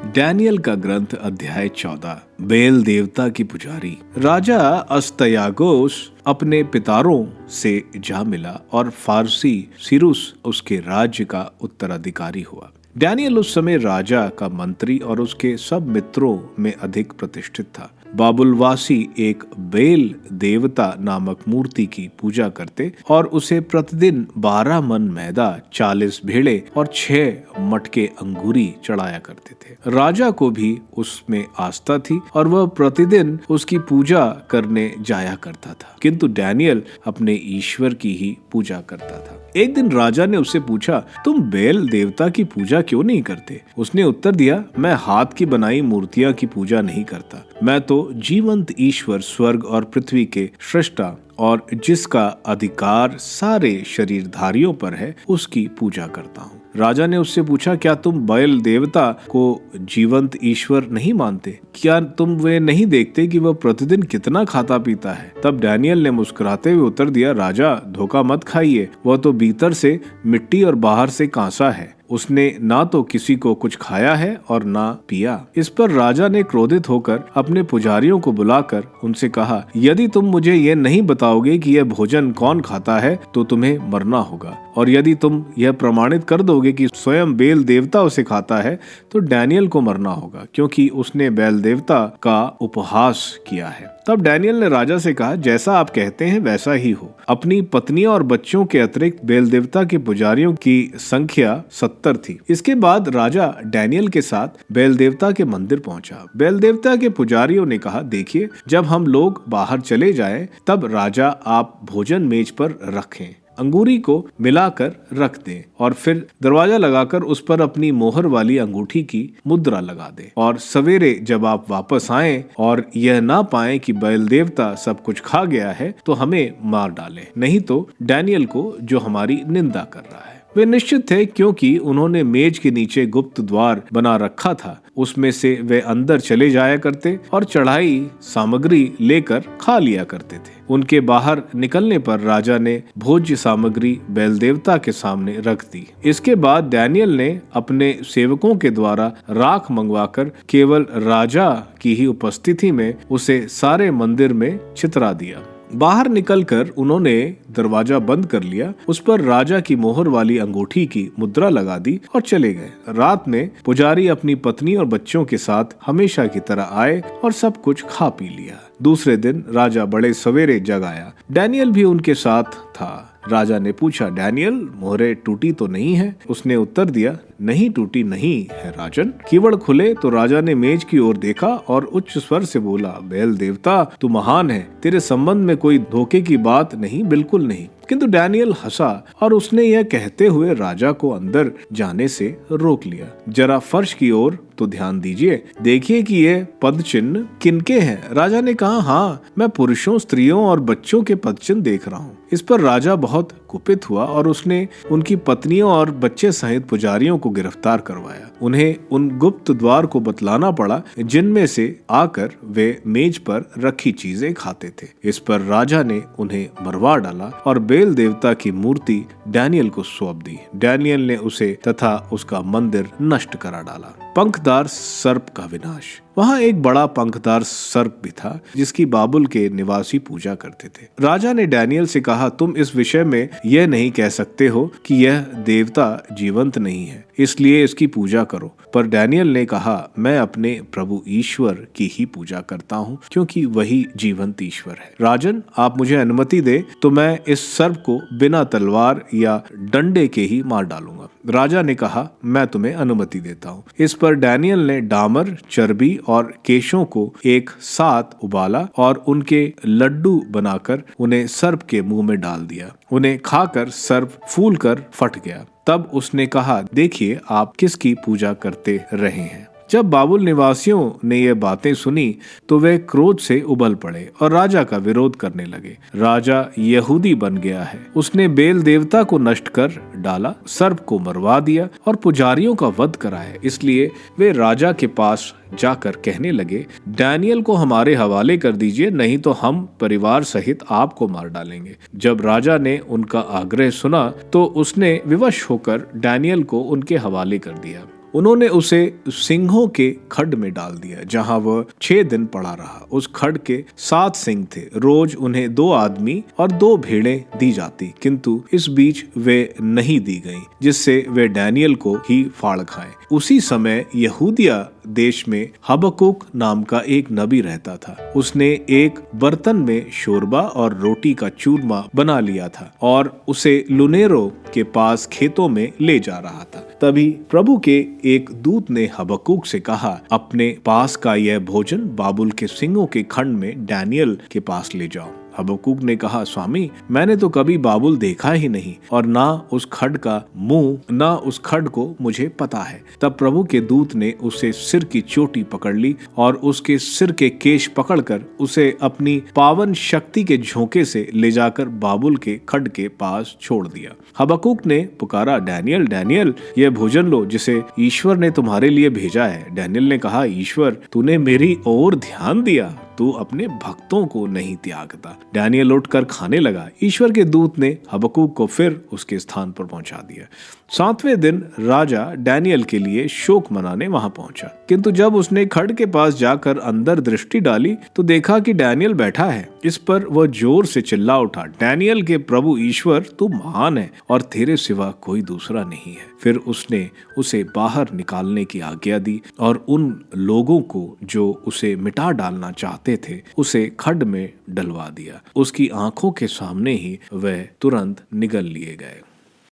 डैनियल का ग्रंथ अध्याय 14। बेल देवता की पुजारी। राजा अस्तायागोस अपने पितारों से जा मिला और फारसी सिरुस उसके राज्य का उत्तराधिकारी हुआ। डैनियल उस समय राजा का मंत्री और उसके सब मित्रों में अधिक प्रतिष्ठित था। बाबुलवासी एक बेल देवता नामक मूर्ति की पूजा करते और उसे प्रतिदिन 12 मन मैदा, 40 भेड़े और 6 मटके अंगूरी चढ़ाया करते थे। राजा को भी उसमें आस्था थी और वह प्रतिदिन उसकी पूजा करने जाया करता था, किंतु डैनियल अपने ईश्वर की ही पूजा करता था। एक दिन राजा ने उससे पूछा, तुम बेल देवता की पूजा क्यों नहीं करते? उसने उत्तर दिया, मैं हाथ की बनाई मूर्तियां की पूजा नहीं करता, मैं तो जीवंत ईश्वर स्वर्ग और पृथ्वी के सृष्टा और जिसका अधिकार सारे शरीरधारियों पर है उसकी पूजा करता हूँ। राजा ने उससे पूछा, क्या तुम बैल देवता को जीवंत ईश्वर नहीं मानते? क्या तुम वे नहीं देखते कि वह प्रतिदिन कितना खाता पीता है? तब डैनियल ने मुस्कुराते हुए उत्तर दिया, राजा धोखा मत खाइए, वह तो भीतर से मिट्टी और बाहर से कांसा है। उसने ना तो किसी को कुछ खाया है और ना पिया। इस पर राजा ने क्रोधित होकर अपने पुजारियों को बुलाकर उनसे कहा, यदि तुम मुझे ये नहीं बताओगे कि यह भोजन कौन खाता है तो तुम्हें मरना होगा, और यदि तुम यह प्रमाणित कर दोगे कि स्वयं बेल देवता उसे खाता है तो डैनियल को मरना होगा, क्योंकि उसने बेल देवता का उपहास किया है। तब डैनियल ने राजा से कहा, जैसा आप कहते हैं वैसा ही हो। अपनी पत्नियों और बच्चों के अतिरिक्त बेल देवता के पुजारियों की संख्या 70 थी। इसके बाद राजा डैनियल के साथ बेल देवता के मंदिर पहुंचा। बेल देवता के पुजारियों ने कहा, देखिए, जब हम लोग बाहर चले जाएं, तब राजा आप भोजन मेज पर रखें, अंगूरी को मिलाकर रख दें और फिर दरवाजा लगाकर उस पर अपनी मोहर वाली अंगूठी की मुद्रा लगा दें, और सवेरे जब आप वापस आएं और यह ना पाएं कि बैल देवता सब कुछ खा गया है तो हमें मार डालें, नहीं तो डैनियल को जो हमारी निंदा कर रहा है। वे निश्चित थे, क्योंकि उन्होंने मेज के नीचे गुप्त द्वार बना रखा था, उसमें से वे अंदर चले जाया करते और चढ़ाई सामग्री लेकर खा लिया करते थे। उनके बाहर निकलने पर राजा ने भोज्य सामग्री बैल देवता के सामने रख दी। इसके बाद डैनियल ने अपने सेवकों के द्वारा राख मंगवाकर केवल राजा की ही उपस्थिति में उसे सारे मंदिर में छितरा दिया। बाहर निकलकर उन्होंने दरवाजा बंद कर लिया, उस पर राजा की मोहर वाली अंगूठी की मुद्रा लगा दी और चले गए। रात में पुजारी अपनी पत्नी और बच्चों के साथ हमेशा की तरह आए और सब कुछ खा पी लिया। दूसरे दिन राजा बड़े सवेरे जग आया। डैनियल भी उनके साथ था। राजा ने पूछा, डैनियल, मोहरें टूटी तो नहीं है? उसने उत्तर दिया, नहीं टूटी नहीं है राजन। कीवड़ खुले तो राजा ने मेज की ओर देखा और उच्च स्वर से बोला, बैल देवता तू महान है, तेरे संबंध में कोई धोखे की बात नहीं, बिल्कुल नहीं। किंतु डैनियल हंसा और उसने यह कहते हुए राजा को अंदर जाने से रोक लिया। जरा फर्श की ओर तो ध्यान दीजिए, देखिए कि ये पद चिन्ह किनके हैं? राजा ने कहा, हाँ, मैं पुरुषों, स्त्रियों और बच्चों के पद चिन्ह देख रहा हूँ। इस पर राजा बहुत कुपित हुआ और उसने उनकी पत्नियों और बच्चे सहित पुजारियों को गिरफ्तार करवाया। उन्हें उन गुप्त द्वार को बतलाना पड़ा जिनमें से आकर वे मेज पर रखी चीजें खाते थे। इस पर राजा ने उन्हें मरवा डाला और बेल देवता की मूर्ति डैनियल को सौंप दी। डैनियल ने उसे तथा उसका मंदिर नष्ट करा डाला। पंखदार सर्प का विनाश। वहाँ एक बड़ा पंखदार सर्प भी था जिसकी बाबुल के निवासी पूजा करते थे। राजा ने डैनियल से कहा, तुम इस विषय में यह नहीं कह सकते हो कि यह देवता जीवंत नहीं है, इसलिए इसकी पूजा करो। पर डैनियल ने कहा, मैं अपने प्रभु ईश्वर की ही पूजा करता हूँ, क्योंकि वही जीवंत ईश्वर है। राजन, आप मुझे अनुमति दे तो मैं इस सर्प को बिना तलवार या डंडे के ही मार डालूंगा। राजा ने कहा, मैं तुम्हें अनुमति देता हूँ। इस पर डैनियल ने डामर, चर्बी और केशों को एक साथ उबाला और उनके लड्डू बनाकर उन्हें सर्प के मुंह में डाल दिया। उन्हें खाकर सर्प फूलकर फट गया। तब उसने कहा, देखिए आप किसकी पूजा करते रहे हैं। जब बाबुल निवासियों ने ये बातें सुनी तो वे क्रोध से उबल पड़े और राजा का विरोध करने लगे। राजा यहूदी बन गया है, उसने बेल देवता को नष्ट कर डाला, सर्प को मरवा दिया और पुजारियों का वध कराया। इसलिए वे राजा के पास जाकर कहने लगे, डैनियल को हमारे हवाले कर दीजिए, नहीं तो हम परिवार सहित आपको मार डालेंगे। जब राजा ने उनका आग्रह सुना तो उसने विवश होकर डैनियल को उनके हवाले कर दिया। उन्होंने उसे सिंहों के खड्ड में डाल दिया, जहां वह 6 दिन पड़ा रहा। उस खड्ड के 7 सिंह थे। रोज उन्हें 2 आदमी और 2 भेड़ें दी जाती, किंतु इस बीच वे नहीं दी गईं, जिससे वे डैनियल को ही फाड़ खाएं। उसी समय यहूदिया देश में हबक्कूक नाम का एक नबी रहता था। उसने एक बर्तन में शोरबा और रोटी का चूरमा बना लिया था और उसे लुनेरों के पास खेतों में ले जा रहा था। तभी प्रभु के एक दूत ने हबक्कूक से कहा, अपने पास का यह भोजन बाबुल के सिंहों के खंड में डैनियल के पास ले जाओ। हबक्कूक ने कहा, स्वामी, मैंने तो कभी बाबुल देखा ही नहीं और ना उस खड का मुंह, ना उस खड को मुझे पता है। तब प्रभु के दूत ने उसे सिर की चोटी पकड़ ली और उसके सिर के केश पकड़कर उसे अपनी पावन शक्ति के झोंके से ले जाकर बाबुल के खड के पास छोड़ दिया। हबक्कूक ने पुकारा, डैनियल, डैनियल, यह भोजन लो जिसे ईश्वर ने तुम्हारे लिए भेजा है। डैनियल ने कहा, ईश्वर, तूने मेरी ओर ध्यान दिया, तू अपने भक्तों को नहीं त्यागता। डैनियल उठकर खाने लगा। ईश्वर के दूत ने हबक्कूक को फिर उसके स्थान पर पहुंचा दिया। 7वें दिन राजा डैनियल के लिए शोक मनाने वहां पहुंचा, किंतु जब उसने खड के पास जाकर अंदर दृष्टि डाली तो देखा कि डैनियल बैठा है। इस पर वह जोर से चिल्ला उठा, डैनियल के प्रभु ईश्वर, तू महान है और तेरे सिवा कोई दूसरा नहीं है। फिर उसने उसे बाहर निकालने की आज्ञा दी और उन लोगों को जो उसे मिटा डालना चाहते थे उसे खड में डलवा दिया। उसकी आंखों के सामने ही वह तुरंत निगल लिए गए।